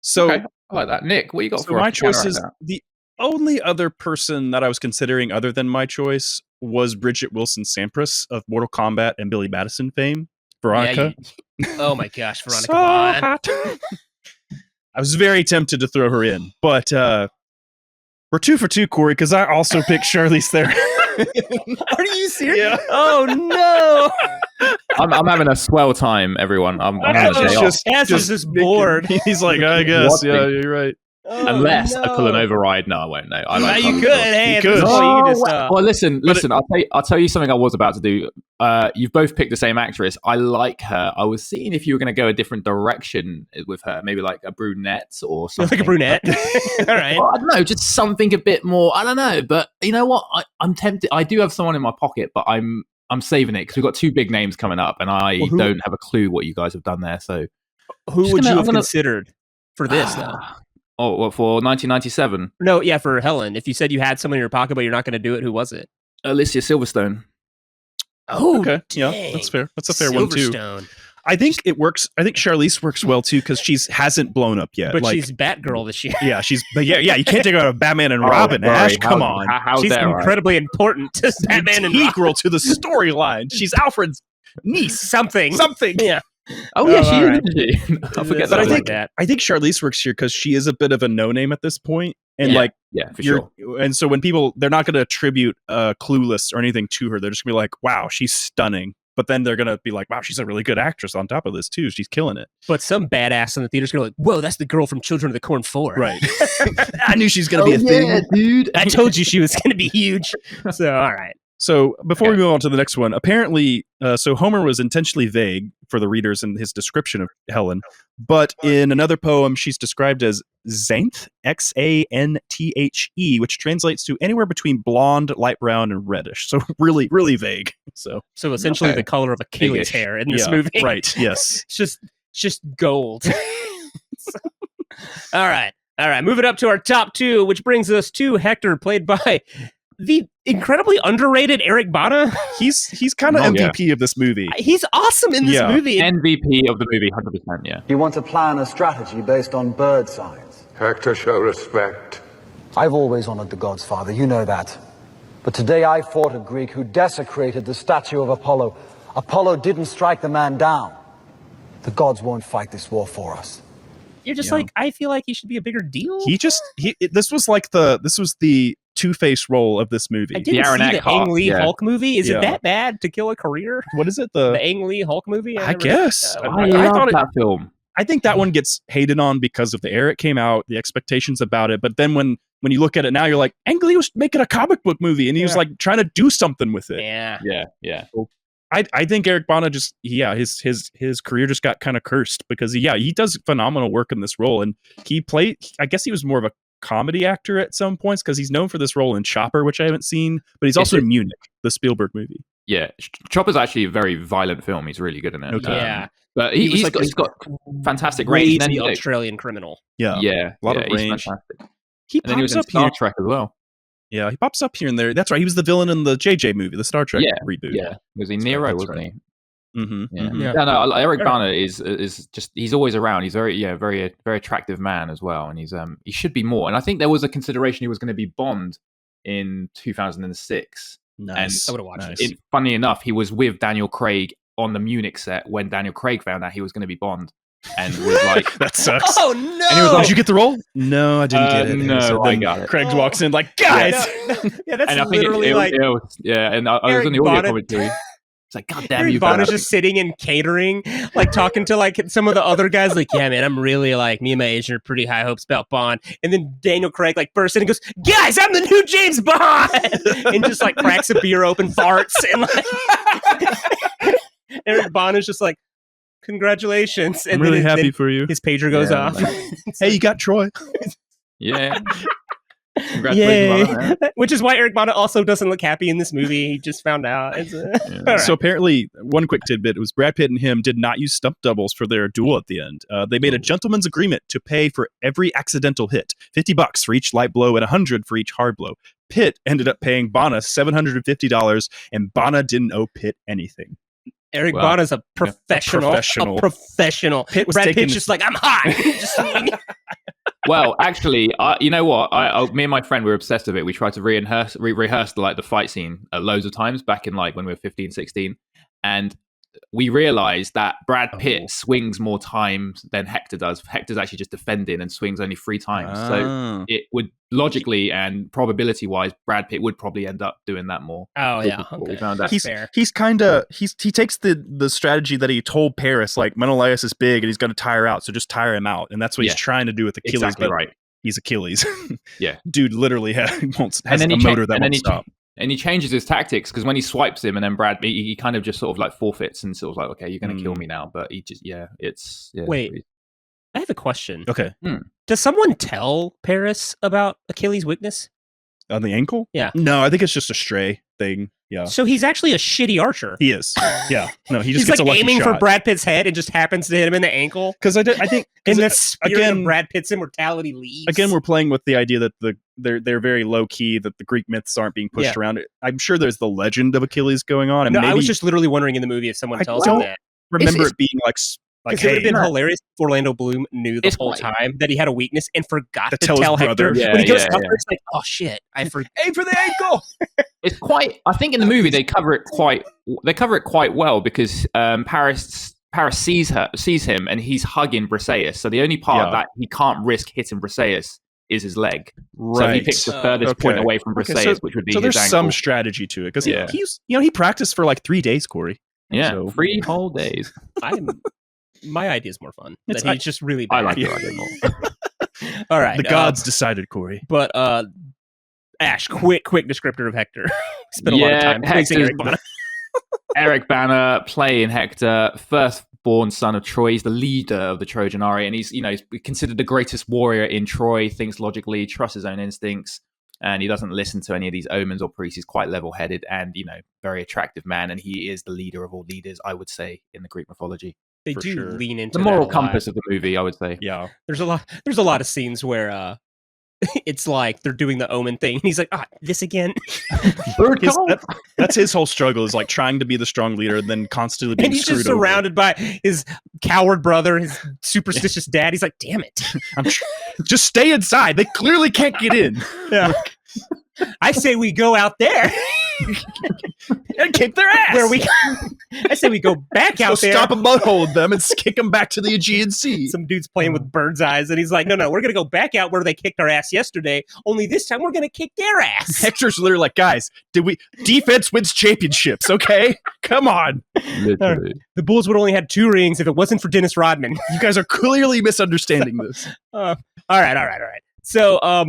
C: So
D: okay, I like that. Nick, what you got for
E: my choice is the only other person that I was considering other than my choice was Bridget Wilson Sampras of Mortal Kombat and Billy Madison fame. Veronica.
C: Oh my gosh, Veronica.
E: So hot. I was very tempted to throw her in, but we're 2 for 2, Cory, because I also picked Charlize Theron.
C: Are you serious?
E: Yeah.
C: Oh no!
D: I'm having a swell time, everyone. I'm having a day off.
C: Ash is just bored.
E: He's like, I guess, yeah, you're right.
D: Unless I pull an override, no, I won't. No, I like.
C: You could. Hey,
E: could.
D: Well, listen. I'll tell you something I was about to do. You've both picked the same actress. I like her. I was seeing if you were going to go a different direction with her, maybe like a brunette or something.
C: Like a brunette. All right.
D: Well, I don't know, just something a bit more. I don't know, but you know what? I'm tempted. I do have someone in my pocket, but I'm saving it because we've got 2 big names coming up, and I don't have a clue what you guys have done there. So,
C: who would you have considered for this though?
D: Oh, what, for 1997?
C: No, yeah, for Helen. If you said you had someone in your pocket, but you're not going to do it, who was it?
D: Alicia Silverstone.
C: Oh,
E: okay.
C: dang.
E: Yeah, that's fair. That's a fair one too.
C: Silverstone.
E: I think it works. I think Charlize works well too because hasn't blown up yet.
C: But
E: like,
C: she's Batgirl this year.
E: Yeah, you can't take her out of Batman and Robin.
D: sorry.
E: Ash, come on.
C: She's incredibly important to Batman and Robin.
E: Integral to the storyline. She's Alfred's niece.
C: Something.
E: Yeah.
D: Oh yeah, she
C: right.
D: is. I forget
E: But
D: that.
E: I think Charlize works here because she is a bit of a no name at this point, and
D: for sure.
E: And so when they're not going to attribute Clueless or anything to her, they're just going to be like, "Wow, she's stunning." But then they're going to be like, "Wow, she's a really good actress on top of this too. She's killing it."
C: But some badass in the theater's going to be like, "Whoa, that's the girl from Children of the Corn 4."
E: Right. I knew she's going to be a thing,
C: dude. I told you she was going to be huge. So all right.
E: So before we move on to the next one, apparently, so Homer was intentionally vague for the readers in his description of Helen, but in another poem, she's described as Xanthe, Xanthe, which translates to anywhere between blonde, light brown, and reddish. So really, really vague. So
C: essentially the color of Achilles' hair in this movie.
E: Right. Yes.
C: It's just gold. All right. Moving up to our top two, which brings us to Hector, played by the incredibly underrated Eric Bana.
E: He's kind of MVP of this movie.
C: He's awesome in this movie.
D: MVP of the movie, 100%. Yeah.
I: You want to plan a strategy based on bird signs.
J: Hector, show respect.
I: I've always honored the gods, Father. You know that. But today I fought a Greek who desecrated the statue of Apollo. Apollo didn't strike the man down. The gods won't fight this war for us.
C: You're just like, I feel like he should be a bigger deal.
E: This was the Two-Face role of this movie.
C: I didn't see the Ang Lee Hulk movie. Is it that bad to kill a career?
E: What is it?
C: The Ang Lee Hulk movie?
E: I guess.
D: I love that film.
E: I think that one gets hated on because of the era it came out, the expectations about it. But then when you look at it now, you're like, Ang Lee was making a comic book movie, and he was like trying to do something with it.
D: Yeah.
E: I think Eric Bana his career just got kind of cursed because he does phenomenal work in this role, and I guess he was more of a comedy actor at some points because he's known for this role in Chopper, which I haven't seen, but he's also in Munich, the Spielberg movie.
D: Yeah, Chopper's actually a very violent film. He's really good in it.
E: Okay.
D: But he's got fantastic range.
C: The Australian criminal.
E: Yeah,
D: a lot of range.
E: Fantastic.
D: And then he was in Star Trek as well.
E: Yeah, he pops up here and there. That's right. He was the villain in the JJ movie, the Star Trek reboot.
D: Yeah, was he Nero? Wasn't he?
E: Mm-hmm.
D: Yeah. No, Eric Bana is just, he's always around. He's very very attractive man as well, and he should be more. And I think there was a consideration he was going to be Bond in 2006.
E: Nice.
D: And
C: I would have watched it.
D: Funny enough, he was with Daniel Craig on the Munich set when Daniel Craig found out he was going to be Bond, and was like,
E: "That sucks."
C: Oh no!
E: And he was like, "Did you get the role?" No, I didn't get it.
D: No, I got it.
E: Craig walks in like, "Guys."
C: Yeah, that's
D: and I think
C: literally like,
D: and I was on the audio commentary. It's like, God damn you!
C: Bana's just sitting in catering, like talking to like some of the other guys. Like, yeah, man, I'm really like, me and my agent are pretty high hopes about Bond. And then Daniel Craig like bursts in and goes, "Guys, I'm the new James Bond," and just like cracks a beer open, farts, and like Eric Bana's just like, "Congratulations!" And
E: I'm really happy for you.
C: His pager goes off.
E: Hey, you got Troy.
D: Yeah. Congratulations.
C: Which is why Eric Bana also doesn't look happy in this movie. He just found out. Right.
E: So apparently, one quick tidbit was Brad Pitt and him did not use stunt doubles for their duel at the end. They made a gentleman's agreement to pay for every accidental hit, $50 for each light blow and $100 for each hard blow. Pitt ended up paying Bana $750, and Bana didn't owe Pitt anything.
C: Eric Bana's a professional. A professional. Brad Pitt's just like, I'm hot. Just
D: well, actually, you know what? Me and my friend were obsessed with it. We tried to rehearse like the fight scene loads of times back in like when we were 15, 16. And we realized that Brad Pitt swings more times than Hector does. Hector's actually just defending and swings only 3 times. So it would logically and probability wise, Brad Pitt would probably end up doing that more.
C: Oh yeah, okay.
D: We found out.
E: He's kind of he takes the strategy that he told Paris, like Menelaus is big and he's going to tire her out, so just tire him out, and that's what he's trying to do with Achilles.
D: Exactly
E: but
D: right.
E: He's Achilles.
D: Yeah,
E: dude literally has a motor that won't stop.
D: And he changes his tactics because when he swipes him, and then Brad, he kind of just sort of like forfeits and sort of like, okay, you're going to kill me now. But he just,
C: Wait, I have a question.
E: Okay.
C: Does someone tell Paris about Achilles' weakness?
E: On the ankle?
C: Yeah.
E: No, I think it's just a stray thing. Yeah.
C: So he's actually a shitty archer.
E: He is. Yeah. No, he just
C: he's
E: gets
C: like
E: a lucky
C: aiming
E: shot.
C: for Brad Pitt's head and just happens to hit him in the ankle.
E: Because I think
C: in the spirit
E: again,
C: of Brad Pitt's immortality leaves.
E: Again, we're playing with the idea that they're very low key, that the Greek myths aren't being pushed around. I'm sure there's the legend of Achilles going on. And
C: no,
E: maybe,
C: I was just literally wondering in the movie if someone tells him that.
E: Remember it being like
C: it would have been hilarious if Orlando Bloom knew the whole time that he had a weakness and forgot to tell Hector. When he goes up there, it's like, oh shit, I forgot.
E: Aim for the ankle.
D: It's quite. I think in the movie they cover it quite well because Paris sees him and he's hugging Briseis. So the only part that he can't risk hitting Briseis is his leg.
E: Right.
D: So he picks the furthest point away from Briseis, which would be his ankle. So there's
E: some strategy to it because he practiced for like 3 days, Corey.
D: Yeah,
E: so.
D: 3 whole days.
C: My idea is more fun. He's just really bad.
D: I like your idea more.
C: All right.
E: The gods decided, Corey.
C: But Ash, quick descriptor of Hector. Spent a lot of time placing Eric Bana.
D: Eric Bana playing Hector, firstborn son of Troy. He's the leader of the Trojan army, and he's considered the greatest warrior in Troy. Thinks logically, trusts his own instincts, and he doesn't listen to any of these omens or priests. He's quite level-headed and very attractive man, and he is the leader of all leaders, I would say, in the Greek mythology.
C: They do lean into
D: the moral compass of the movie, I would say.
E: Yeah,
C: there's a lot of scenes where it's like they're doing the omen thing, and he's like, this again.
E: That's his whole struggle, is like trying to be the strong leader and then constantly being
C: and he's just surrounded by his coward brother, his superstitious dad. He's like, damn it.
E: Just stay inside. They clearly can't get in.
C: Yeah. I say we go out there
E: and kick their ass.
C: I say we go back out there.
E: Stop a butthole with them and kick them back to the Aegean Sea.
C: Some dude's playing with bird's eyes, and he's like, no, we're going to go back out where they kicked our ass yesterday, only this time we're going to kick their ass.
E: Hector's literally like, guys, defense wins championships, okay? Come on.
D: Literally.
C: The Bulls would only had 2 rings if it wasn't for Dennis Rodman.
E: You guys are clearly misunderstanding this.
C: All right. So,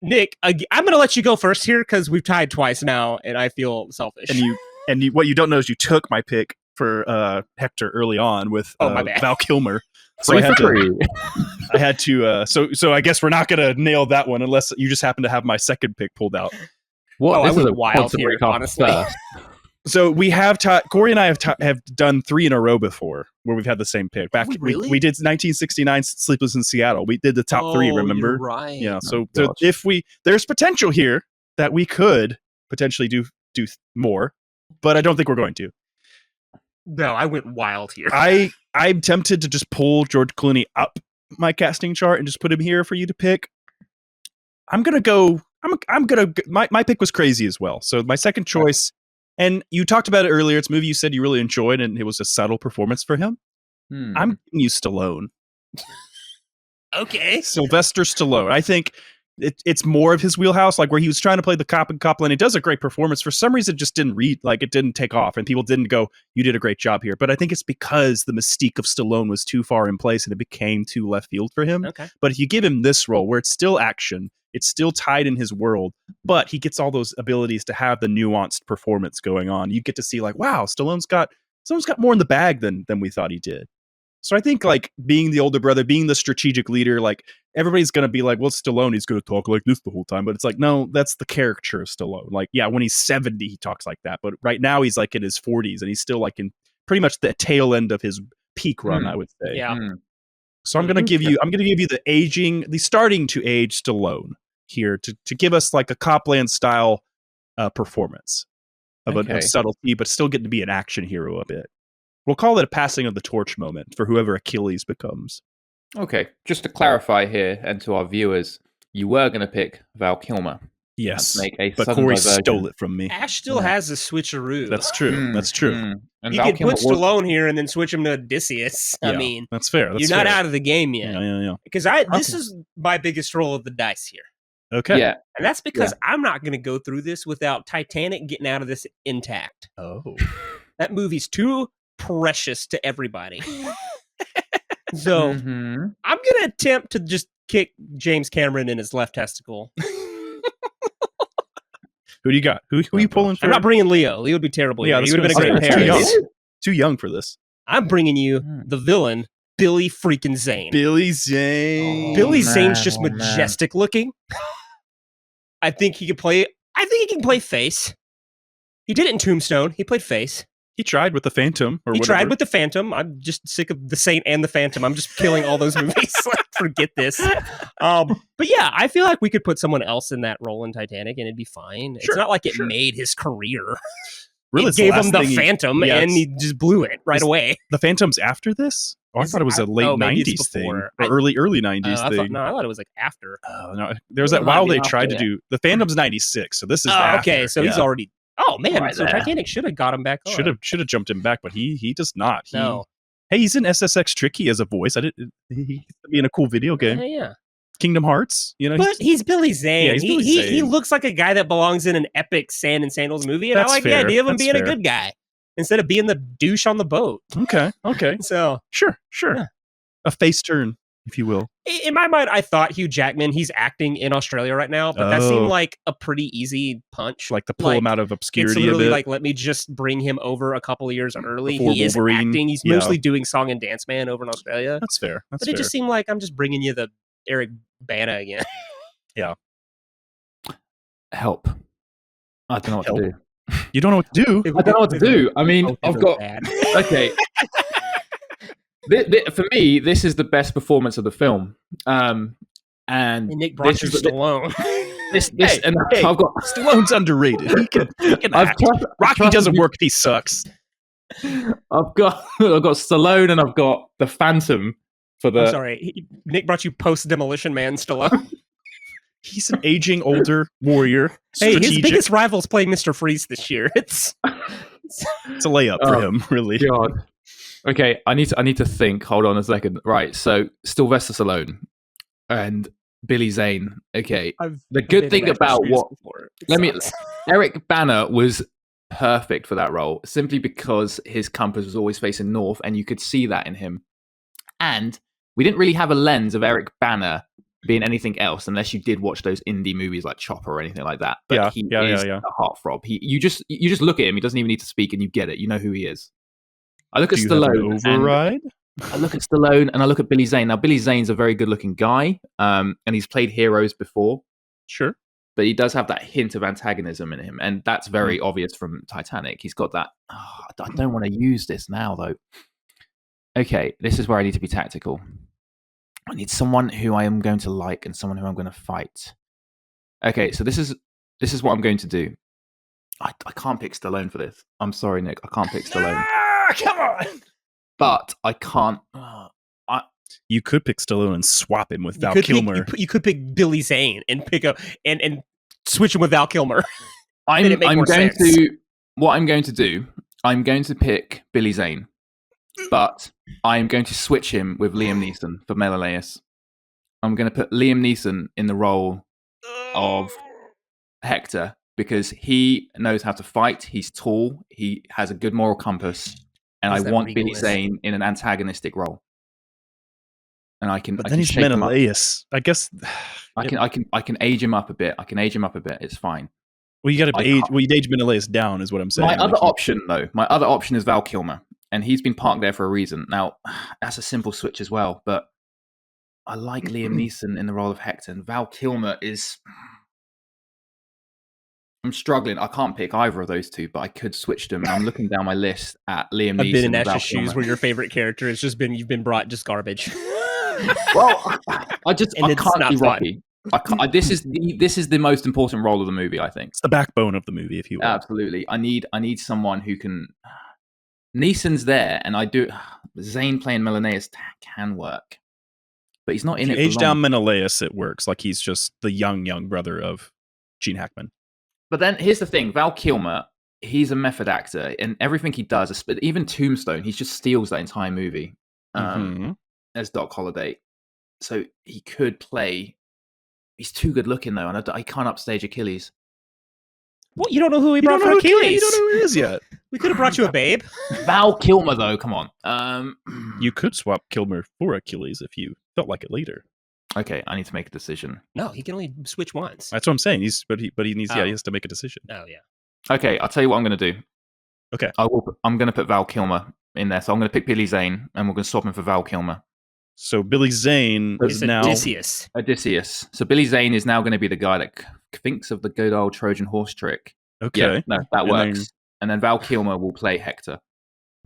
C: Nick, I'm going to let you go first here because we've tied twice now, and I feel selfish.
E: And what you don't know is you took my pick for Hector early on with Val Kilmer. So I had to. So I guess we're not going to nail that one unless you just happen to have my second pick pulled out.
D: What?
C: This is a wild here, honestly.
E: So we have Corey and I have done 3 in a row before where we've had the same pick. Back
C: really?
E: we did 1969 Sleepless in Seattle. We did the top 3, remember?
C: You're right.
E: Yeah. So if there's potential here that we could potentially do more, but I don't think we're going to.
C: No, I went wild here.
E: I'm tempted to just pull George Clooney up my casting chart and just put him here for you to pick. I'm gonna go. My pick was crazy as well. So my second choice. And you talked about it earlier. It's a movie you said you really enjoyed, and it was a subtle performance for him. I'm giving you Stallone.
C: Okay.
E: Sylvester Stallone. I think it's more of his wheelhouse, like where he was trying to play the cop in Copland. He does a great performance. For some reason, it just didn't it didn't take off, and people didn't go, you did a great job here. But I think it's because the mystique of Stallone was too far in place, and it became too left field for him.
C: Okay.
E: But if you give him this role, where it's still action, it's still tied in his world, but he gets all those abilities to have the nuanced performance going on. You get to see like, wow, Stallone's got more in the bag than we thought he did. So I think like being the older brother, being the strategic leader, like everybody's going to be like, well, Stallone, he's going to talk like this the whole time. But it's like, no, that's the caricature of Stallone. Like, yeah, when he's 70, he talks like that. But right now he's like in his 40s and he's still like in pretty much the tail end of his peak run, I would say.
C: Yeah.
E: So I'm going to give you the starting to age Stallone here to give us like a Copland style performance of subtlety, but still getting to be an action hero a bit. We'll call it a passing of the torch moment for whoever Achilles becomes.
D: Okay, just to clarify here and to our viewers, you were going to pick Val Kilmer.
E: Yes,
D: but
E: Corey stole it from me.
C: Ash still has a switcheroo.
E: That's true. That's true.
D: And
C: you could put Stallone here and then switch him to Odysseus. I mean,
E: that's fair.
C: You're not out of the game yet.
E: Yeah.
C: Because this is my biggest roll of the dice here.
E: Okay.
D: Yeah.
C: And that's because I'm not going to go through this without Titanic getting out of this intact.
E: Oh.
C: That movie's too precious to everybody. So I'm going to attempt to just kick James Cameron in his left testicle.
E: Who do you got? Who are you pulling for?
C: I'm not bringing Leo. Leo would be terrible.
E: Yeah,
C: he would have been a great pair.
E: Too young for this.
C: I'm bringing you the villain, Billy freaking Zane.
E: Billy Zane.
C: Billy Zane's just majestic looking. I think he can play Face. He did it in Tombstone. He played Face.
E: He tried with the Phantom, or
C: He
E: whatever.
C: tried with the Phantom. I'm just sick of the Saint and the Phantom. I'm just killing all those movies. Like, forget this. But yeah, I feel like we could put someone else in that role in Titanic, and it'd be fine. It's not like it made his career.
E: Really,
C: it gave him the Phantom, and he just blew it right away.
E: The Phantom's after this? Oh, I thought it was a late 90s thing. Or early 90s thing.
C: I thought it was like after.
E: No, there was that while they tried to do... The Phantom's 96, so this is after.
C: Okay, so he's already... Oh, man,
D: Right
C: so
D: there.
C: Titanic should have got him back on.
E: Should have jumped him back, but he does not.
C: No.
E: Hey, he's in SSX Tricky as a voice. He's in a cool video game.
C: Yeah.
E: Kingdom Hearts, you know.
C: But he's Billy Zane.
E: Yeah, he's Billy Zane.
C: He looks like a guy that belongs in an epic Sand and Sandals movie, and I like the idea of him being a good guy instead of being the douche on the boat.
E: Okay.
C: So
E: Sure.
C: Yeah.
E: A face turn, if you will.
C: In my mind, I thought Hugh Jackman, he's acting in Australia right now, but that seemed like a pretty easy punch.
E: Like to pull him out of obscurity
C: it's literally
E: a bit.
C: like, let me just bring him over a couple of years early.
E: Before
C: He
E: Wolverine.
C: is acting. He's mostly doing Song and Dance Man over in Australia.
E: That's fair.
C: But it just seemed like I'm just bringing you the Eric Bana again.
E: Yeah.
D: Help. I don't know what to do.
E: You don't know what to do?
D: I don't know what to do. I mean, I've got... Okay. For me, this is the best performance of the film. And
C: Nick brought you Stallone.
E: I've got Stallone's underrated. He can act. Rocky doesn't work if he sucks.
D: I've got Stallone and I've got the Phantom for the...
C: I'm sorry. Nick brought you post-Demolition Man Stallone.
E: He's an aging older warrior.
C: Hey, his biggest rival's playing Mr. Freeze this year. It's
E: a layup for him, really.
D: God. Okay, I need to think. Hold on a second. Right, so Sylvester Stallone and Billy Zane. Okay, the good thing about Eric Bana was perfect for that role, simply because his compass was always facing north, and you could see that in him. And we didn't really have a lens of Eric Bana being anything else, unless you did watch those indie movies like Chopper or anything like that. But he is a heartthrob. You just look at him. He doesn't even need to speak, and you get it. You know who he is. I look at Stallone. I look at Stallone and I look at Billy Zane. Now, Billy Zane's a very good-looking guy, and he's played heroes before.
E: Sure.
D: But he does have that hint of antagonism in him, and that's very obvious from Titanic. He's got that... I don't want to use this now, though. Okay, this is where I need to be tactical. I need someone who I am going to like and someone who I'm going to fight. Okay, so this is what I'm going to do. I can't pick Stallone for this. I'm sorry, Nick. I can't pick Stallone.
C: Come on!
D: But I can't...
E: You could pick Stallone and swap him with Val Kilmer.
C: You could pick Billy Zane and pick up and switch him with Val Kilmer.
D: What I'm going to do, I'm going to pick Billy Zane, but I'm going to switch him with Liam Neeson for Menelaus. I'm going to put Liam Neeson in the role of Hector because he knows how to fight. He's tall. He has a good moral compass, and I want Billy Zane in an antagonistic role. And I can.
E: But then he's Menelaus. I guess
D: I can age him up a bit. It's fine.
E: Well, you got to age. Well, you age Menelaus down, is what I'm saying.
D: My other option is Val Kilmer, and he's been parked there for a reason. Now, that's a simple switch as well, but I like Liam Neeson in the role of Hector, and Val Kilmer is. I'm struggling. I can't pick either of those two, but I could switch them. I'm looking down my list at Liam Neeson.
C: I've been in
D: and
C: Ash's shoes where your favorite character has just been you've been brought just garbage.
D: Well, I can't be Rocky. This is the most important role of the movie. I think
E: it's the backbone of the movie, if you will.
D: Absolutely. I need someone who can. Neeson's there, and I do. Zane playing Menelaus can work, but he's not in it.
E: Age down Menelaus, it works. Like he's just the young brother of Gene Hackman.
D: But then here's the thing: Val Kilmer, he's a method actor, and everything he does, even Tombstone, he just steals that entire movie as Doc Holliday. So he could play. He's too good looking though, and I can't upstage Achilles.
C: What? You don't know who he brought for Achilles?
E: You don't know who he is yet.
C: We could have brought you a babe.
D: Val Kilmer, though. Come on.
E: You could swap Kilmer for Achilles if you felt like it later.
D: Okay, I need to make a decision.
C: No, he can only switch once.
E: That's what I'm saying. He needs. Yeah, he has to make a decision.
C: Oh yeah.
D: Okay, I'll tell you what I'm going to do.
E: Okay.
D: I'm going to put Val Kilmer in there. So I'm going to pick Billy Zane, and we're going to swap him for Val Kilmer.
E: So Billy Zane is now
C: Odysseus.
D: So Billy Zane is now going to be the guy that thinks of the good old Trojan horse trick.
E: Okay.
D: Yeah, no, that
E: And
D: works. And then Val Kilmer will play Hector.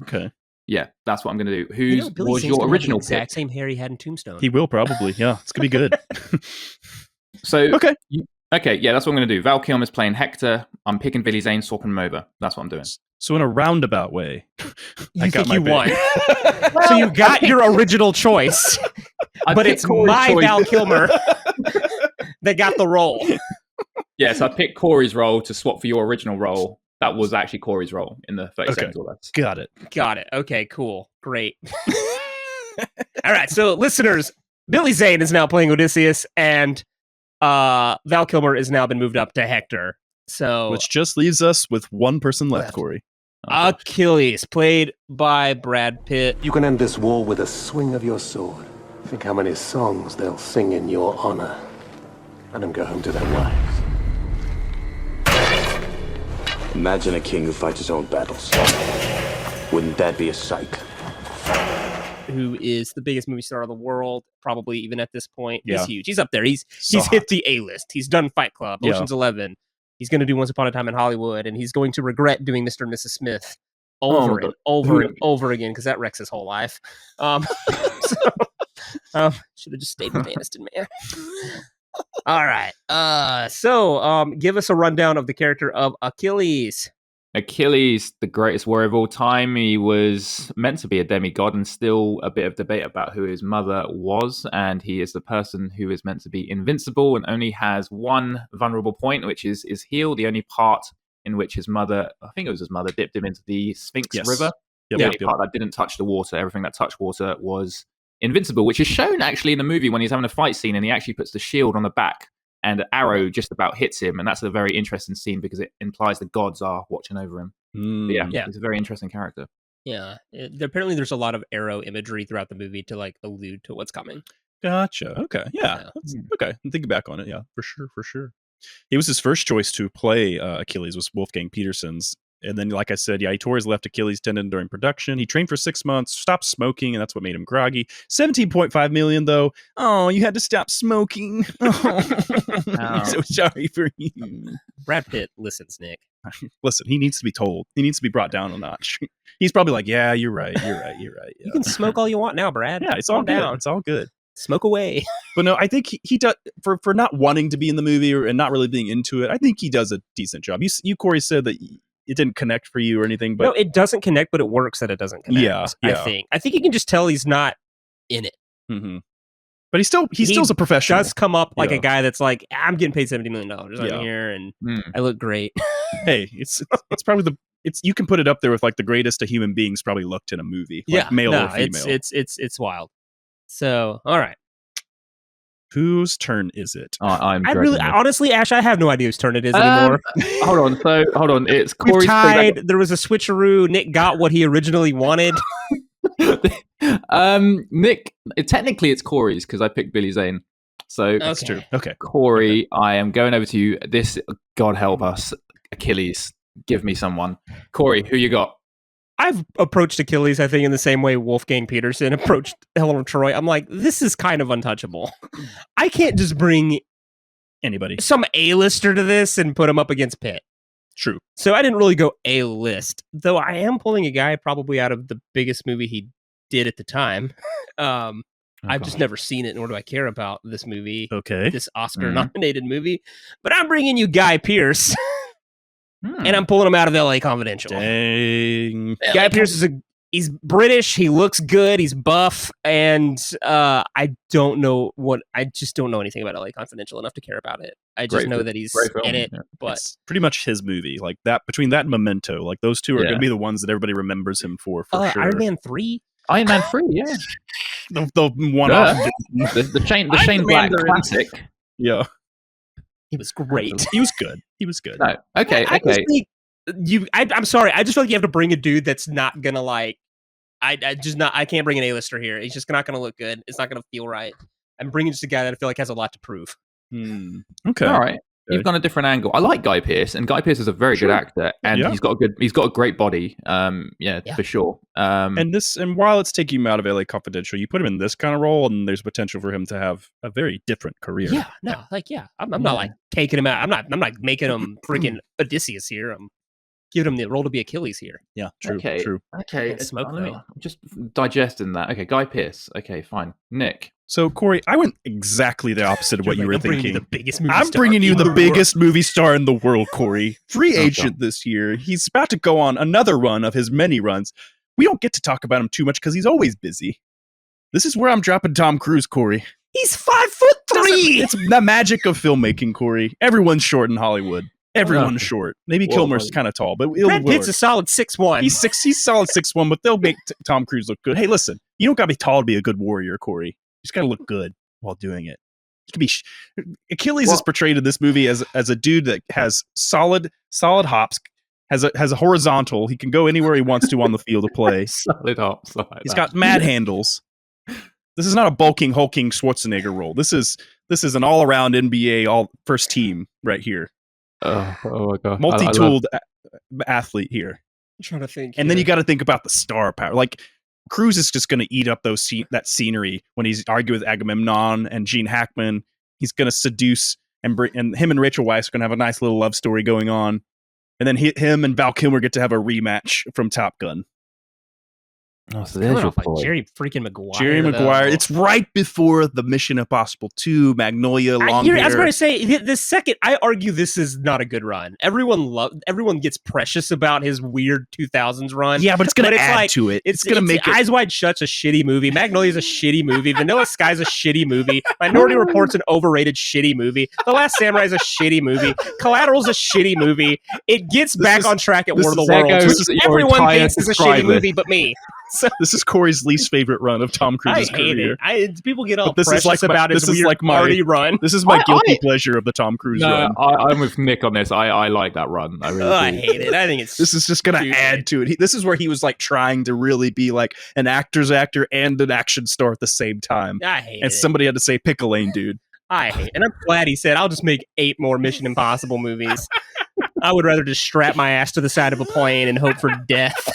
E: Okay.
D: Yeah, that's what I'm going to do.
C: You
D: Who
C: know, Billy
D: was
C: Zane's
D: your
C: gonna have
D: original
C: the exact
D: pick?
C: same hair he had in Tombstone.
E: He will probably. Yeah, it's gonna be good.
D: So
E: okay.
D: Okay, yeah, that's what I'm going to do. Val Kilmer's playing Hector. I'm picking Billy Zane, swapping him over. That's what I'm doing.
E: So in a roundabout way,
C: I think you won. So you got your original choice, but it's my Val Kilmer that got the role.
D: Yes, I picked Cory's role to swap for your original role. That was actually Cory's role in the 30 seconds or less.
E: Got it.
C: Got it. Okay, cool. Great. All right, so listeners, Billy Zane is now playing Odysseus, and Val Kilmer has now been moved up to Hector. So,
E: which just leaves us with one person left, Cory.
C: Achilles, played by Brad Pitt.
L: You can end this war with a swing of your sword. Think how many songs they'll sing in your honor. Let them go home to their wives.
F: Imagine a king who fights his own battles. Wouldn't that be a sight?
C: Who is the biggest movie star of the world, probably even at this point.
E: Yeah.
C: He's huge. He's up there. He's
E: hot.
C: hit the A-list. He's done Fight Club,
E: Yeah.
C: Ocean's 11. He's going to do Once Upon a Time in Hollywood, and he's going to regret doing Mr. and Mrs. Smith over and over again, because that wrecks his whole life. Should have just stayed with Aniston, man. All right. So give us a rundown of the character of Achilles.
D: Achilles, the greatest warrior of all time. He was meant to be a demigod, and still a bit of debate about who his mother was. And he is the person who is meant to be invincible and only has one vulnerable point, which is his heel, the only part in which his mother, I think it was his mother, dipped him into the Sphinx River. The only part that didn't touch the water. Everything that touched water was invincible, which is shown actually in the movie when he's having a fight scene and he actually puts the shield on the back and the arrow just about hits him. And that's a very interesting scene because it implies the gods are watching over him. Yeah, he's a very interesting character.
C: Yeah. Apparently there's a lot of arrow imagery throughout the movie to like allude to what's coming.
E: Gotcha. Okay. Yeah. Okay. I'm thinking back on it. Yeah, for sure. He was his first choice to play Achilles was Wolfgang Petersen's. And then, like I said, he tore his left Achilles tendon during production. He trained for 6 months, stopped smoking, and that's what made him groggy. $17.5 million, though. Oh, you had to stop smoking. I'm so sorry for you.
C: Brad Pitt listens, Nick.
E: Listen, he needs to be told. He needs to be brought down a notch. He's probably like, yeah, you're right. Yeah.
C: You can smoke all you want now, Brad.
E: Yeah, it's all good. Down. It's all good.
C: Smoke away.
E: But no, I think he does for not wanting to be in the movie and not really being into it. I think he does a decent job. You Cory, said that it didn't connect for you or anything, but
C: no, it doesn't connect, but it works that it doesn't connect.
E: Yeah.
C: I think you can just tell he's not in it.
E: Mm-hmm. But he's still a professional.
C: Does come up like a guy that's like, I'm getting paid $70 million. I'm here and I look great.
E: Hey, it's probably you can put it up there with like the greatest of human beings probably looked in a movie, like male or female.
C: It's wild. So, all right.
E: Whose turn is it?
C: Honestly, Ash, I have no idea whose turn it is anymore.
D: Hold on. It's Cory's.
C: We tied. There was a switcheroo. Nick got what he originally wanted.
D: Nick, technically it's Cory's because I picked Billy Zane. So
E: that's true. Okay,
D: Cory, I am going over to you. This, God help us, Achilles. Give me someone. Cory, who you got?
C: I've approached Achilles, I think, in the same way Wolfgang Petersen approached Helen of Troy. I'm like, this is kind of untouchable. I can't just bring
E: anybody,
C: some A-lister to this and put him up against Pitt.
E: True.
C: So I didn't really go A-list, though I am pulling a guy probably out of the biggest movie he did at the time. I've just never seen it, nor do I care about this movie.
E: Okay.
C: This Oscar-nominated movie. But I'm bringing you Guy Pearce. And I'm pulling him out of LA Confidential.
E: Dang.
C: Guy Pearce he's British, he looks good, he's buff, and I just don't know anything about LA Confidential enough to care about it. I just know that he's in it, but
E: it's pretty much his movie. Like that, between that and Memento, like those two are going to be the ones that everybody remembers him for sure.
C: Iron Man 3?
D: Iron Man 3, yeah.
E: the one-off.
D: The Shane Black classic.
E: Yeah.
C: He was great.
E: He was good.
D: No. Okay.
C: I'm sorry. I just feel like you have to bring a dude that's not gonna like. I can't bring an A-lister here. He's just not gonna look good. It's not gonna feel right. I'm bringing just a guy that I feel like has a lot to prove.
E: Okay.
D: All right. you've gone a different angle. I like Guy Pearce, and Guy Pearce is a very good actor, and he's got a great body. For sure.
E: And while it's taking him out of LA Confidential, you put him in this kind of role, and there's potential for him to have a very different career.
C: I'm not like taking him out. I'm not making him freaking Odysseus here. I'm giving him the role to be Achilles here.
E: Yeah, true.
D: Okay.
C: Smoke
D: I'm just digesting that. Okay, Guy Pearce. Okay, fine. Nick.
E: So, Cory, I went exactly the opposite of what you were thinking.
C: I'm
E: bringing you the biggest movie star in the world, Cory. Free agent this year. He's about to go on another run of his many runs. We don't get to talk about him too much because he's always busy. This is where I'm dropping Tom Cruise, Cory.
C: He's 5'3".
E: It's the magic of filmmaking, Cory. Everyone's short in Hollywood. Everyone's short. Maybe Kilmer's kind of tall, but
C: Brad Pitt's a solid 6'1".
E: He's solid 6'1", but they'll make Tom Cruise look good. Hey, listen, you don't got to be tall to be a good warrior, Cory. You just got to look good while doing it. You can be Achilles is portrayed in this movie as a dude that has solid hops, has a horizontal. He can go anywhere he wants to on the field of play.
D: Solid hops.
E: He's got mad handles. This is not a bulking, hulking Schwarzenegger role. This is an all-around NBA all first team right here.
D: Oh my god!
E: Multi-tooled athlete here.
C: I'm trying to think.
E: And then you got to think about the star power. Like Cruise is just going to eat up that scenery when he's arguing with Agamemnon and Gene Hackman. He's going to seduce and him and Rachel Weisz are going to have a nice little love story going on. And then him and Val Kilmer get to have a rematch from Top Gun.
D: Oh, so there's your
C: like Jerry freaking Maguire.
E: Jerry Maguire. It's right before the Mission Impossible 2, Magnolia, long hair.
C: I was going to say, the second, I argue this is not a good run. Everyone gets precious about his weird 2000s run.
E: Yeah, but it's going to add to it. It's going to make it.
C: Eyes Wide Shut's a shitty movie. Magnolia's a shitty movie. Vanilla Sky's a shitty movie. Minority Report's an overrated shitty movie. The Last Samurai's a shitty movie. Collateral's a shitty movie. It gets back on track at War of the Worlds, which everyone thinks is a shitty movie but me. So,
E: this is Cory's least favorite run of Tom Cruise's career.
C: People get all precious about his weird party run.
E: This is my guilty pleasure of the Tom Cruise run.
D: I'm with Nick on this. I like that run. I really do.
C: I hate it. I think it's
E: this is just going to add to it. This is where he was like trying to really be like an actor's actor and an action star at the same time.
C: I hate it.
E: And somebody had to say, pick a lane, dude.
C: I hate it. And I'm glad he said, I'll just make 8 more Mission Impossible movies. I would rather just strap my ass to the side of a plane and hope for death.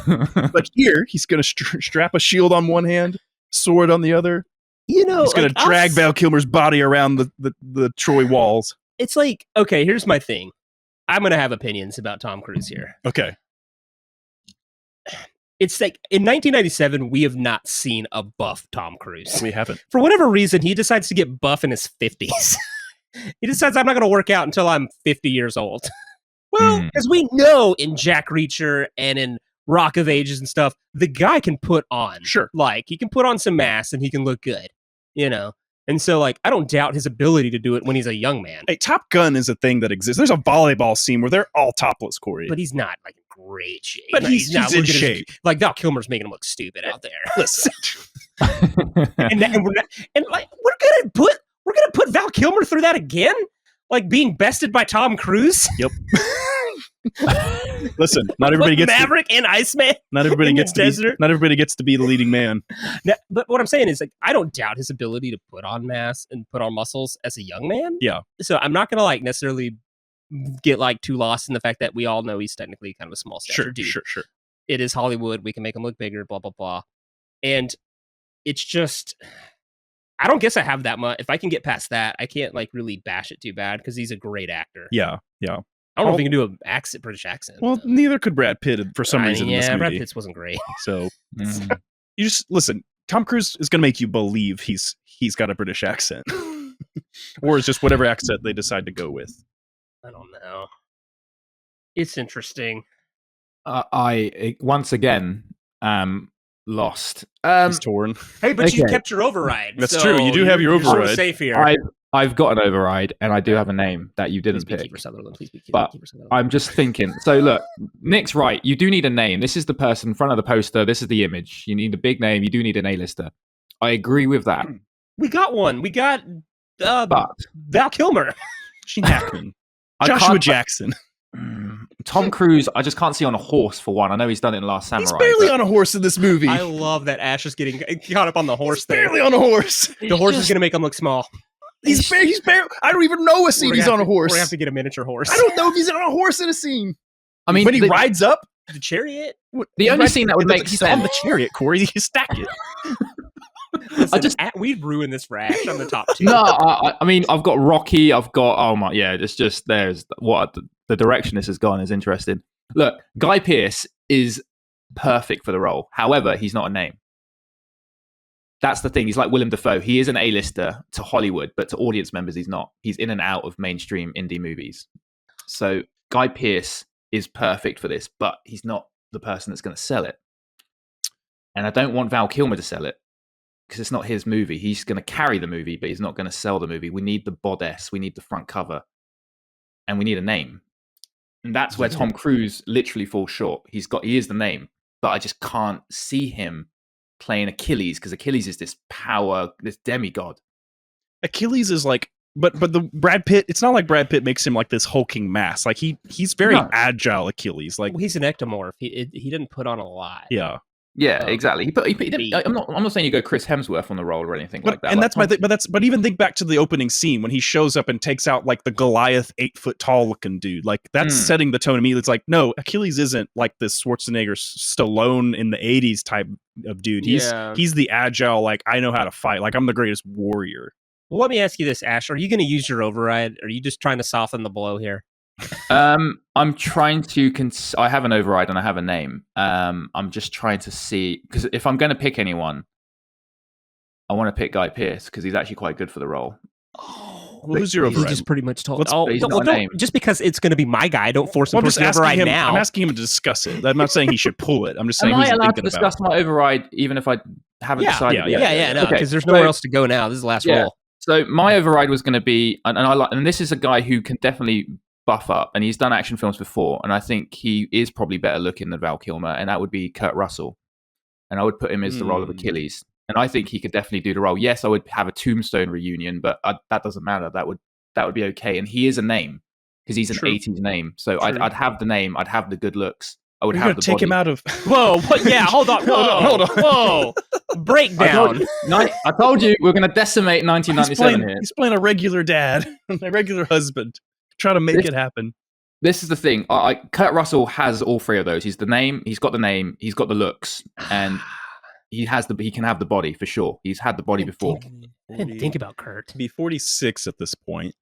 E: But here he's going to strap a shield on one hand, sword on the other.
C: You know,
E: he's going to drag Val Kilmer's body around the Troy walls.
C: It's like, okay, here's my thing. I'm going to have opinions about Tom Cruise here.
E: Okay.
C: It's like in 1997, we have not seen a buff Tom Cruise.
E: We haven't.
C: For whatever reason, he decides to get buff in his 50s. He decides I'm not going to work out until I'm 50 years old. Well, because we know in Jack Reacher and in Rock of Ages and stuff, the guy can put on.
E: Sure.
C: Like, he can put on some mass and he can look good, you know? And so, like, I don't doubt his ability to do it when he's a young man.
E: Hey, Top Gun is a thing that exists. There's a volleyball scene where they're all topless, Cory.
C: But he's not, like, in great shape.
E: But he's in shape.
C: Like, Val Kilmer's making him look stupid out there.
E: Listen.
C: and we're gonna put Val Kilmer through that again? Like, being bested by Tom Cruise?
E: Yep. Listen, not everybody gets
C: Maverick and Iceman.
E: Not everybody gets to be the leading man.
C: Now, but what I'm saying is, like, I don't doubt his ability to put on mass and put on muscles as a young man.
E: Yeah.
C: So I'm not gonna like necessarily get like too lost in the fact that we all know he's technically kind of a small stature dude.
E: Sure.
C: It is Hollywood. We can make him look bigger. Blah blah blah. And it's just, I don't guess I have that much. If I can get past that, I can't like really bash it too bad because he's a great actor.
E: Yeah.
C: I don't know if he can do a British accent.
E: Well, neither could Brad Pitt for some reason.
C: Yeah,
E: in this movie.
C: Brad Pitt's wasn't great.
E: So you just listen. Tom Cruise is going to make you believe he's got a British accent, or it's just whatever accent they decide to go with.
C: I don't know. It's interesting.
D: I once again lost.
E: He's torn.
C: Hey, but you kept your override.
E: That's true. You do have your override.
C: Safe here.
D: I've got an override, and I do have a name that you didn't pick. But I'm just thinking. So look, Nick's right. You do need a name. This is the person in front of the poster. This is the image. You need a big name. You do need an A-lister. I agree with that.
C: We got one. We got Val Kilmer,
E: Gene Hackman, Joshua Jackson.
D: Tom Cruise, I just can't see on a horse for one. I know he's done it in Last Samurai.
E: He's barely on a horse in this movie.
C: I love that Ash is getting caught up on the horse thing.
E: Barely on a horse.
C: The horse is going to make him look small.
E: He's I don't even know a scene he's on a horse.
C: We're gonna have to get a miniature horse.
E: I don't know if he's on a horse in a scene.
D: I mean,
E: when he rides up
C: the chariot.
D: The only scene that would make
E: he's
D: sense
E: on the chariot, Corey. You stack it.
C: Listen, we'd ruin this for Ash on the top 2.
D: No, I mean, I've got Rocky. I've got it's just there's what the direction this has gone is interesting. Look, Guy Pearce is perfect for the role. However, he's not a name. That's the thing. He's like Willem Dafoe. He is an A-lister to Hollywood, but to audience members, he's not. He's in and out of mainstream indie movies. So Guy Pearce is perfect for this, but he's not the person that's going to sell it. And I don't want Val Kilmer to sell it because it's not his movie. He's going to carry the movie, but he's not going to sell the movie. We need the bodice. We need the front cover. And we need a name. And that's where Tom Cruise literally falls short. He is the name, but I just can't see him playing Achilles because Achilles is this power, this demigod.
E: Achilles is like, but the Brad Pitt. It's not like Brad Pitt makes him like this hulking mass. Like he's very agile. Achilles, like
C: he's an ectomorph. He didn't put on a lot.
E: Yeah,
D: exactly. He didn't, I'm not saying you go Chris Hemsworth on the role or anything like that.
E: And that's my thing. But even think back to the opening scene when he shows up and takes out like the Goliath 8-foot tall looking dude. Like that's setting the tone immediately. It's like, no, Achilles isn't like this Schwarzenegger Stallone in the 80s type of dude. He's the agile, like I know how to fight. Like I'm the greatest warrior.
C: Well, let me ask you this, Ash. Are you going to use your override? Or are you just trying to soften the blow here?
D: I'm trying to. I have an override and I have a name. I'm just trying to see because if I'm going to pick anyone, I want to pick Guy Pearce because he's actually quite good for the role.
E: Who's your override?
C: He just pretty much told.
D: Don't,
C: just because it's going to be my guy, don't force him to override now.
E: I'm asking him to discuss it. I'm not saying he should pull it. I'm just saying.
D: Am
E: who's
D: I allowed to
E: thinking
D: discuss
E: about
D: my override even if I haven't decided?
C: No, because there's nowhere else to go now. This is the last roll.
D: So my override was going to be, and this is a guy who can definitely buff up, and he's done action films before, and I think he is probably better looking than Val Kilmer, and that would be Kurt Russell, and I would put him as the role of Achilles, and I think he could definitely do the role. Yes, I would have a Tombstone reunion, but that doesn't matter. That would be okay, and he is a name because he's an 80s name, so I'd have the name, I'd have the good looks. I would have to
E: take him out of.
C: Whoa! What? Yeah, hold on. Hold on. Whoa! Breakdown.
D: I told you we're going to decimate 1997 here.
E: He's playing a regular dad, a regular husband. Try to make it happen.
D: This is the thing. Kurt Russell has all three of those. He's the name. He's got the name. He's got the looks, and he can have the body for sure. He's had the body before.
C: I didn't think about Kurt.
E: Be 46 at this point.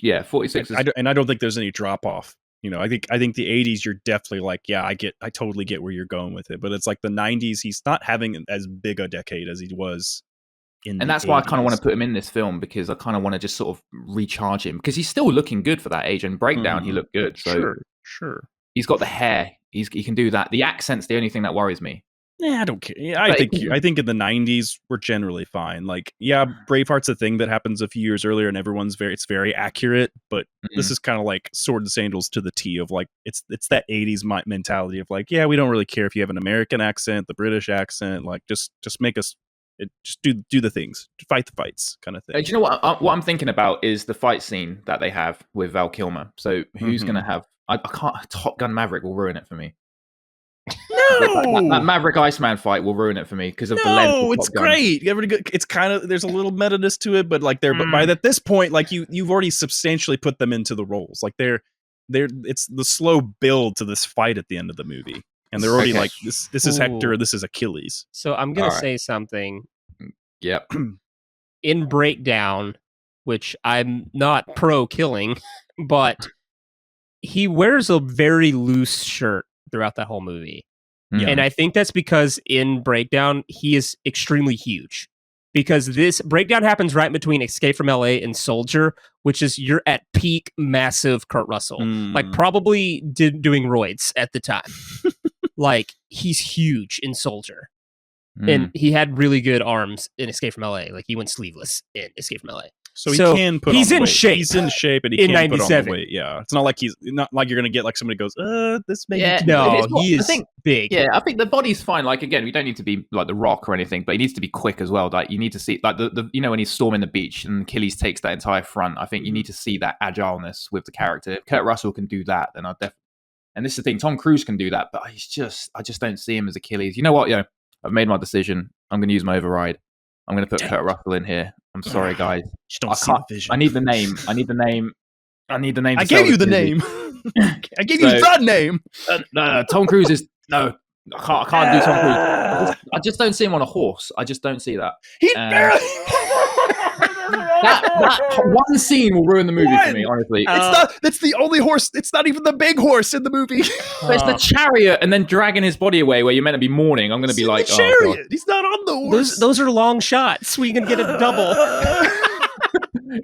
D: Yeah, 46.
E: I don't think there's any drop off. You know, I think the 80s, you're definitely like, yeah, I totally get where you're going with it. But it's like the 90s, he's not having as big a decade as he was in.
D: And that's why I kind of want to put him in this film because I kind of want to just sort of recharge him because he's still looking good for that age. And Breakdown, he looked good. So
E: sure.
D: He's got the hair. He can do that. The accent's the only thing that worries me.
E: Yeah, I don't care. I think in the 90s we're generally fine. Like, yeah, Braveheart's a thing that happens a few years earlier, and it's very accurate. But this is kind of like Sword and Sandals to the T of like it's that 80s mentality of like, yeah, we don't really care if you have an American accent, the British accent, like just make us just do the things, fight the fights, kind of thing.
D: Do you know what I'm thinking about is the fight scene that they have with Val Kilmer. So who's going to have? I can't. Top Gun Maverick will ruin it for me.
E: No,
D: that Maverick Iceman fight will ruin it for me because of the length.
E: No, it's great. It's kind of there's a little meta-ness to it, but like but by this point, like you've already substantially put them into the roles. Like it's the slow build to this fight at the end of the movie, and they're already like this is Hector, this is Achilles.
C: So I'm gonna say something.
D: Yep.
C: In Breakdown, which I'm not pro killing, but he wears a very loose shirt throughout that whole movie. And I think that's because in Breakdown, he is extremely huge. Because this Breakdown happens right between Escape from LA and Soldier, which is you're at peak massive Kurt Russell. Like probably doing roids at the time. Like he's huge in Soldier. And he had really good arms in Escape from LA. Like he went sleeveless in Escape from LA.
E: So he can put
C: he's
E: on
C: in
E: weight.
C: shape.
E: He's in shape and he
C: in
E: can put on
C: 97.
E: the weight. Yeah. It's not like you're going to get like somebody goes, this may
C: he is big.
D: Yeah, I think the body's fine. Like again, we don't need to be like The Rock or anything, but he needs to be quick as well. Like you need to see like the when he's storming the beach and Achilles takes that entire front. I think you need to see that agileness with the character. If Kurt Russell can do that, then I definitely. And this is the thing, Tom Cruise can do that, but I just don't see him as Achilles. You know what? I've made my decision. I'm going to use my override. I'm going to put Kurt Russell in here. I'm sorry, guys.
E: Just don't see the vision.
D: I need the name. I need the name.
E: I gave you the name. I gave you the name.
D: No, Tom Cruise is no. I can't do Tom Cruise. I just don't see him on a horse. I just don't see that.
E: He barely.
D: that one scene will ruin the movie for me. Honestly,
E: That's the only horse. It's not even the big horse in the movie.
D: But it's the chariot and then dragging his body away where you're meant to be mourning. I'm going to be like,
E: chariot. He's not on the horse.
C: Those are long shots. We can get a double.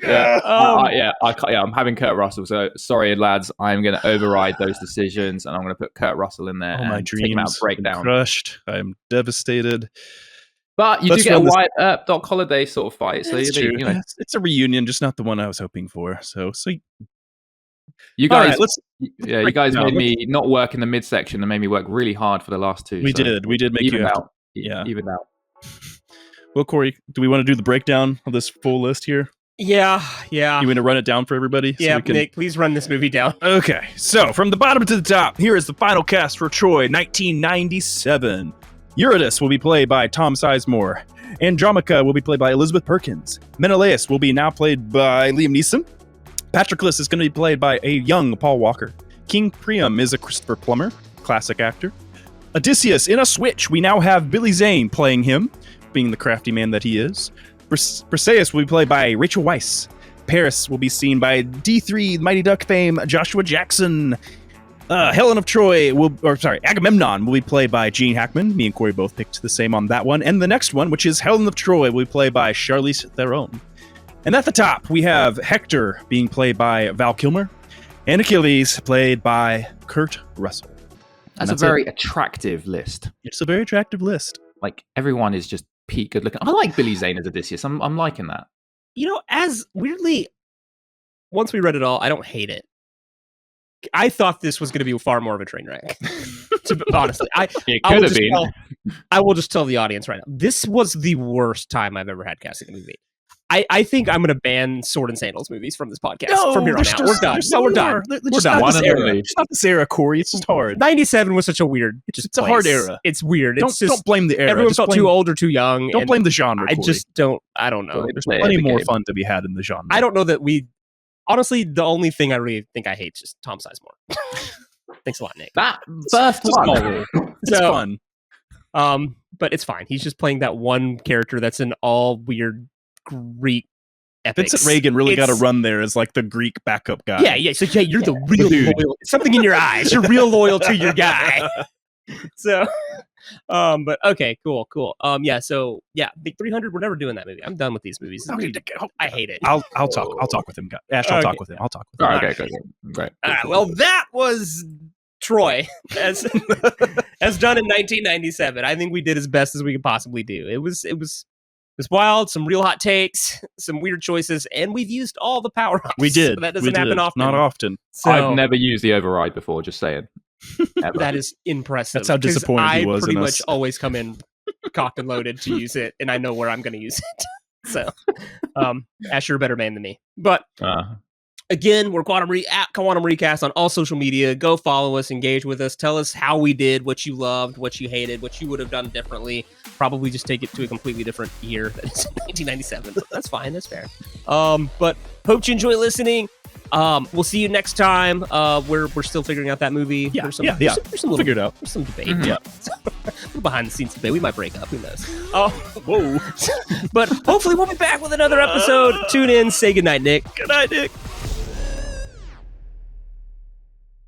D: I'm having Kurt Russell. So sorry, lads. I'm going to override those decisions, and I'm going to put Kurt Russell in there.
E: Oh, my dreams.
D: Take him out of breakdown.
E: I'm crushed. I'm devastated.
D: But you do get a Wyatt Earp, Doc Holliday sort of fight. So
E: it's a reunion, just not the one I was hoping for. So
D: you guys,
E: right,
D: you guys made me not work in the midsection and made me work really hard for the last two.
E: We did make you
D: out.
E: Even out. Well, Cory, do we want to do the breakdown of this full list here?
C: Yeah.
E: You want to run it down for everybody?
C: Yeah, Nick, please run this movie down.
E: Okay, so from the bottom to the top, here is the final cast for Troy, 1997. Eurydice will be played by Tom Sizemore. Andromache will be played by Elizabeth Perkins. Menelaus will be now played by Liam Neeson. Patroclus is going to be played by a young Paul Walker. King Priam is a Christopher Plummer, classic actor. Odysseus in a switch, we now have Billy Zane playing him, being the crafty man that he is. Briseis will be played by Rachel Weisz. Paris will be seen by D3 Mighty Duck fame Joshua Jackson. Agamemnon will be played by Gene Hackman. Me and Cory both picked the same on that one. And the next one, which is Helen of Troy, will be played by Charlize Theron. And at the top, we have Hector being played by Val Kilmer, and Achilles played by Kurt Russell.
D: That's a very attractive list.
E: It's a very attractive list.
D: Like, everyone is just peak good looking. I like Billy Zane as Odysseus. I'm liking that.
C: You know, as weirdly, once we read it all, I don't hate it. I thought this was going to be far more of a train wreck. Honestly, I will just tell the audience right now. This was the worst time I've ever had casting a movie. I think I'm going to ban Sword and Sandals movies from this podcast from here on out. We're done. We're done.
E: We're done. It's not this era, Cory. It's just hard.
C: 97 was such a weird.
E: It's a hard era.
C: It's weird.
E: Don't blame the era.
C: Everyone felt too old or too young.
E: Don't blame the genre.
C: I just don't. I don't know.
E: There's plenty more fun to be had in the genre.
C: I don't know that we. Honestly, the only thing I really think I hate is just Tom Sizemore. Thanks a lot, Nick.
D: That first one.
E: It's fun.
C: But it's fine. He's just playing that one character that's in all weird Greek epics.
E: Vincent Reagan really got to run there as like the Greek backup guy.
C: Yeah. So you're the real loyal. Something in your eyes. You're real loyal to your guy. So, but okay, cool. Big 300. We're never doing that movie. I'm done with these movies. I hate it.
E: I'll talk with him. Ash, I'll talk with him.
D: All right, okay, great.
C: All right. Well, that was Troy as done in 1997. I think we did as best as we could possibly do. It was wild. Some real hot takes, some weird choices, and we've used all the power ups.
E: We did.
C: So that doesn't happen often.
E: Not often.
C: So,
D: I've never used the override before. Just saying.
C: That is impressive.
E: That's how disappointed he was.
C: I pretty much always come in cocked and loaded to use it, and I know where I'm going to use it. So, Ash, you're a better man than me. But again, we're Quantum Recast on all social media. Go follow us, engage with us, tell us how we did, what you loved, what you hated, what you would have done differently. Probably just take it to a completely different year. That's 1997. That's fine. That's fair. But hope you enjoy listening. We'll see you next time. We're still figuring out that movie.
E: Yeah,
C: there's some
E: we'll figure it out.
C: There's some debate.
E: Mm-hmm.
C: Yeah, behind the scenes debate. We might break up. Who knows? Whoa! But hopefully we'll be back with another episode. Tune in. Say goodnight, Nick.
E: Good night, Nick.